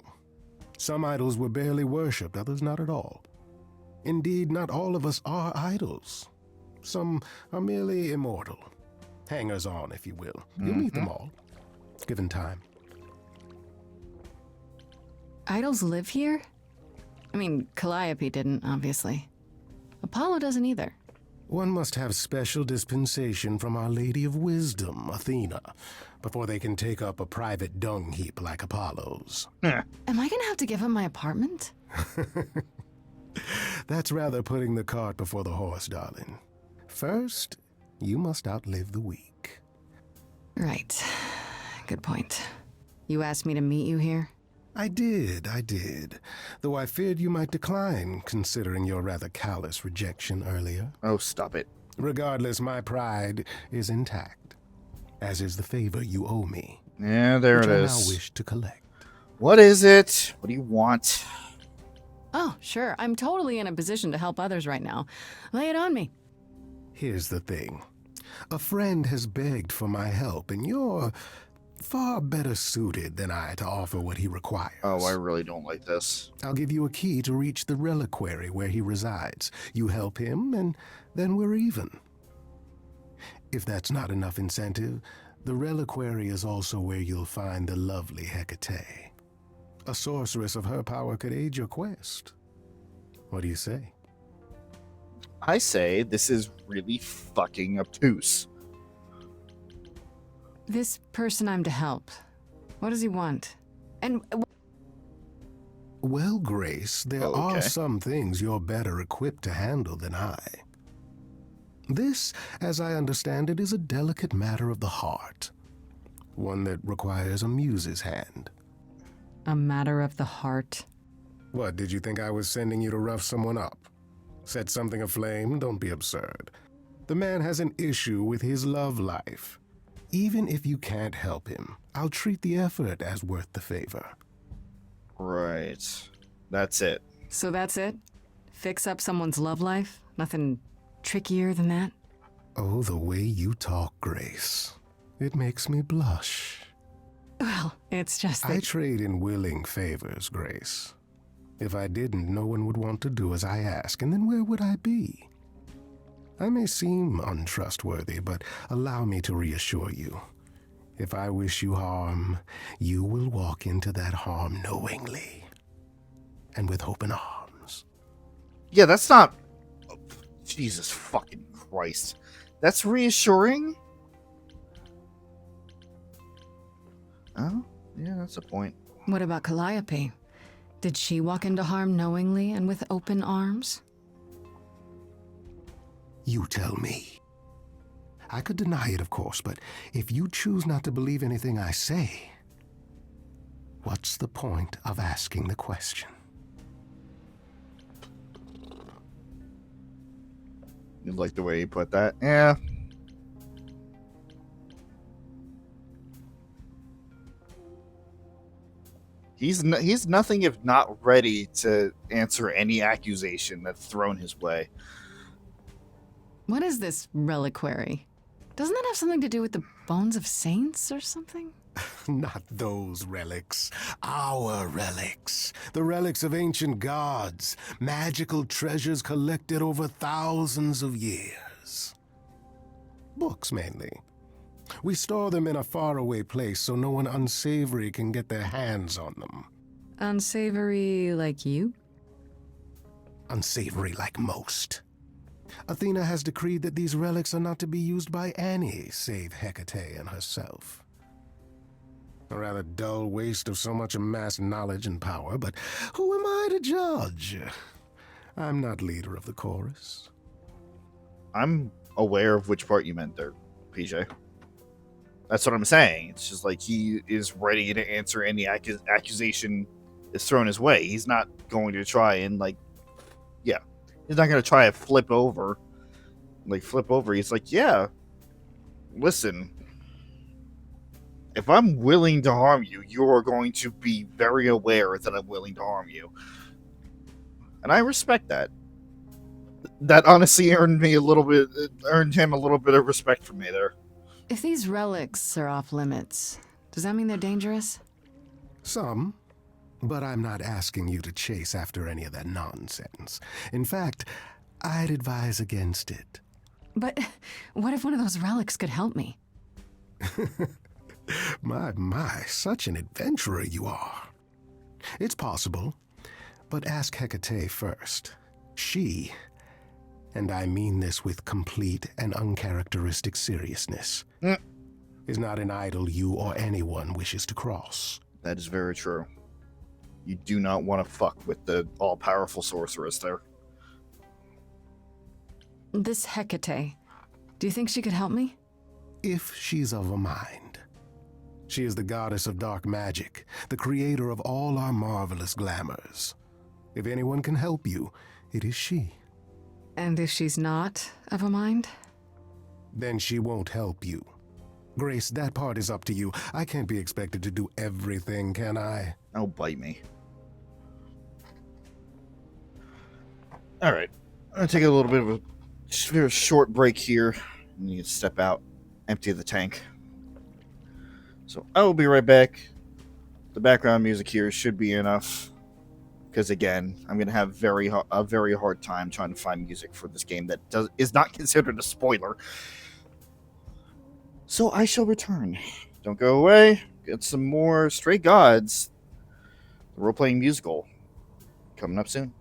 Some idols were barely worshipped, others not at all. Indeed, not all of us are idols. Some are merely immortal. Hangers-on, if you will. You'll meet them all, given time. Idols live here? I mean, Calliope didn't, obviously. Apollo doesn't either. One must have special dispensation from Our Lady of Wisdom, Athena, before they can take up a private dung heap like Apollo's. Am I gonna have to give up my apartment? That's rather putting the cart before the horse, darling. First, you must outlive the weak. Right. Good point. You asked me to meet you here? I did. Though I feared you might decline, considering your rather callous rejection earlier. Oh, stop it. Regardless, my pride is intact, as is the favor you owe me. Yeah, there which it I is. now wish to collect. What is it? What do you want? Oh, sure. I'm totally in a position to help others right now. Lay it on me. Here's the thing. A friend has begged for my help, and you're far better suited than I to offer what he requires. Oh, I really don't like this. I'll give you a key to reach the reliquary where he resides. You help him, and then we're even. If that's not enough incentive, the reliquary is also where you'll find the lovely Hecate. A sorceress of her power could aid your quest. What do you say? I say this is really fucking obtuse. This person I'm to help. What does he want? And... Well, Grace, there are some things you're better equipped to handle than I. This, as I understand it, is a delicate matter of the heart. One that requires a muse's hand. A matter of the heart? What, did you think I was sending you to rough someone up? Set something aflame? Don't be absurd. The man has an issue with his love life. Even if you can't help him, I'll treat the effort as worth the favor. Right. That's it. So that's it? Fix up someone's love life? Nothing trickier than that? Oh, the way you talk, Grace. It makes me blush. Well, it's just that... I trade in willing favors, Grace. If I didn't, no one would want to do as I ask, and then where would I be? I may seem untrustworthy, but allow me to reassure you. If I wish you harm, you will walk into that harm knowingly and with open arms. Yeah, that's not... Oh, Jesus fucking Christ. That's reassuring? Oh, yeah, that's a point. What about Calliope? Did she walk into harm knowingly and with open arms? You tell me. I could deny it, of course, but if you choose not to believe anything I say, what's the point of asking the question? You like the way you put that? Yeah. He's nothing if not ready to answer any accusation that's thrown his way. What is this reliquary? Doesn't that have something to do with the bones of saints or something? Not those relics. Our relics. The relics of ancient gods. Magical treasures collected over thousands of years. Books, mainly. We store them in a faraway place so no one unsavory can get their hands on them. Unsavory like you? Unsavory like most. Athena has decreed that these relics are not to be used by any save Hecate and herself. A rather dull waste of so much amassed knowledge and power, but who am I to judge? I'm not leader of the chorus. I'm aware of which part you meant there, PJ. That's what I'm saying. It's just like he is ready to answer any accusation is thrown his way. He's not going to try and he's not going to try to flip over. He's like, yeah, listen, if I'm willing to harm you, you are going to be very aware that I'm willing to harm you. And I respect that. That honestly earned him a little bit of respect from me there. If these relics are off limits, does that mean they're dangerous? Some, but I'm not asking you to chase after any of that nonsense. In fact, I'd advise against it. But what if one of those relics could help me? My, such an adventurer you are. It's possible, but ask Hecate first. She, and I mean this with complete and uncharacteristic seriousness, is not an idol you or anyone wishes to cross. That is very true. You do not want to fuck with the all-powerful sorceress there. This Hecate, do you think she could help me? If she's of a mind. She is the goddess of dark magic, the creator of all our marvelous glamours. If anyone can help you, it is she. And if she's not of a mind? Then she won't help you. Grace, that part is up to you. I can't be expected to do everything, can I? Oh, bite me. Alright. I'm going to take a little bit of a very short break here. I need to step out, empty the tank. So I will be right back. The background music here should be enough. Because again, I'm going to have a very hard time trying to find music for this game that is not considered a spoiler. So I shall return. Don't go away. Get some more Stray Gods, the role-playing musical, coming up soon.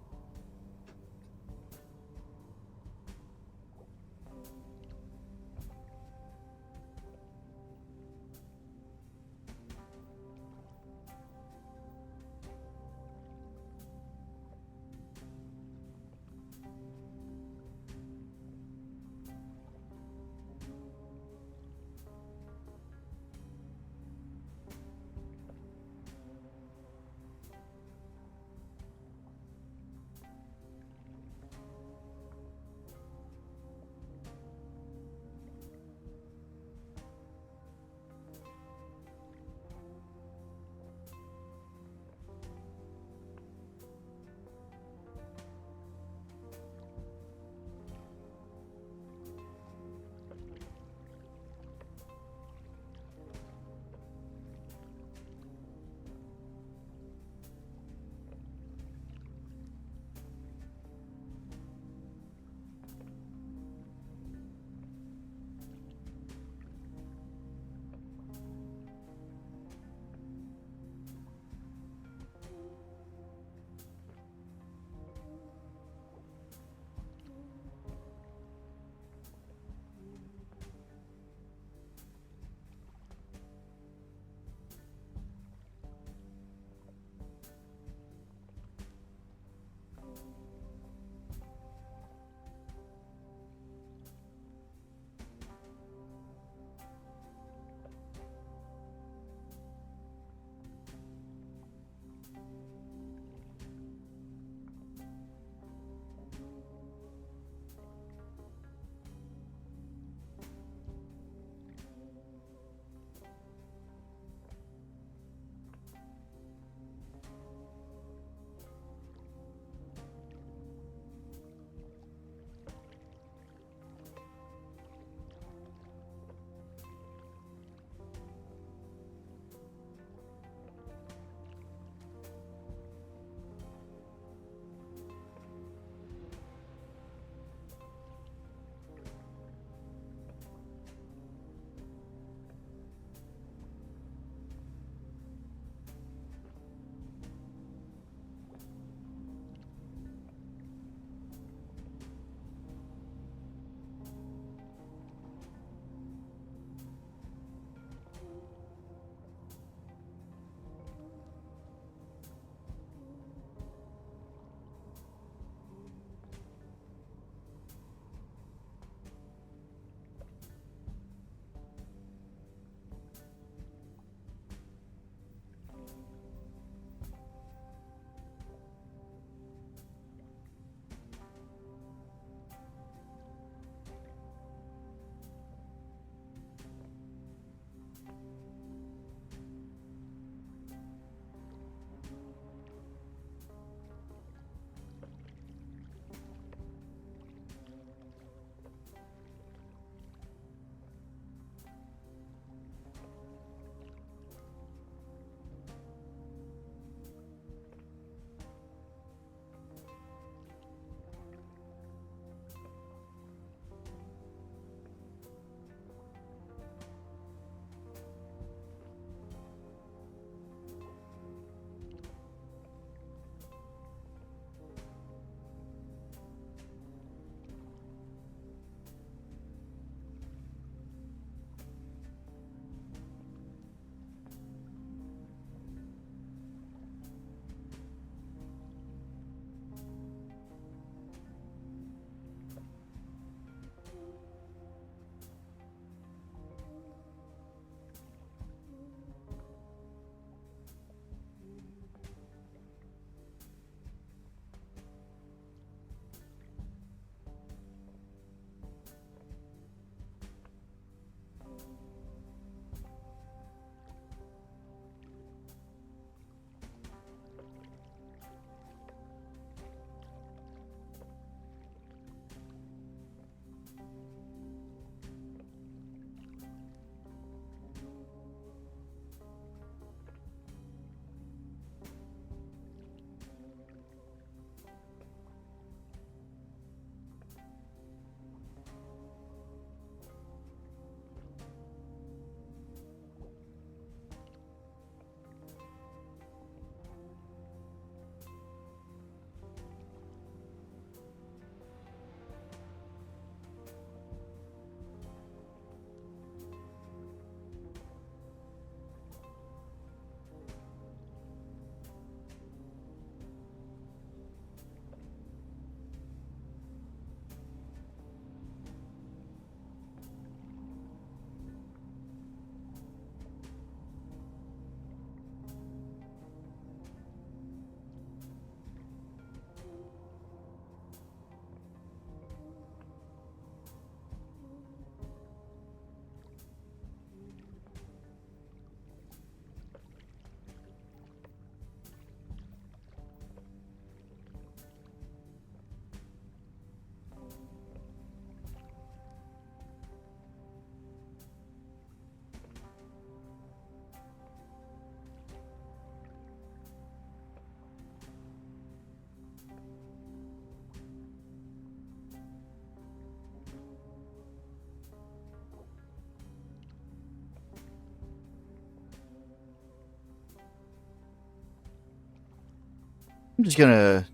I'm just gonna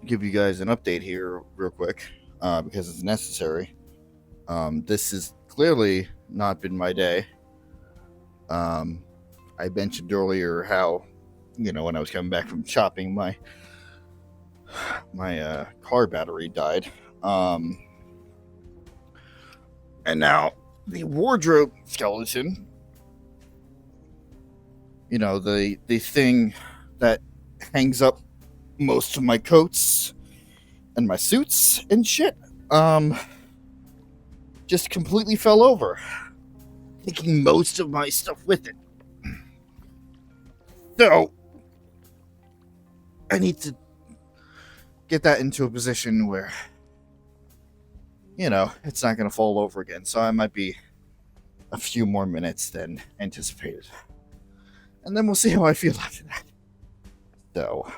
give you guys an update here real quick because it's necessary. This has clearly not been my day. I mentioned earlier how, when I was coming back from shopping, my car battery died. And now the wardrobe skeleton, the thing that hangs up most of my coats and my suits and shit, just completely fell over, taking most of my stuff with it. So I need to get that into a position where, it's not going to fall over again. So I might be a few more minutes than anticipated. And then we'll see how I feel after that. So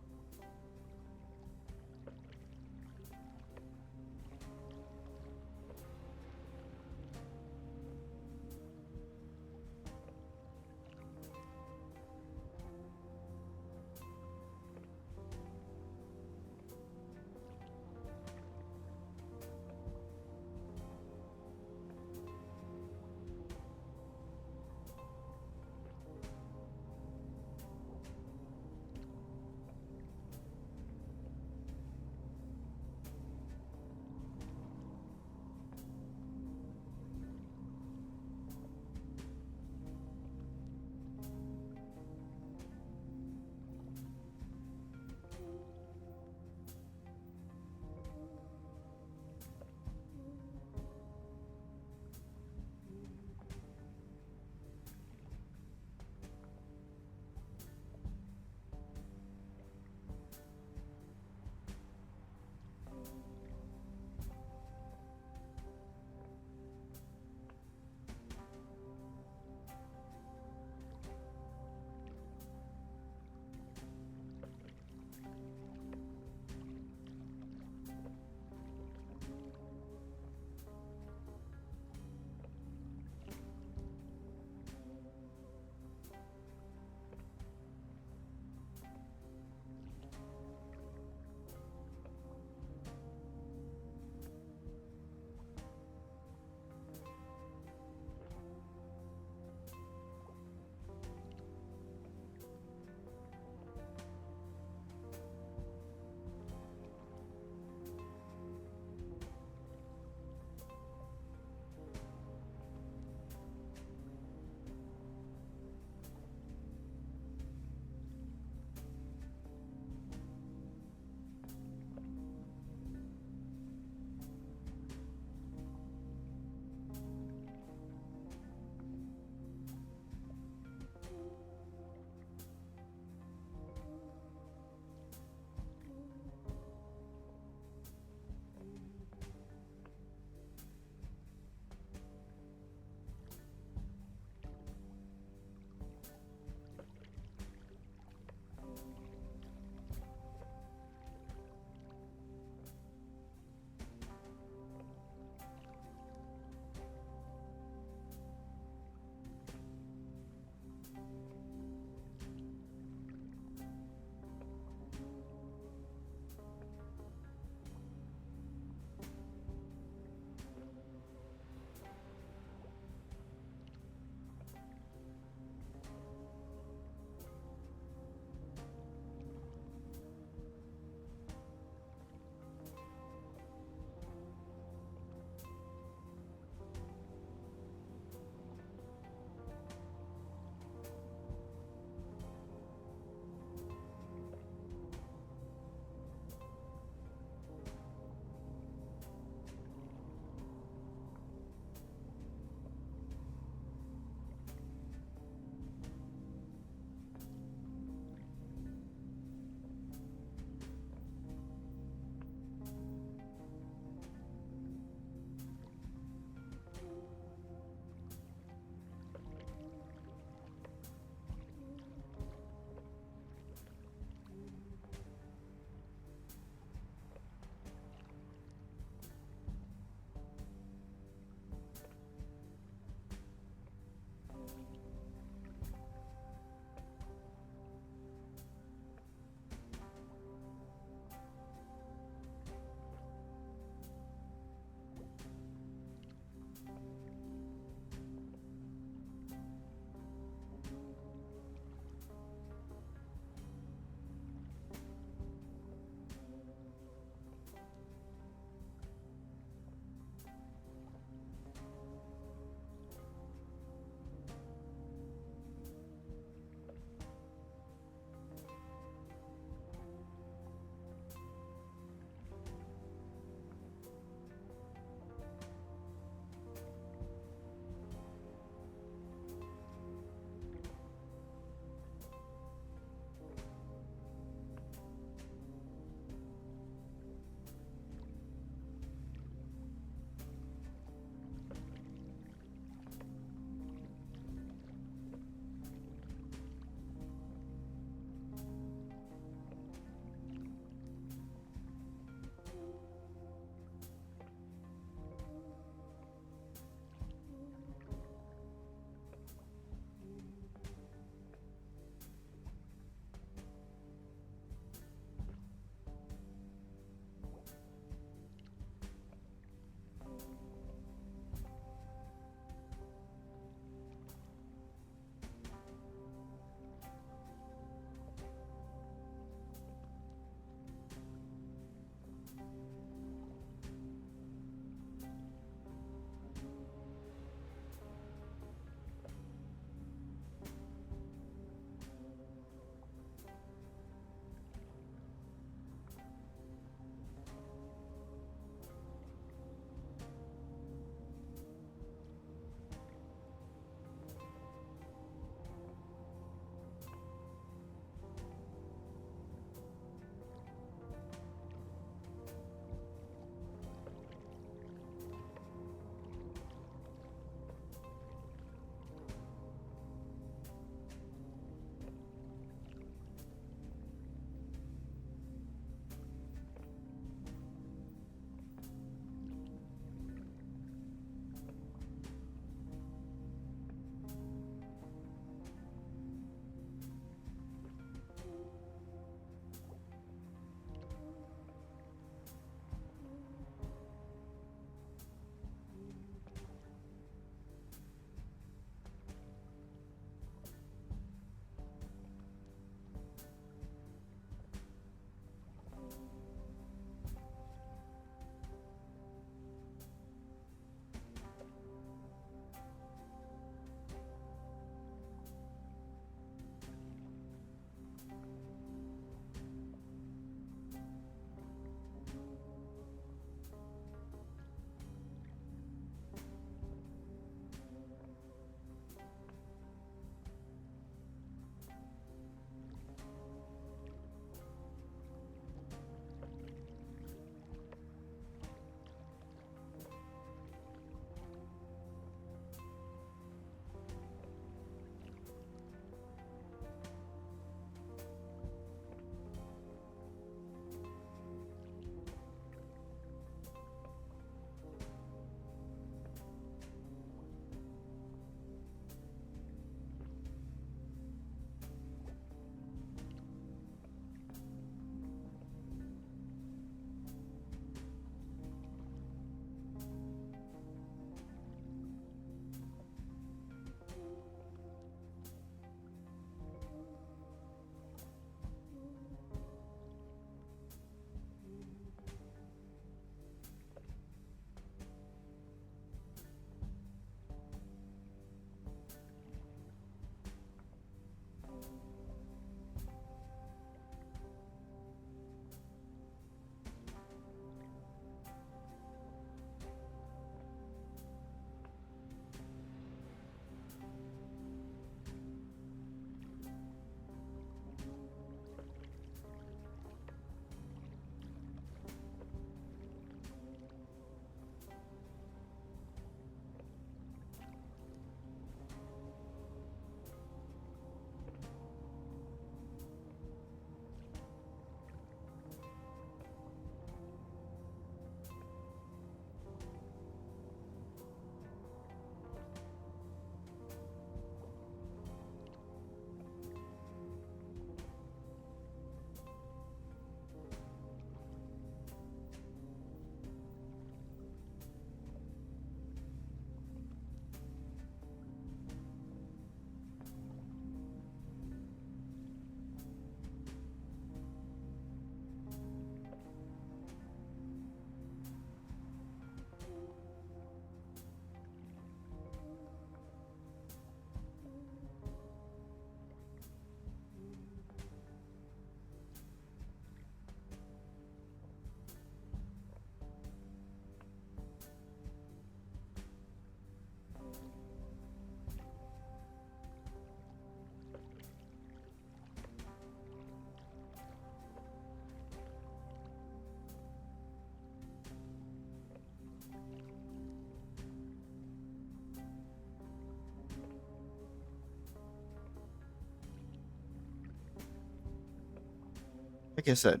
Like I said,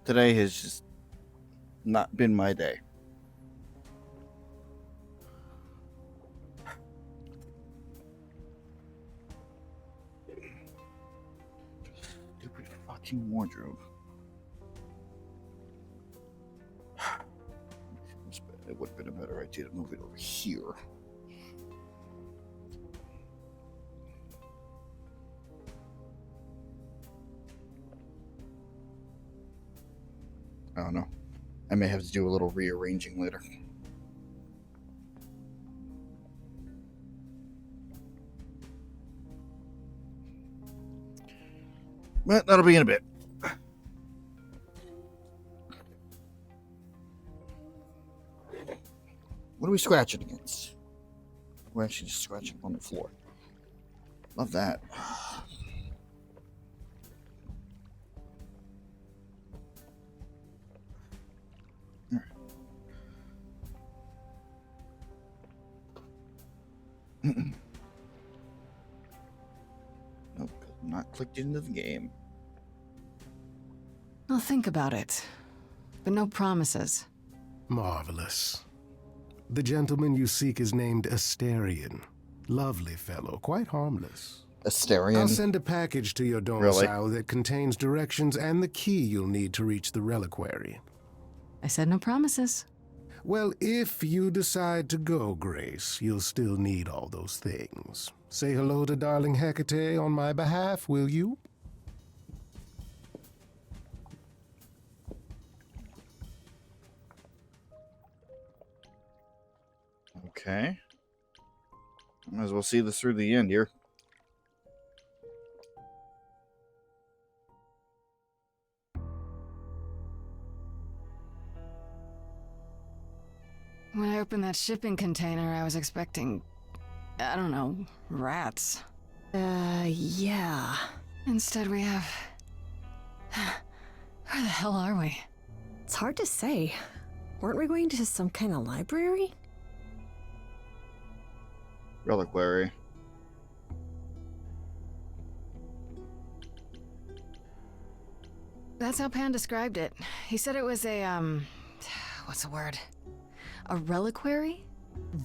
today has just not been my day. Stupid fucking wardrobe. It would have been a better idea to move it over here. I don't know. I may have to do a little rearranging later. But that'll be in a bit. What are we scratching against? We're actually just scratching on the floor. Love that. Nope, I'm not clicked into the game. I'll think about it, but no promises. Marvelous. The gentleman you seek is named Asterion. Lovely fellow, quite harmless. Asterion? I'll send a package to your domicile that contains directions and the key you'll need to reach the reliquary. I said no promises. Well, if you decide to go, Grace, you'll still need all those things. Say hello to darling Hecate on my behalf, will you? Okay. Might as well see this through the end here. When I opened that shipping container, I was expecting, I don't know, rats. Yeah. Instead we have... Where the hell are we? It's hard to say. Weren't we going to some kind of library? Reliquary. That's how Pan described it. He said it was a, what's the word? A reliquary?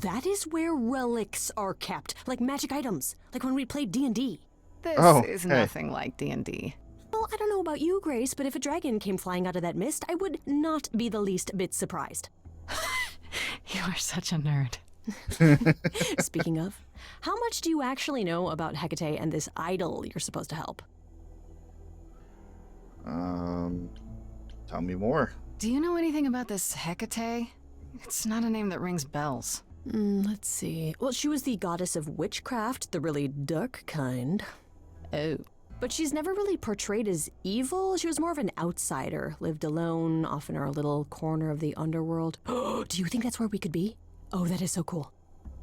That is where relics are kept, like magic items, like when we played D&D. This is nothing like D&D. Well, I don't know about you, Grace, but if a dragon came flying out of that mist, I would not be the least bit surprised. You are such a nerd. Speaking of, how much do you actually know about Hecate and this idol you're supposed to help? Tell me more. Do you know anything about this Hecate? It's not a name that rings bells. Let's see. Well, she was the goddess of witchcraft, the really dark kind. Oh. But she's never really portrayed as evil. She was more of an outsider, lived alone, off in her little corner of the underworld. Do you think that's where we could be? Oh, that is so cool.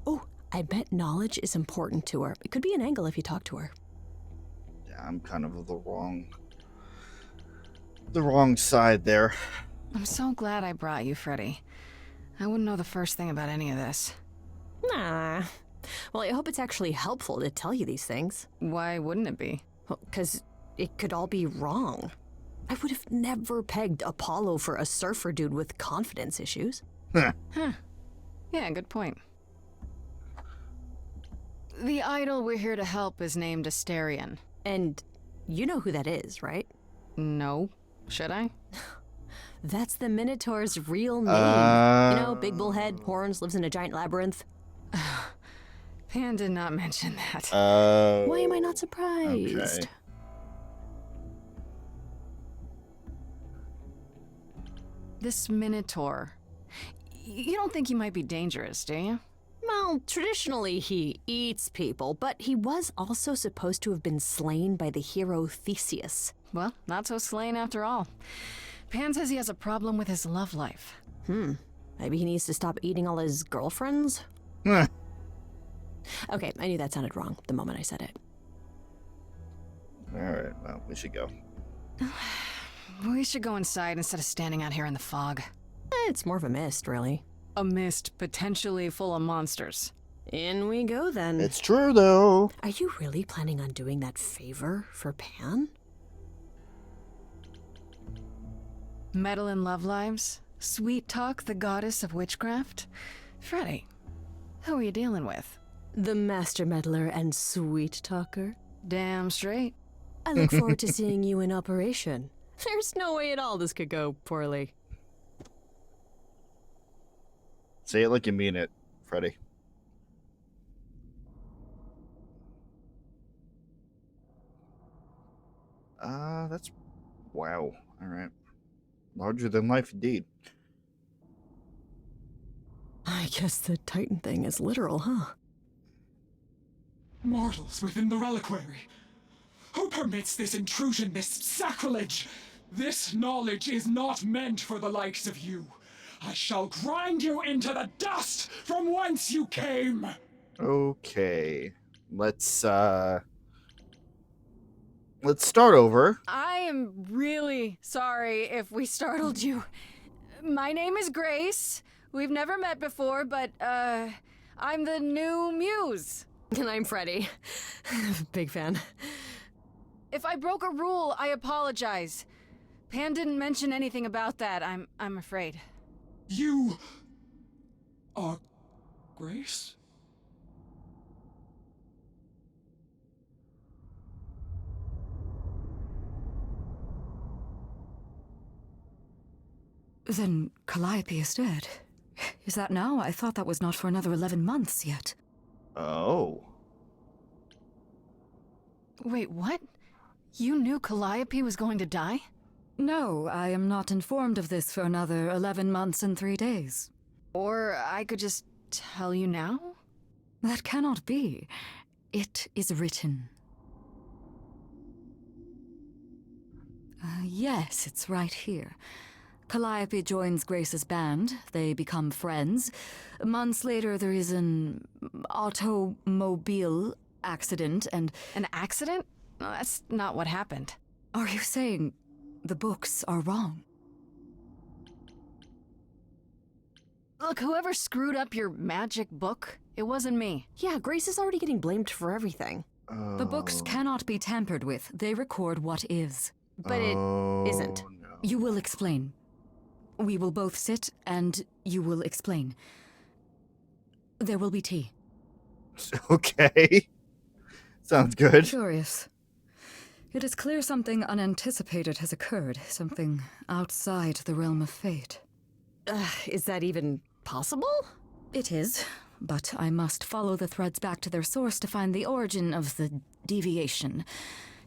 Oh, I bet knowledge is important to her. It could be an angle if you talk to her. Yeah, I'm kind of the wrong side there. I'm so glad I brought you, Freddy. I wouldn't know the first thing about any of this. Nah. Well, I hope it's actually helpful to tell you these things. Why wouldn't it be? Well, 'cause it could all be wrong. I would have never pegged Apollo for a surfer dude with confidence issues. Huh. Yeah, good point. The idol we're here to help is named Asterion. And you know who that is, right? No. Should I? That's the Minotaur's real name. You know, big bullhead, horns, lives in a giant labyrinth. Pan did not mention that. Why am I not surprised? Okay. This Minotaur. You don't think he might be dangerous, do you? Well, traditionally he eats people, but he was also supposed to have been slain by the hero Theseus. Well, not so slain after all. Pan says he has a problem with his love life. Maybe he needs to stop eating all his girlfriends? Okay, I knew that sounded wrong the moment I said it. Alright, well, we should go. We should go inside instead of standing out here in the fog. It's more of a mist, really. A mist potentially full of monsters. In we go, then. It's true, though. Are you really planning on doing that favor for Pan? Metal and love lives? Sweet Talk, the goddess of witchcraft? Freddy, who are you dealing with? The master meddler and sweet talker. Damn straight. I look forward to seeing you in operation. There's no way at all this could go poorly. Say it like you mean it, Freddy. That's... wow. Alright. Larger than life indeed. I guess the Titan thing is literal, huh? Mortals within the reliquary. Who permits this intrusion, this sacrilege? This knowledge is not meant for the likes of you. I shall grind you into the dust from whence you came. Okay. Let's start over. I am really sorry if we startled you. My name is Grace. We've never met before, but, I'm the new Muse. And I'm Freddy. Big fan. If I broke a rule, I apologize. Pan didn't mention anything about that, I'm afraid. You are Grace? Then Calliope is dead. Is that now? I thought that was not for another 11 months yet. Oh. Wait, what? You knew Calliope was going to die? No, I am not informed of this for another 11 months and 3 days. Or I could just tell you now? That cannot be. It is written. Yes, it's right here. Calliope joins Grace's band. They become friends. Months later, there is an automobile accident and... An accident? No, that's not what happened. Are you saying the books are wrong? Look, whoever screwed up your magic book, it wasn't me. Yeah, Grace is already getting blamed for everything. The books cannot be tampered with. They record what is. But it isn't. No. You will explain. We will both sit, and you will explain. There will be tea. Okay. Sounds good. Curious. It is clear something unanticipated has occurred, something outside the realm of fate. Is that even possible? It is, but I must follow the threads back to their source to find the origin of the deviation.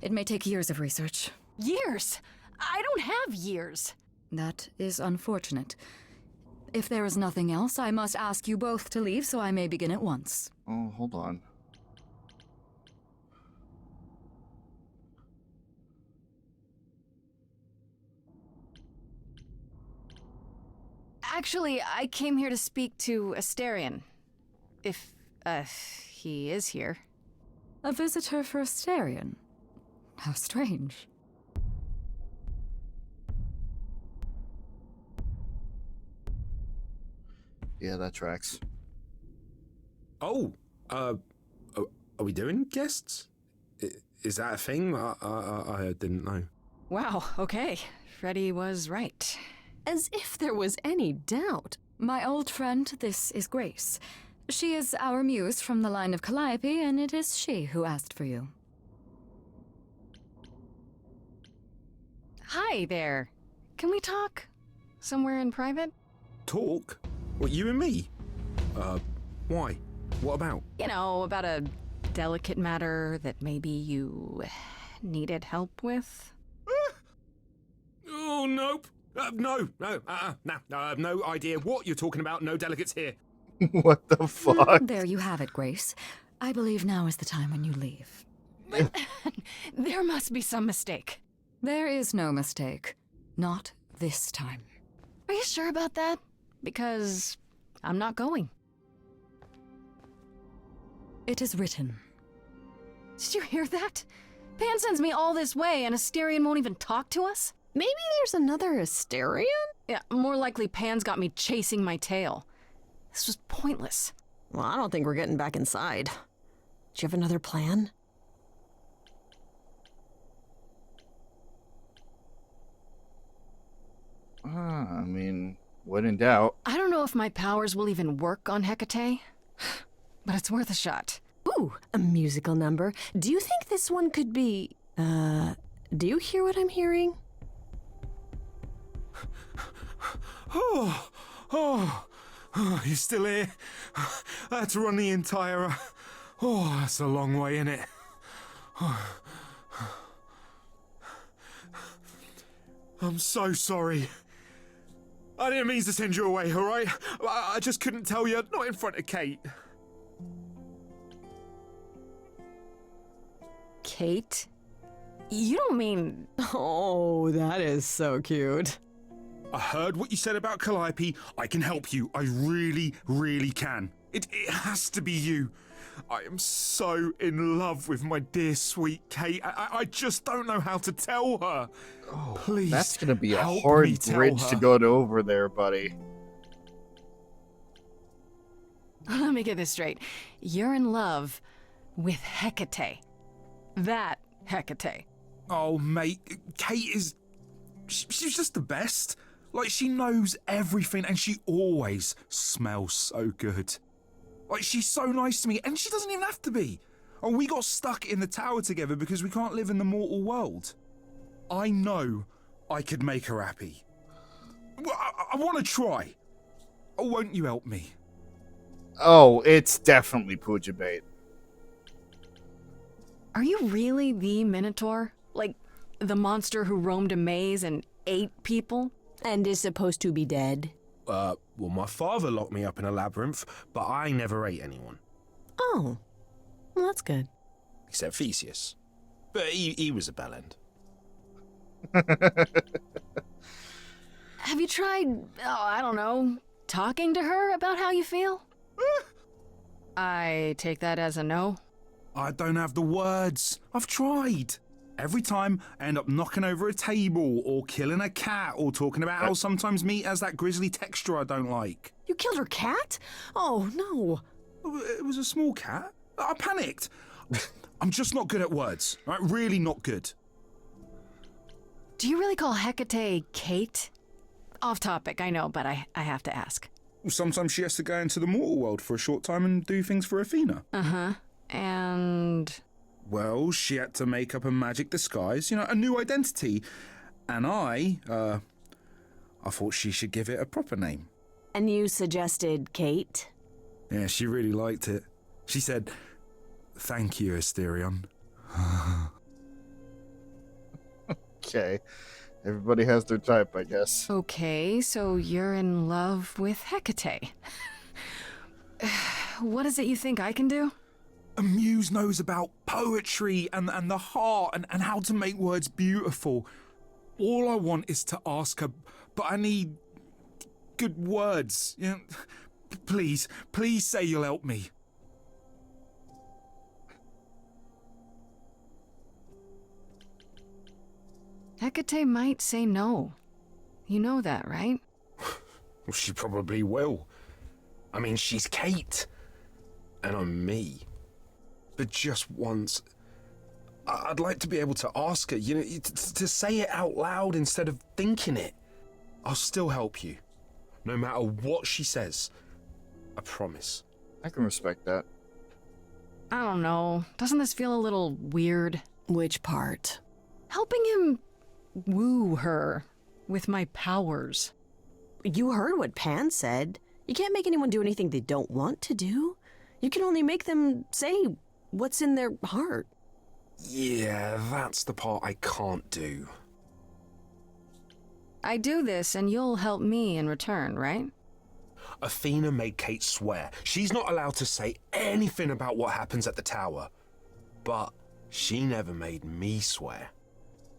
It may take years of research. Years? I don't have years. That is unfortunate. If there is nothing else, I must ask you both to leave so I may begin at once. Oh, hold on. Actually, I came here to speak to Asterion. If, he is here. A visitor for Asterion? How strange. Yeah, that tracks. Oh, are we doing guests? Is that a thing? I didn't know. Wow, okay. Freddy was right. As if there was any doubt. My old friend, this is Grace. She is our muse from the line of Calliope, and it is she who asked for you. Hi there. Can we talk? Somewhere in private? Talk? What, you and me? Why? What about? You know, about a delicate matter that maybe you needed help with? Oh, nope. No, I have no idea what you're talking about. No delegates here. What the fuck? There you have it, Grace. I believe now is the time when you leave. But there must be some mistake. There is no mistake. Not this time. Are you sure about that? Because I'm not going. It is written. Did you hear that? Pan sends me all this way and Asterion won't even talk to us? Maybe there's another Asterion? Yeah, more likely Pan's got me chasing my tail. This was pointless. Well, I don't think we're getting back inside. Do you have another plan? I mean, when in doubt. I don't know if my powers will even work on Hecate, but it's worth a shot. Ooh, a musical number. Do you think this one could be... do you hear what I'm hearing? Oh, you still here? I had to run the entire... Oh, that's a long way, innit? I'm so sorry. I didn't mean to send you away, alright? I just couldn't tell you, not in front of Kate. Kate? You don't mean... Oh, that is so cute. I heard what you said about Calliope. I can help you. I really, really can. It has to be you. I am so in love with my dear sweet Kate. I just don't know how to tell her. Oh, please. That's gonna be a help me hard tell bridge to her. go over there, buddy. Let me get this straight. You're in love with Hecate. That Hecate. Oh, mate, Kate is... She's just the best. Like, she knows everything, and she always smells so good. Like, she's so nice to me, and she doesn't even have to be. Oh, we got stuck in the tower together because we can't live in the mortal world. I know I could make her happy. Well, I want to try. Oh, won't you help me? Oh, it's definitely Pooja bait. Are you really the Minotaur? Like, the monster who roamed a maze and ate people? And is supposed to be dead? Well, my father locked me up in a labyrinth, but I never ate anyone. Oh, well, that's good. Except Theseus. But he was a bellend. Have you tried, I don't know, talking to her about how you feel? I take that as a no. I don't have the words. I've tried. Every time I end up knocking over a table or killing a cat or talking about how sometimes meat has that grisly texture I don't like. You killed her cat? Oh, no. It was a small cat. I panicked. I'm just not good at words. Right? Really not good. Do you really call Hecate Kate? Off topic, I know, but I have to ask. Sometimes she has to go into the mortal world for a short time and do things for Athena. Uh-huh. And... Well, she had to make up a magic disguise, a new identity. And I thought she should give it a proper name. And you suggested Kate? Yeah, she really liked it. She said, "Thank you, Asterion." Okay. Everybody has their type, I guess. Okay, so you're in love with Hecate. What is it you think I can do? Muse knows about poetry and the heart and how to make words beautiful. All I want is to ask her, but I need good words. Please say you'll help me. Hecate might say no. You know that, right? Well, she probably will. I mean, she's Kate. And I'm me. But just once, I'd like to be able to ask her, to say it out loud instead of thinking it. I'll still help you, no matter what she says. I promise. I can respect that. I don't know. Doesn't this feel a little weird? Which part? Helping him woo her with my powers. You heard what Pan said. You can't make anyone do anything they don't want to do. You can only make them say what's in their heart. Yeah, that's the part I can't do. I do this and you'll help me in return, right? Athena made Kate swear she's not allowed to say anything about what happens at the tower. But she never made me swear.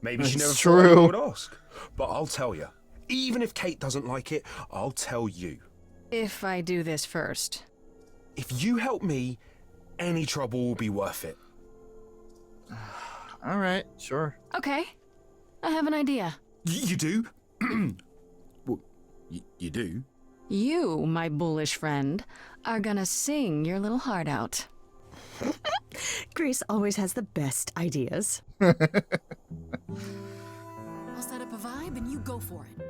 Maybe she never thought anyone would ask. But I'll tell you, even if Kate doesn't like it, I'll tell you. If I do this first. If you help me, any trouble will be worth it. All right, sure. Okay. I have an idea. You do? Well, you do? You, my bullish friend, are gonna sing your little heart out. Grace always has the best ideas. I'll set up a vibe and you go for it.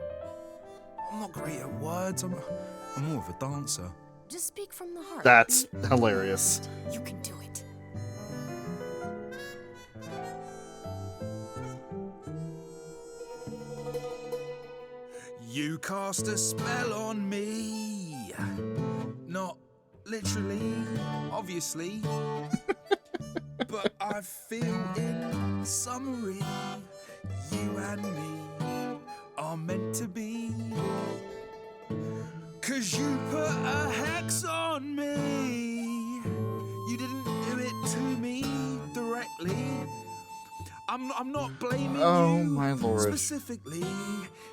I'm not great at words. I'm more of a dancer. Just speak from the heart. That's hilarious. You can do it. You cast a spell on me. Not literally, obviously. But I feel in summary, you and me are meant to be. 'Cause you put a hex on me. You didn't do it to me directly. I'm not blaming you my lord. specifically,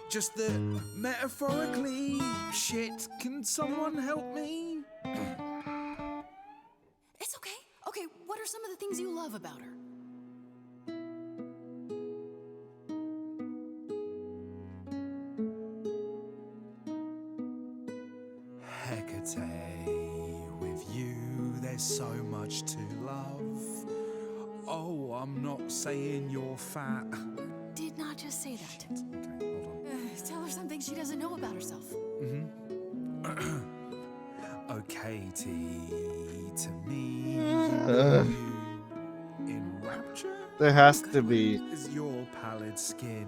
just that metaphorically. Shit, can someone help me? It's okay. Okay, what are some of the things you love about her? Hecate, with you there's so much to love. Oh, I'm not saying you're fat. Did not just say that. Okay, hold on. Tell her something she doesn't know about herself. Oh, Katie, to me, in rapture. There has to be Is your pallid skin,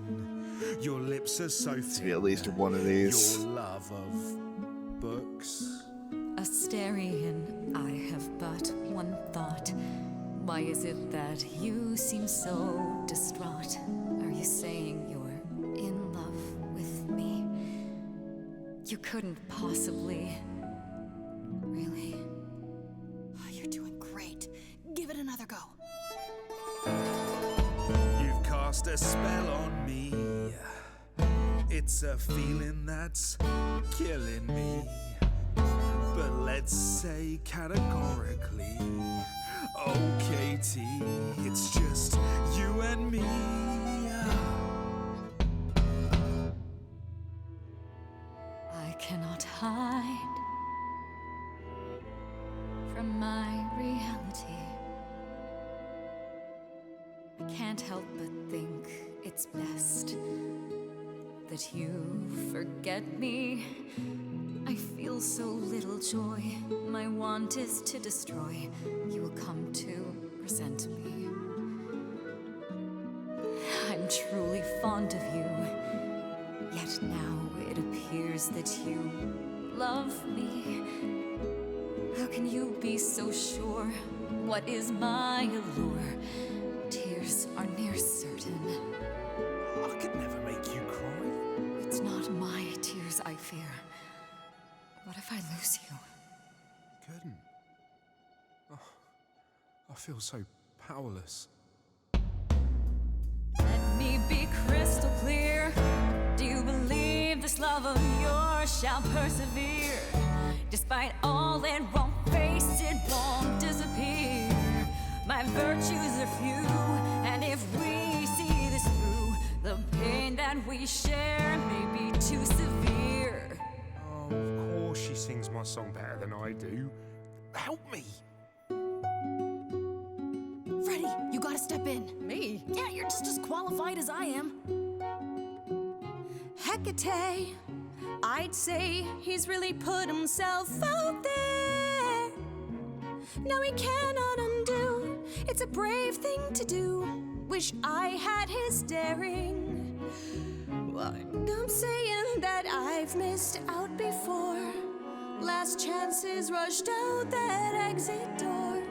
your lips are so to be thin. at least one of these. Your love of books. Asterian, I have but one thought. Why is it that you seem so distraught? Are you saying you're in love with me? You couldn't possibly. Really? You're doing great. Give it another go. You've cast a spell on me. It's a feeling that's killing me. But let's say categorically, oh Katie, it's just you and me. I cannot hide from my reality. I can't help but think it's best that you forget me. I feel so little joy. My want is to destroy. You will come to resent me. I'm truly fond of you. Yet now it appears that you love me. How can you be so sure? What is my allure? Tears are near certain. I could never make you cry. It's not my tears I fear. What if I lose you? Couldn't. Oh, I feel so powerless. Let me be crystal clear. Do you believe this love of yours shall persevere? Despite all it won't face, it won't disappear. My virtues are few, and if we see this through, the pain that we share may be too severe. Oh, of course she sings my song better than I do. Help me! Freddie, you gotta step in. Me? Yeah, you're just as qualified as I am. Hecate, I'd say he's really put himself out there. No, he cannot undo. It's a brave thing to do. Wish I had his daring. Well, I'm saying that I've missed out before. Last chances rushed out that exit door.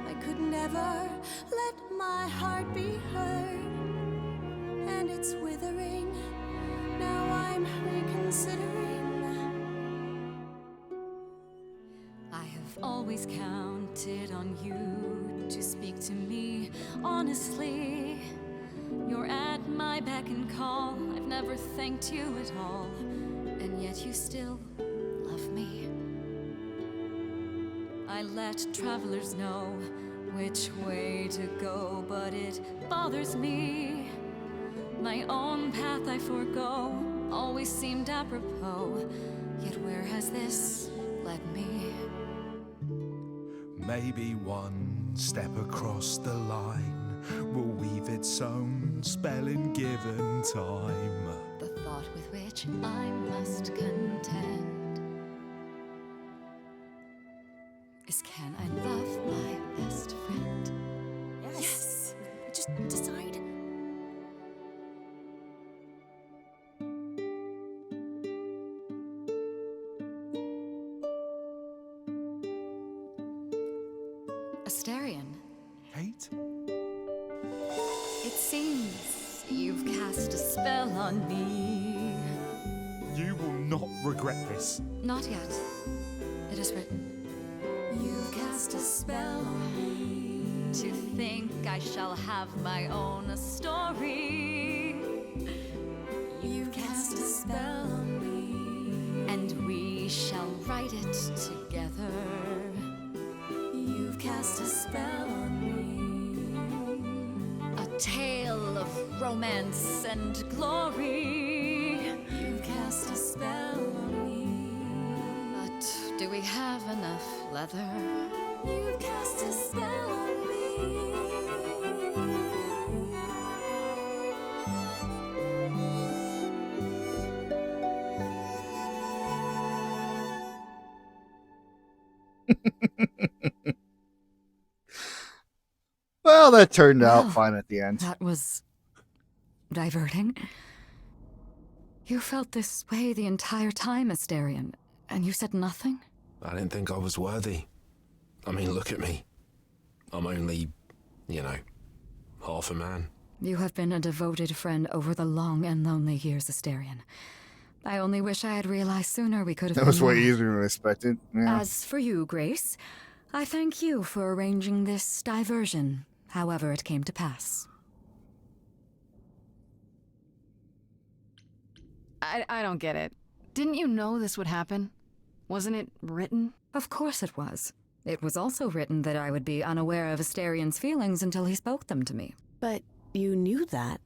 I could never let my heart be heard. And it's withering. Now I'm reconsidering. I have always counted on you to speak to me honestly. You're at my beck and call. I've never thanked you at all, and yet you still love me. I let travelers know which way to go, but it bothers me. My own path I forego always seemed apropos, yet where has this led me? Maybe one step across the line will weave its own spell in given time. The thought with which I must contend. Is can I love my best friend? Yes. Just decide. Asterion, Kate? it seems you've cast a spell on me. You will not regret this. Not yet. It is written. You've cast a spell on me. To think I shall have my own story. You've cast a spell on me. And we shall write it together. You've cast a spell on me. A tale of romance and glory. You've cast a spell on me. But do we have enough leather? You've cast a spell on me. Well, that turned out fine at the end. That was diverting. You felt this way the entire time, Asterion, and you said nothing? I didn't think I was worthy. I mean, look at me. I'm only, half a man. You have been a devoted friend over the long and lonely years, Asterion. I only wish I had realized sooner we could have That was been way more. easier than expected. Yeah. As for you, Grace, I thank you for arranging this diversion, however it came to pass. I don't get it. Didn't you know this would happen? Wasn't it written? Of course it was. It was also written that I would be unaware of Asterion's feelings until he spoke them to me. But you knew that.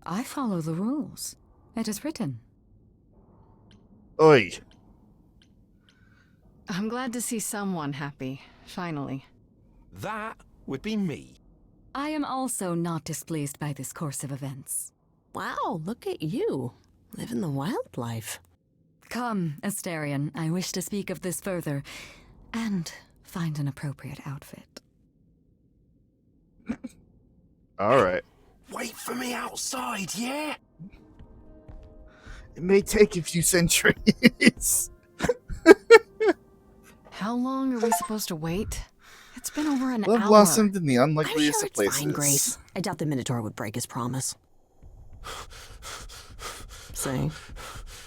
I follow the rules. It is written. Oi. I'm glad to see someone happy, finally. That would be me. I am also not displeased by this course of events. Wow, look at you. Living the wild life. Come, Asterion, I wish to speak of this further, and find an appropriate outfit. All right. Wait for me outside, yeah? It may take a few centuries. How long are we supposed to wait? It's been over an Love hour. blossomed in the I'm unlikeliest sure of it's places. fine, Grace. I doubt the Minotaur would break his promise. Say,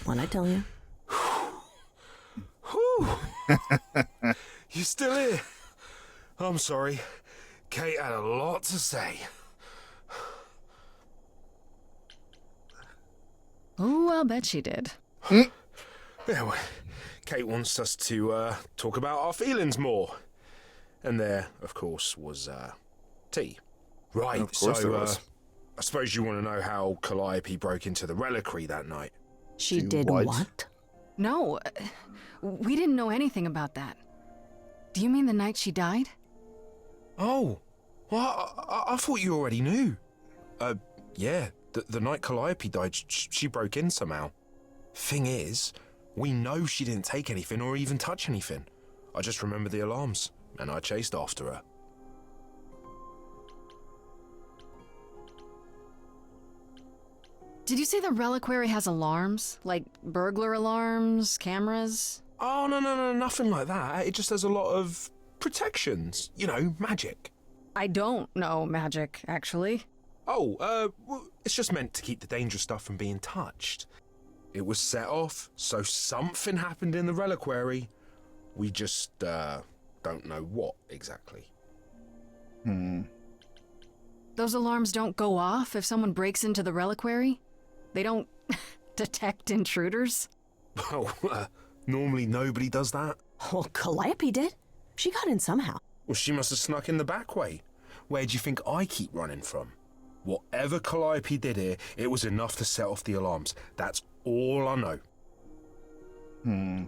what'd I tell you? You still here? I'm sorry. Kate had a lot to say. Oh, I'll bet she did. Yeah, well, Kate wants us to talk about our feelings more. And there, of course, was tea. Right, Of course so there was. I suppose you want to know how Calliope broke into the reliquary that night. She did what? No, we didn't know anything about that. Do you mean the night she died? Oh, well, I thought you already knew. Yeah, the night Calliope died, she broke in somehow. Thing is, we know she didn't take anything or even touch anything. I just remember the alarms, and I chased after her. Did you say the reliquary has alarms? Like burglar alarms, cameras? Oh, no, nothing like that. It just has a lot of protections. Magic. I don't know magic, actually. Oh, well, it's just meant to keep the dangerous stuff from being touched. It was set off, so something happened in the reliquary. We just, don't know what exactly. Those alarms don't go off if someone breaks into the reliquary? They don't detect intruders? Well, normally nobody does that. Well, Calliope did. She got in somehow. Well, she must have snuck in the back way. Where do you think I keep running from? Whatever Calliope did here, it was enough to set off the alarms. That's all I know.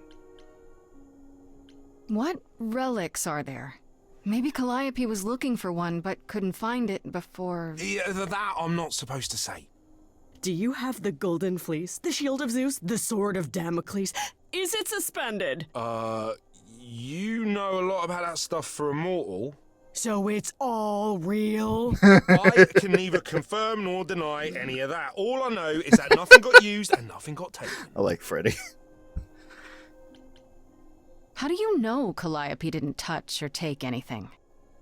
What relics are there? Maybe Calliope was looking for one, but couldn't find it before... Yeah, that I'm not supposed to say. Do you have the golden fleece, the shield of Zeus, the sword of Damocles? Is it suspended? You know a lot about that stuff for a mortal. So it's all real? I can neither confirm nor deny any of that. All I know is that nothing got used and nothing got taken. I like Freddy. How do you know Calliope didn't touch or take anything?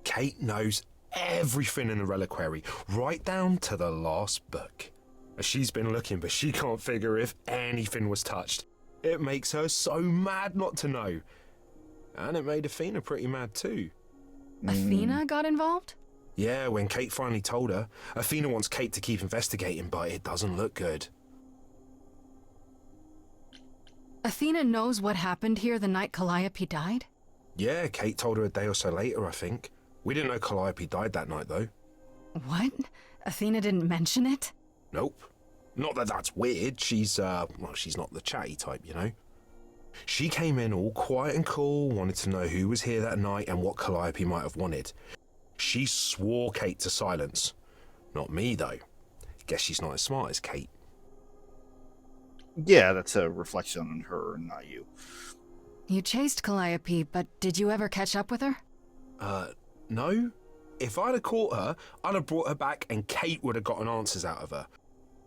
Kate knows everything in the reliquary, right down to the last book. She's been looking, but she can't figure if anything was touched. It makes her so mad not to know. And it made Athena pretty mad too. Athena got involved? Yeah, when Kate finally told her, Athena wants Kate to keep investigating, but it doesn't look good. Athena knows what happened here the night Calliope died? Yeah, Kate told her a day or so later, I think. We didn't know Calliope died that night, though. What? Athena didn't mention it? Nope. Not that that's weird. She's not the chatty type, you know. She came in all quiet and cool, wanted to know who was here that night and what Calliope might have wanted. She swore Kate to silence. Not me, though. Guess she's not as smart as Kate. Yeah, that's a reflection on her, not you. You chased Calliope, but did you ever catch up with her? No. If I'd have caught her, I'd have brought her back and Kate would have gotten answers out of her.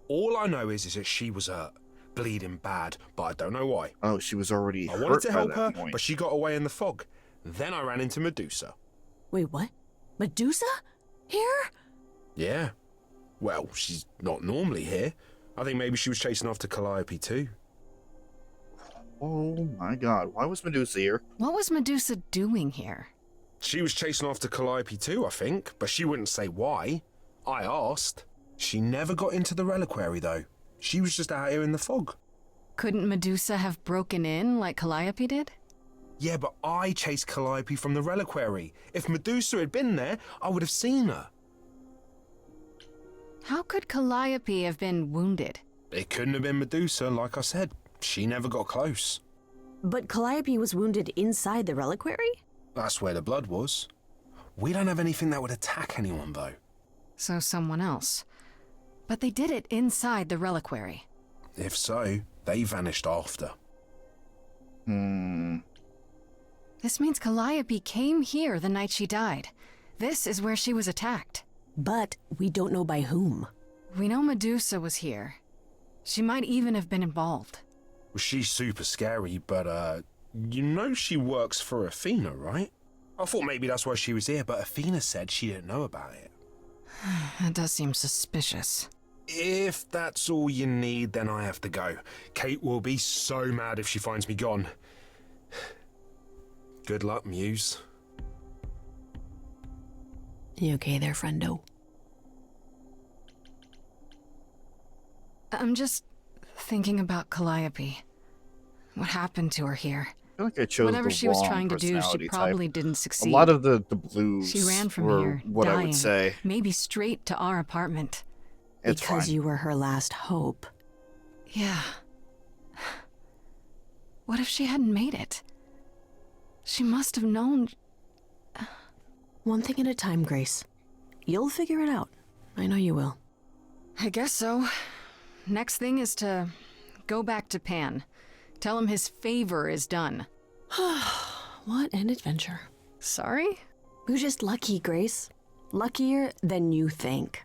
All I know is that she was hurt. Bleeding bad, but I don't know why. Oh, she was already I hurt wanted to by help that her, point. but she got away in the fog. Then I ran into Medusa. Wait, what? Medusa? Here? Yeah. Well, she's not normally here. I think maybe she was chasing after Calliope too. Oh my god, why was Medusa here? What was Medusa doing here? She was chasing after Calliope too, I think, but she wouldn't say why. I asked. She never got into the reliquary though. She was just out here in the fog. Couldn't Medusa have broken in like Calliope did? Yeah, but I chased Calliope from the reliquary. If Medusa had been there, I would have seen her. How could Calliope have been wounded? It couldn't have been Medusa, like I said. She never got close. But Calliope was wounded inside the reliquary? That's where the blood was. We don't have anything that would attack anyone, though. So someone else. But they did it inside the reliquary. If so, they vanished after. This means Calliope came here the night she died. This is where she was attacked. But we don't know by whom. We know Medusa was here. She might even have been involved. Well, she's super scary, but, you know she works for Athena, right? I thought maybe that's why she was here, but Athena said she didn't know about it. That does seem suspicious. If that's all you need, then I have to go. Kate will be so mad if she finds me gone. Good luck, Muse. You okay there, friendo? I'm just thinking about Calliope. What happened to her here? I feel like I chose Whatever the she was wrong trying to do, she personality probably type. didn't succeed. A lot of the blues She ran from were here, what dying, I would say. maybe straight to our apartment. It's because fine. you were her last hope. Yeah. What if she hadn't made it? She must have known. One thing at a time, Grace. You'll figure it out. I know you will. I guess so. Next thing is to go back to Pan. Tell him his favor is done. What an adventure. Sorry? You're just lucky, Grace. Luckier than you think.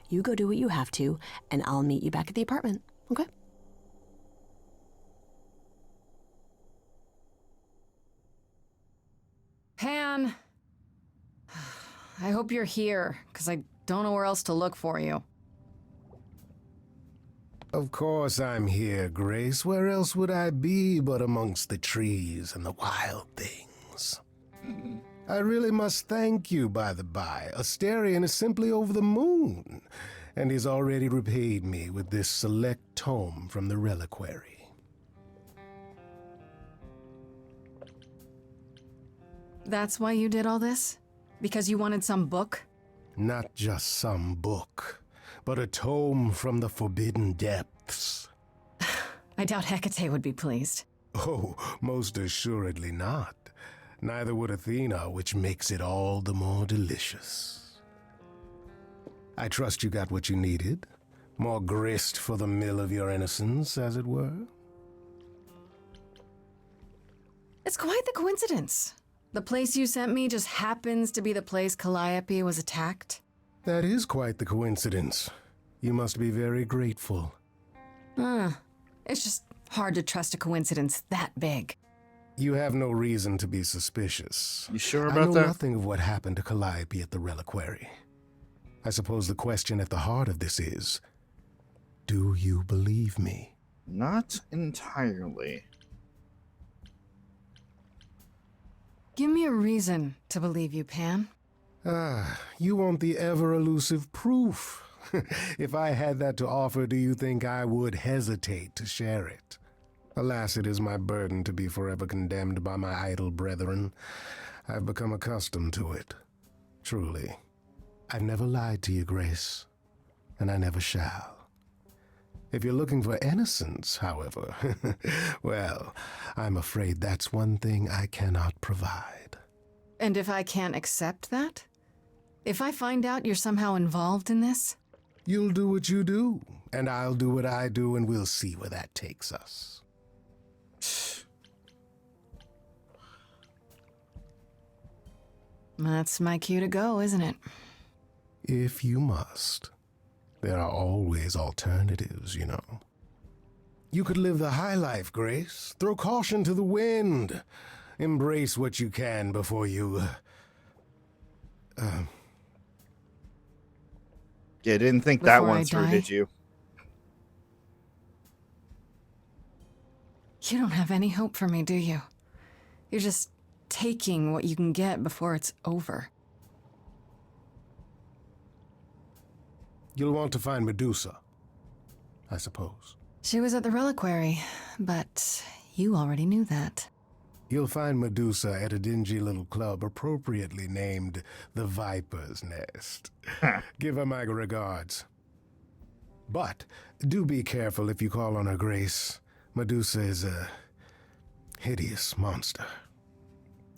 You go do what you have to, and I'll meet you back at the apartment, okay? Pan! I hope you're here, because I don't know where else to look for you. Of course I'm here, Grace. Where else would I be but amongst the trees and the wild things? I really must thank you, by the by. Asterion is simply over the moon, and he's already repaid me with this select tome from the reliquary. That's why you did all this? Because you wanted some book? Not just some book, but a tome from the forbidden depths. I doubt Hecate would be pleased. Oh, most assuredly not. Neither would Athena, which makes it all the more delicious. I trust you got what you needed. More grist for the mill of your innocence, as it were? It's quite the coincidence. The place you sent me just happens to be the place Calliope was attacked. That is quite the coincidence. You must be very grateful. It's just hard to trust a coincidence that big. You have no reason to be suspicious. You sure about I know that? nothing of what happened to Calliope at the reliquary. I suppose the question at the heart of this is, do you believe me? Not entirely. Give me a reason to believe you, Pan. You want the ever-elusive proof. If I had that to offer, do you think I would hesitate to share it? Alas, it is my burden to be forever condemned by my idle brethren. I've become accustomed to it. Truly. I've never lied to you, Grace, and I never shall. If you're looking for innocence, however, well, I'm afraid that's one thing I cannot provide. And if I can't accept that? If I find out you're somehow involved in this? You'll do what you do, and I'll do what I do, and we'll see where that takes us. That's my cue to go, isn't it? If you must. There are always alternatives, you know. You could live the high life, Grace. Throw caution to the wind. Embrace what you can before you... You didn't think that Before one I through, die? did you? You don't have any hope for me, do you? You're just taking what you can get before it's over. You'll want to find Medusa, I suppose. She was at the reliquary, but you already knew that. You'll find Medusa at a dingy little club appropriately named the Viper's Nest. Give her my regards. But do be careful if you call on her, Grace. Medusa is a hideous monster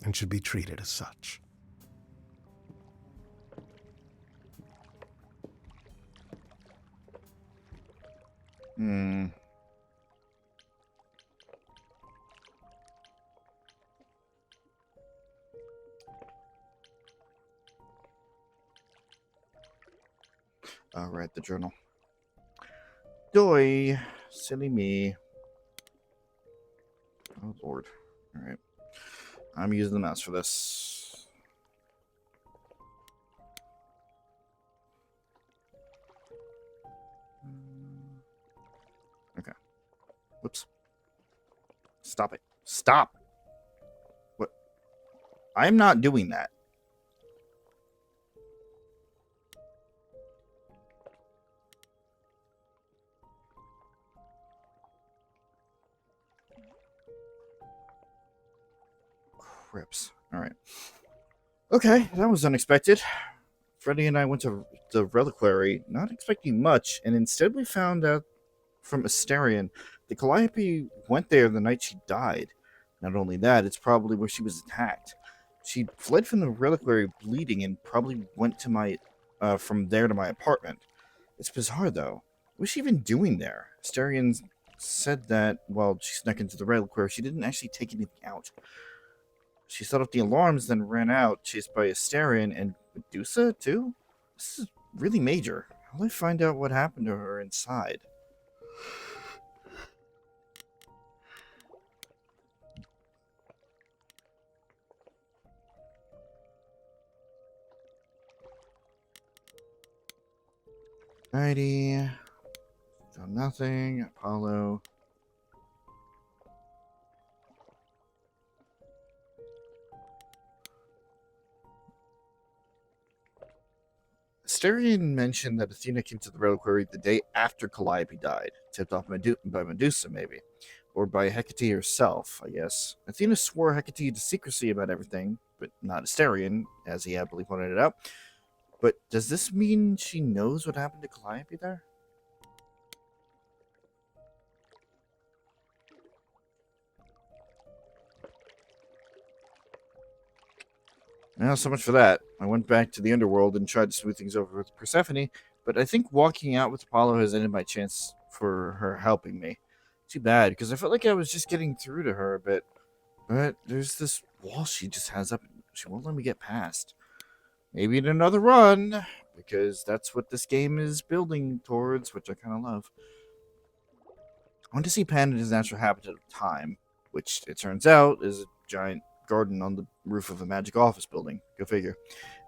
and should be treated as such. All right, the journal. Doy, silly me. Oh, Lord. All right. I'm using the mouse for this. Okay. Whoops. Stop it. Stop. What? I'm not doing that. Crips. All right. Okay, that was unexpected. Freddy and I went to the reliquary, not expecting much, and instead we found out from Asterion that Calliope went there the night she died. Not only that, it's probably where she was attacked. She fled from the reliquary bleeding and probably went to from there to my apartment. It's bizarre, though. What was she even doing there? Asterion said that while she snuck into the reliquary, she didn't actually take anything out. She set off the alarms, then ran out, chased by Asterion and Medusa, too? This is really major. How do I find out what happened to her inside? Alrighty. Done nothing. Apollo. Asterion mentioned that Athena came to the reliquary the day after Calliope died, tipped off by Medusa, maybe. Or by Hecate herself, I guess. Athena swore Hecate to secrecy about everything, but not Asterion, as he happily pointed it out. But does this mean she knows what happened to Calliope there? Now, so much for that. I went back to the underworld and tried to smooth things over with Persephone, but I think walking out with Apollo has ended my chance for her helping me. Too bad, because I felt like I was just getting through to her a bit. But there's this wall she just has up, and she won't let me get past. Maybe in another run, because that's what this game is building towards, which I kind of love. I want to see Pan in his natural habitat of time, which it turns out is a giant garden on the roof of a magic office building. Go figure.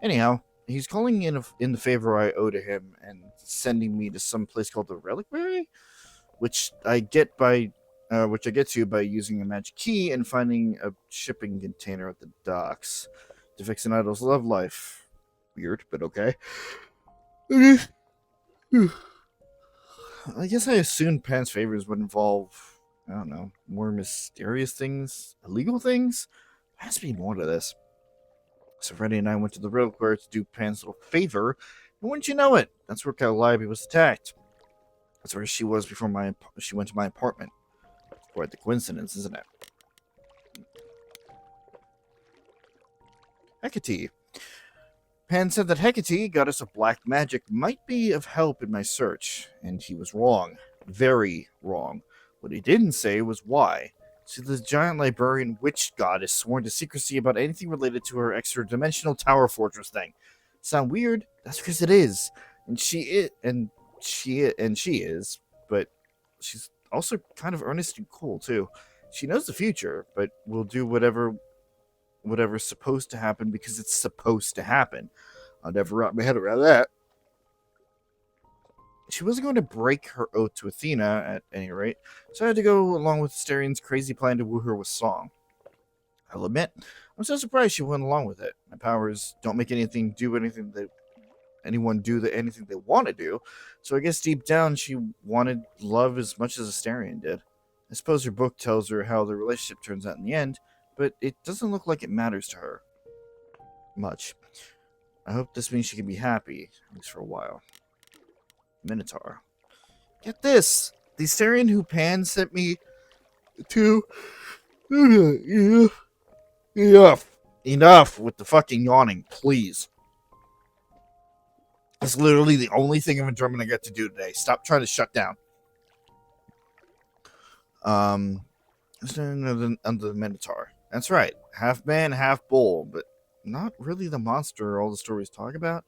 Anyhow, he's calling in the favor I owe to him and sending me to some place called the Reliquary, which I get to by using a magic key and finding a shipping container at the docks to fix an idol's love life. Weird, but okay. I guess I assumed Pan's favors would involve, I don't know, more mysterious things, illegal things. There has to be more to this. So Freddy and I went to the Reliquary to do Pan's little favor, and wouldn't you know it, that's where Calliope was attacked. That's where she was before she went to my apartment. Quite the coincidence, isn't it? Hecate. Pan said that Hecate, goddess of black magic, might be of help in my search, and he was wrong. Very wrong. What he didn't say was why. She's the giant librarian witch goddess sworn to secrecy about anything related to her extra-dimensional tower fortress thing. Sound weird? That's because it is. And she is, but she's also kind of earnest and cool, too. She knows the future, but will do whatever's supposed to happen because it's supposed to happen. I'll never wrap my head around that. She wasn't going to break her oath to Athena, at any rate, so I had to go along with Asterian's crazy plan to woo her with song. I'll admit, I'm so surprised she went along with it. My powers don't make anyone do anything they want to do, so I guess deep down she wanted love as much as Asterian did. I suppose her book tells her how the relationship turns out in the end, but it doesn't look like it matters to her much. I hope this means she can be happy, at least for a while. Minotaur. Get this! The Asterian who Pan sent me to... Enough with the fucking yawning, please. That's literally the only thing of enjoyment I get to do today. Stop trying to shut down. Under the Minotaur. That's right. Half man, half bull, but not really the monster all the stories talk about.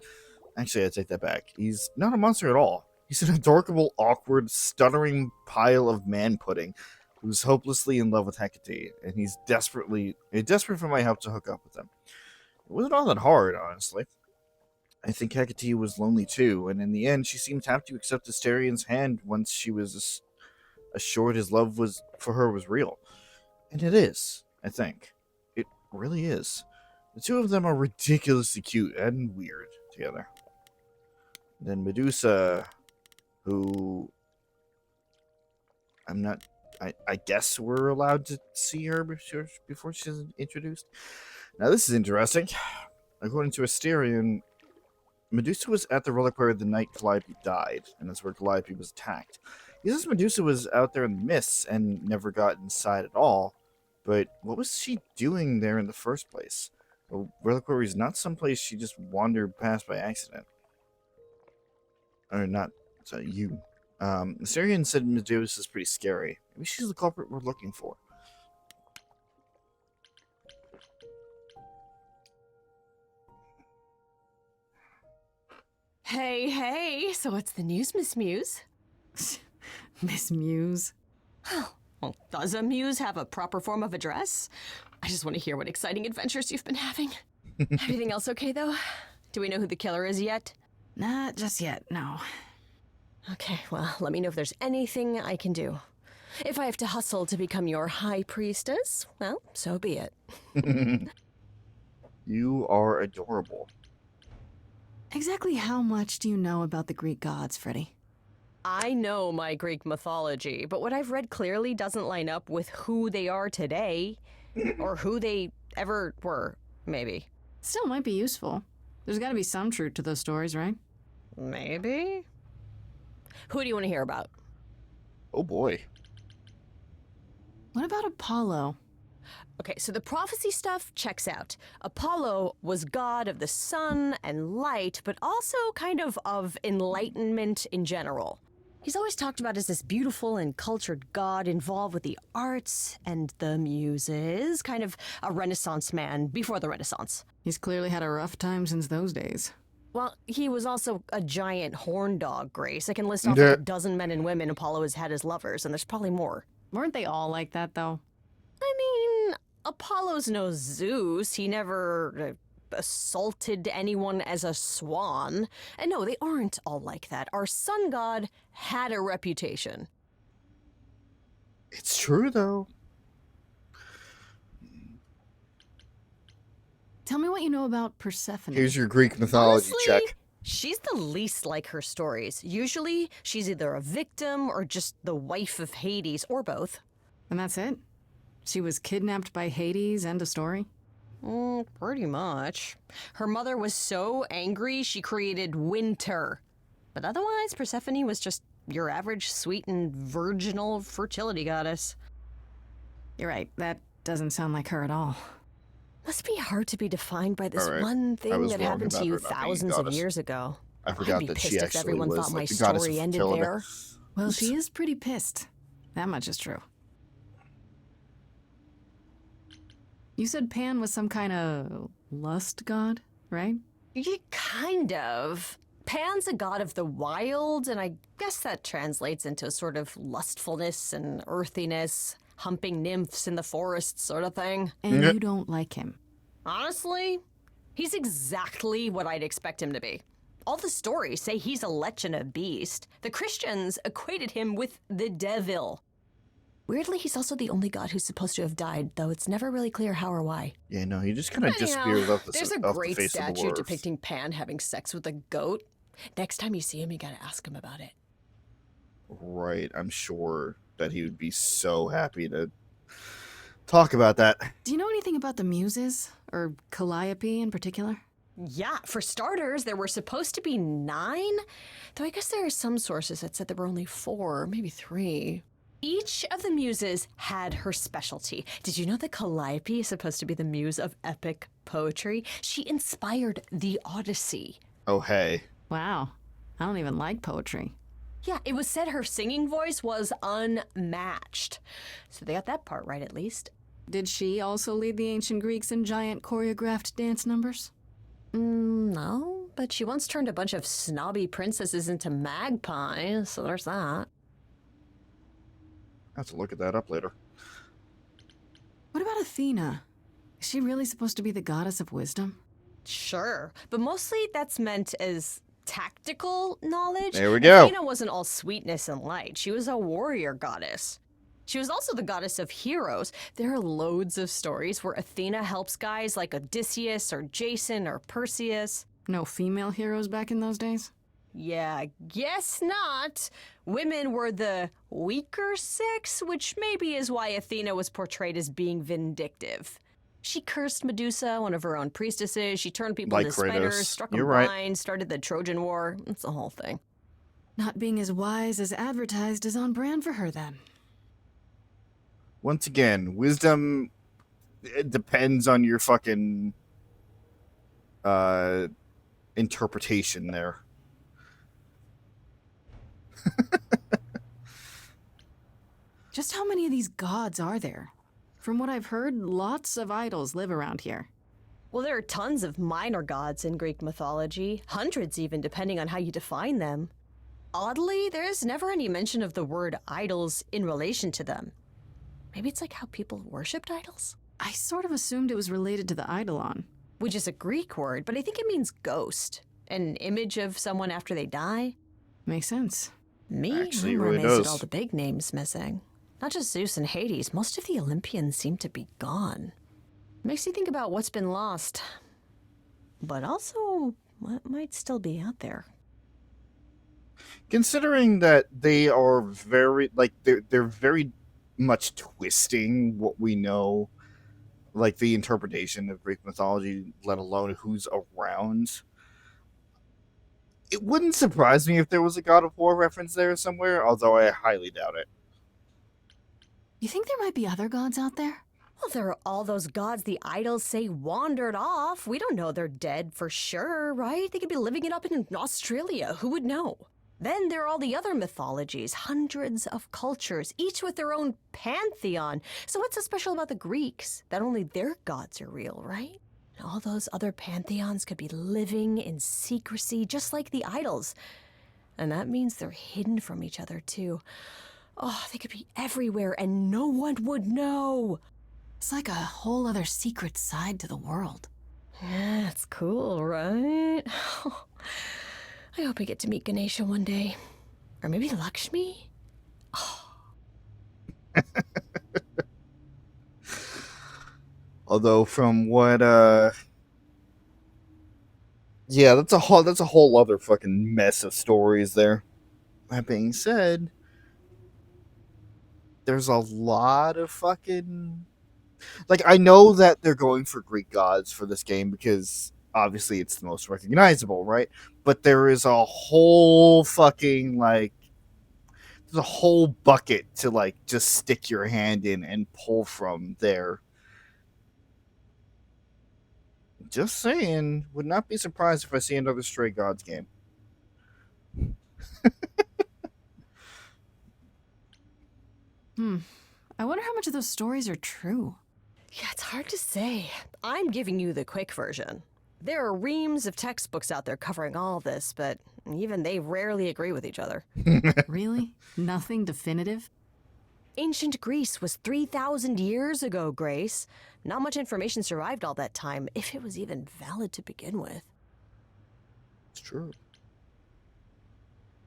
Actually, I take that back. He's not a monster at all. He's an adorable, awkward, stuttering pile of man pudding who's hopelessly in love with Hecate, and he's desperate for my help to hook up with him. It wasn't all that hard, honestly. I think Hecate was lonely too, and in the end, she seemed happy to accept Asterian's hand once she was assured his love for her was real. And it is, I think. It really is. The two of them are ridiculously cute and weird together. Then Medusa, who I guess we're allowed to see her before she's introduced. Now this is interesting. According to Asterian, Medusa was at the Reliquary the night Calliope died, and that's where Calliope was attacked. He says Medusa was out there in the mists and never got inside at all, but what was she doing there in the first place? The Reliquary is not someplace she just wandered past by accident. Or not, so you. Asterian said Medusa is pretty scary. Maybe she's the culprit we're looking for. Hey, so what's the news, Miss Muse? Miss Muse? Well, does a muse have a proper form of address? I just want to hear what exciting adventures you've been having. Everything else okay, though? Do we know who the killer is yet? Not just yet, no. Okay, well, let me know if there's anything I can do. If I have to hustle to become your high priestess, well, so be it. You are adorable. Exactly how much do you know about the Greek gods, Freddy? I know my Greek mythology, but what I've read clearly doesn't line up with who they are today. Or who they ever were, maybe. Still might be useful. There's gotta be some truth to those stories, right? Maybe. Who do you want to hear about? Oh boy. What about Apollo? Okay, so the prophecy stuff checks out. Apollo was god of the sun and light, but also kind of enlightenment in general. He's always talked about as this beautiful and cultured god involved with the arts and the muses, kind of a Renaissance man before the Renaissance. He's clearly had a rough time since those days. Well, he was also a giant horn dog, Grace. I can list off like a dozen men and women Apollo has had as lovers, and there's probably more. Weren't they all like that, though? I mean, Apollo's no Zeus. He never assaulted anyone as a swan. And no, they aren't all like that. Our sun god had a reputation. It's true, though. Tell me what you know about Persephone. Here's your Greek mythology check. She's the least like her stories. Usually, she's either a victim or just the wife of Hades, or both. And that's it? She was kidnapped by Hades, end of story? Pretty much. Her mother was so angry, she created winter. But otherwise, Persephone was just your average sweet and virginal fertility goddess. You're right, that doesn't sound like her at all. Must be hard to be defined by this All right. one I thing was that wrong happened to about you her not being a thousands of goddess. years ago. I I'd forgot be that pissed she if actually everyone was thought my like the goddess story of ended fertility. there. Well, she is pretty pissed. That much is true. You said Pan was some kind of lust god, right? Yeah, kind of. Pan's a god of the wild, and I guess that translates into sort of lustfulness and earthiness, humping nymphs in the forest sort of thing. And you don't like him. Honestly, he's exactly what I'd expect him to be. All the stories say he's a lech and a beast. The Christians equated him with the devil. Weirdly, he's also the only god who's supposed to have died, though it's never really clear how or why. Yeah, no, he just kind of disappears off the There's a off the great face of the statue earth. depicting Pan having sex with a goat. Next time you see him, you gotta ask him about it. Right, I'm sure that he would be so happy to talk about that. Do you know anything about the Muses? Or Calliope in particular? Yeah, for starters, there were supposed to be 9, though I guess there are some sources that said there were only 4, maybe 3. Each of the muses had her specialty. Did you know that Calliope is supposed to be the muse of epic poetry? She inspired the Odyssey. Oh, hey. Wow. I don't even like poetry. Yeah, it was said her singing voice was unmatched. So they got that part right, at least. Did she also lead the ancient Greeks in giant choreographed dance numbers? No, but she once turned a bunch of snobby princesses into magpies, so there's that. I have to look at that up later. What about Athena? Is she really supposed to be the goddess of wisdom? Sure, but mostly that's meant as tactical knowledge. There we go. Athena wasn't all sweetness and light. She was a warrior goddess. She was also the goddess of heroes. There are loads of stories where Athena helps guys like Odysseus or Jason or Perseus. No female heroes back in those days? Yeah, guess not. Women were the weaker sex, which maybe is why Athena was portrayed as being vindictive. She cursed Medusa, one of her own priestesses. She turned people Like into spiders, Kratos. struck them You're right. blind, started the Trojan War. It's the whole thing. Not being as wise as advertised is on brand for her then. Once again, wisdom, it depends on your fucking interpretation there. Just how many of these gods are there? From what I've heard, lots of idols live around here. Well, there are tons of minor gods in Greek mythology, hundreds even, depending on how you define them. Oddly, there's never any mention of the word idols in relation to them. Maybe it's like how people worshipped idols? I sort of assumed it was related to the eidolon. Which is a Greek word, but I think it means ghost. An image of someone after they die. Makes sense. Actually, it I'm really amazed at does. all the big names missing. Not just Zeus and Hades, most of the Olympians seem to be gone. Makes you think about what's been lost. But also, what might still be out there. Considering that they are very, like, they're very much twisting what we know, like the interpretation of Greek mythology, let alone who's around. It wouldn't surprise me if there was a God of War reference there somewhere, although I highly doubt it. You think there might be other gods out there? Well, there are all those gods the idols say wandered off. We don't know they're dead for sure, right? They could be living it up in Australia. Who would know? Then there are all the other mythologies, hundreds of cultures, each with their own pantheon. So what's so special about the Greeks? That only their gods are real, right? All those other pantheons could be living in secrecy, just like the idols. And that means they're hidden from each other, too. Oh, they could be everywhere and no one would know. It's like a whole other secret side to the world. Yeah, it's cool, right? I hope I get to meet Ganesha one day. Or maybe Lakshmi? Although from what yeah, that's a whole other fucking mess of stories there. That being said, there's a lot of fucking, like, I know that they're going for Greek gods for this game because obviously it's the most recognizable, right? But there is a whole fucking, like, there's a whole bucket to, like, just stick your hand in and pull from there. Just saying, would not be surprised if I see another Stray Gods game. I wonder how much of those stories are true. Yeah, it's hard to say. I'm giving you the quick version. There are reams of textbooks out there covering all this, but even they rarely agree with each other. Really? Nothing definitive? Ancient Greece was 3,000 years ago, Grace. Not much information survived all that time, if it was even valid to begin with. It's true.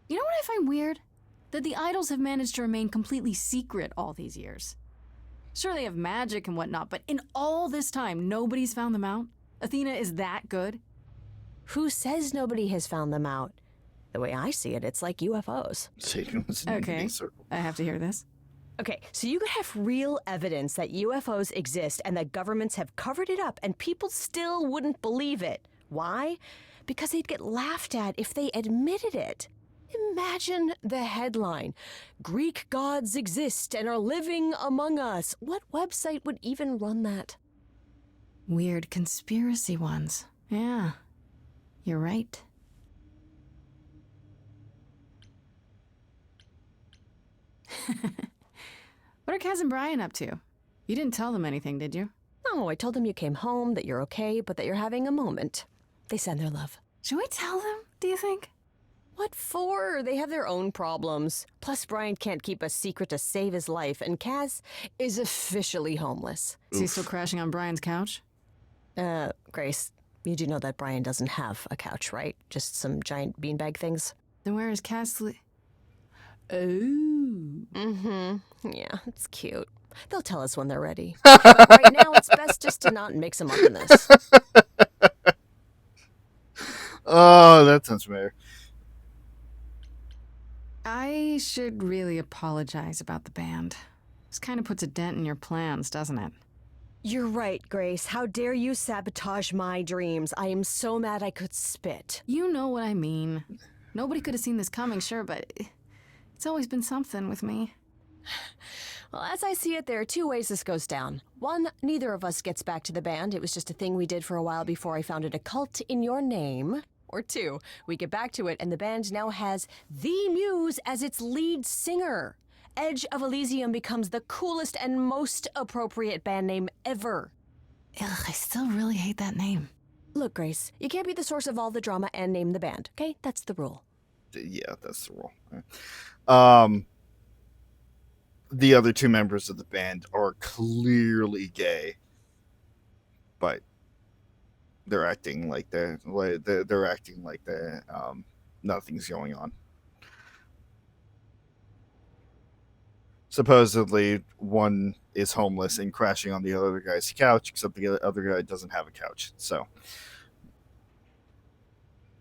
You know what I find weird? That the idols have managed to remain completely secret all these years. Sure, they have magic and whatnot, but in all this time, nobody's found them out? Athena is that good? Who says nobody has found them out? The way I see it, it's like UFOs. Okay, I have to hear this. Okay, so you could have real evidence that UFOs exist and that governments have covered it up and people still wouldn't believe it. Why? Because they'd get laughed at if they admitted it. Imagine the headline, Greek gods exist and are living among us. What website would even run that? Weird conspiracy ones. Yeah, you're right. What are Kaz and Brian up to? You didn't tell them anything, did you? No, I told them you came home, that you're okay, but that you're having a moment. They send their love. Should we tell them, do you think? What for? They have their own problems. Plus, Brian can't keep a secret to save his life, and Kaz is officially homeless. Is he still crashing on Brian's couch? Grace, you do know that Brian doesn't have a couch, right? Just some giant beanbag things? Then where is Kaz Oh. Mm-hmm. Yeah, it's cute. They'll tell us when they're ready. But right now, it's best just to not mix them up in this. Oh, that sounds familiar. I should really apologize about the band. This kind of puts a dent in your plans, doesn't it? You're right, Grace. How dare you sabotage my dreams? I am so mad I could spit. You know what I mean. Nobody could have seen this coming, sure, but it's always been something with me. Well, as I see it, there are two ways this goes down. One, neither of us gets back to the band. It was just a thing we did for a while before I founded a cult in your name. Or two, we get back to it and the band now has the Muse as its lead singer. Edge of Elysium becomes the coolest and most appropriate band name ever. Ugh, I still really hate that name. Look, Grace, you can't be the source of all the drama and name the band, okay? That's the rule. Yeah, that's the rule. The other two members of the band are clearly gay, but they're acting like they're acting like nothing's going on. Supposedly, one is homeless and crashing on the other guy's couch, except the other guy doesn't have a couch. So,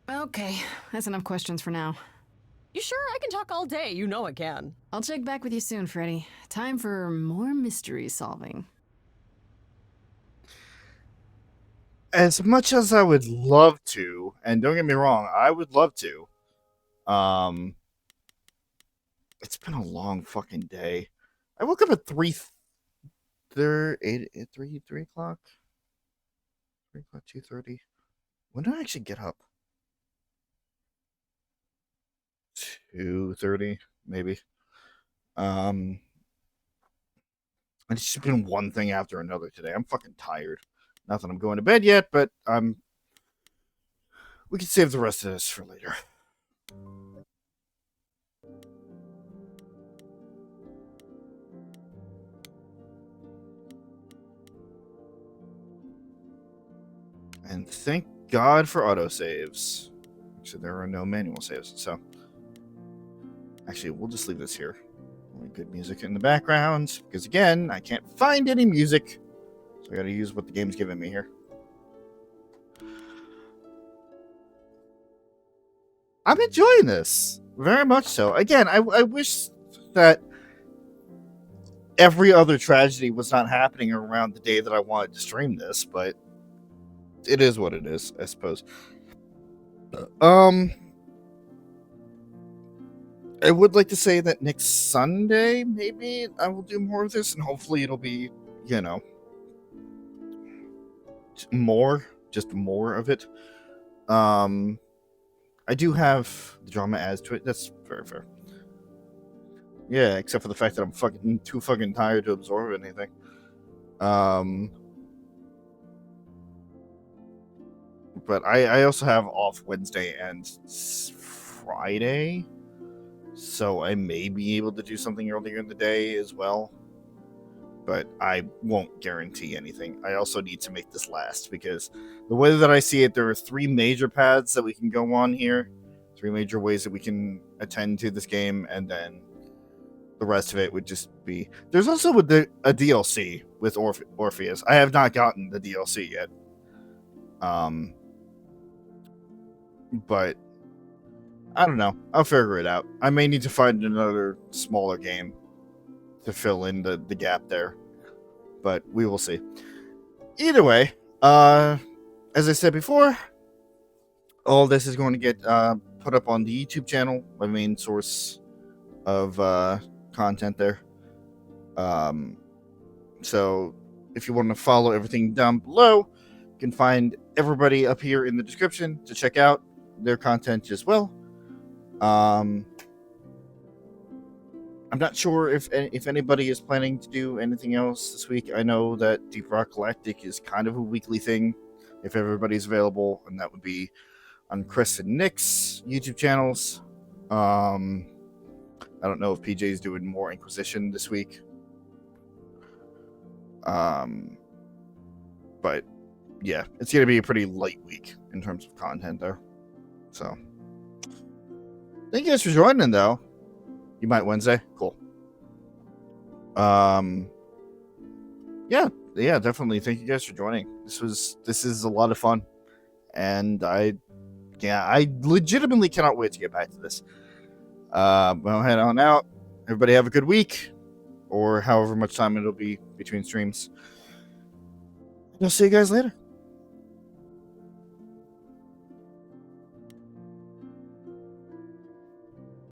okay, that's enough questions for now. You sure? I can talk all day. You know I can. I'll check back with you soon, Freddy. Time for more mystery solving. As much as I would love to, and don't get me wrong, I would love to. It's been a long fucking day. I woke up at They're 3 o'clock? 3 o'clock, 2:30. When did I actually get up? 2:30, maybe. It's just been one thing after another today. I'm fucking tired. Not that I'm going to bed yet, but we can save the rest of this for later. And thank God for autosaves. Actually, there are no manual saves, so... Actually, we'll just leave this here. Only good music in the background, because again, I can't find any music. So I gotta use what the game's giving me here. I'm enjoying this. Very much so. Again, I wish that every other tragedy was not happening around the day that I wanted to stream this, but it is what it is, I suppose. I would like to say that next Sunday, maybe, I will do more of this, and hopefully it'll be, you know, just more of it. I do have the drama adds to it. That's very fair. Yeah, except for the fact that I'm too fucking tired to absorb anything. But I also have off Wednesday and Friday, so I may be able to do something earlier in the day as well. But I won't guarantee anything. I also need to make this last, because the way that I see it, there are 3 major paths that we can go on here. 3 major ways that we can attend to this game, and then the rest of it would just be... There's also a DLC with Orpheus. I have not gotten the DLC yet. But I don't know. I'll figure it out. I may need to find another smaller game to fill in the gap there, but we will see. Either way, as I said before, all this is going to get put up on the YouTube channel, my main source of content there. So if you want to follow everything down below, you can find everybody up here in the description to check out their content as well. I'm not sure if anybody is planning to do anything else this week. I know that Deep Rock Galactic is kind of a weekly thing, if everybody's available, and that would be on Chris and Nick's YouTube channels. I don't know if PJ's doing more Inquisition this week. But yeah, it's going to be a pretty light week in terms of content there. So, thank you guys for joining, though. You might Wednesday. Cool. Yeah, definitely. Thank you guys for joining. This is a lot of fun, and I legitimately cannot wait to get back to this. Well, head on out. Everybody have a good week, or however much time it'll be between streams. I'll see you guys later.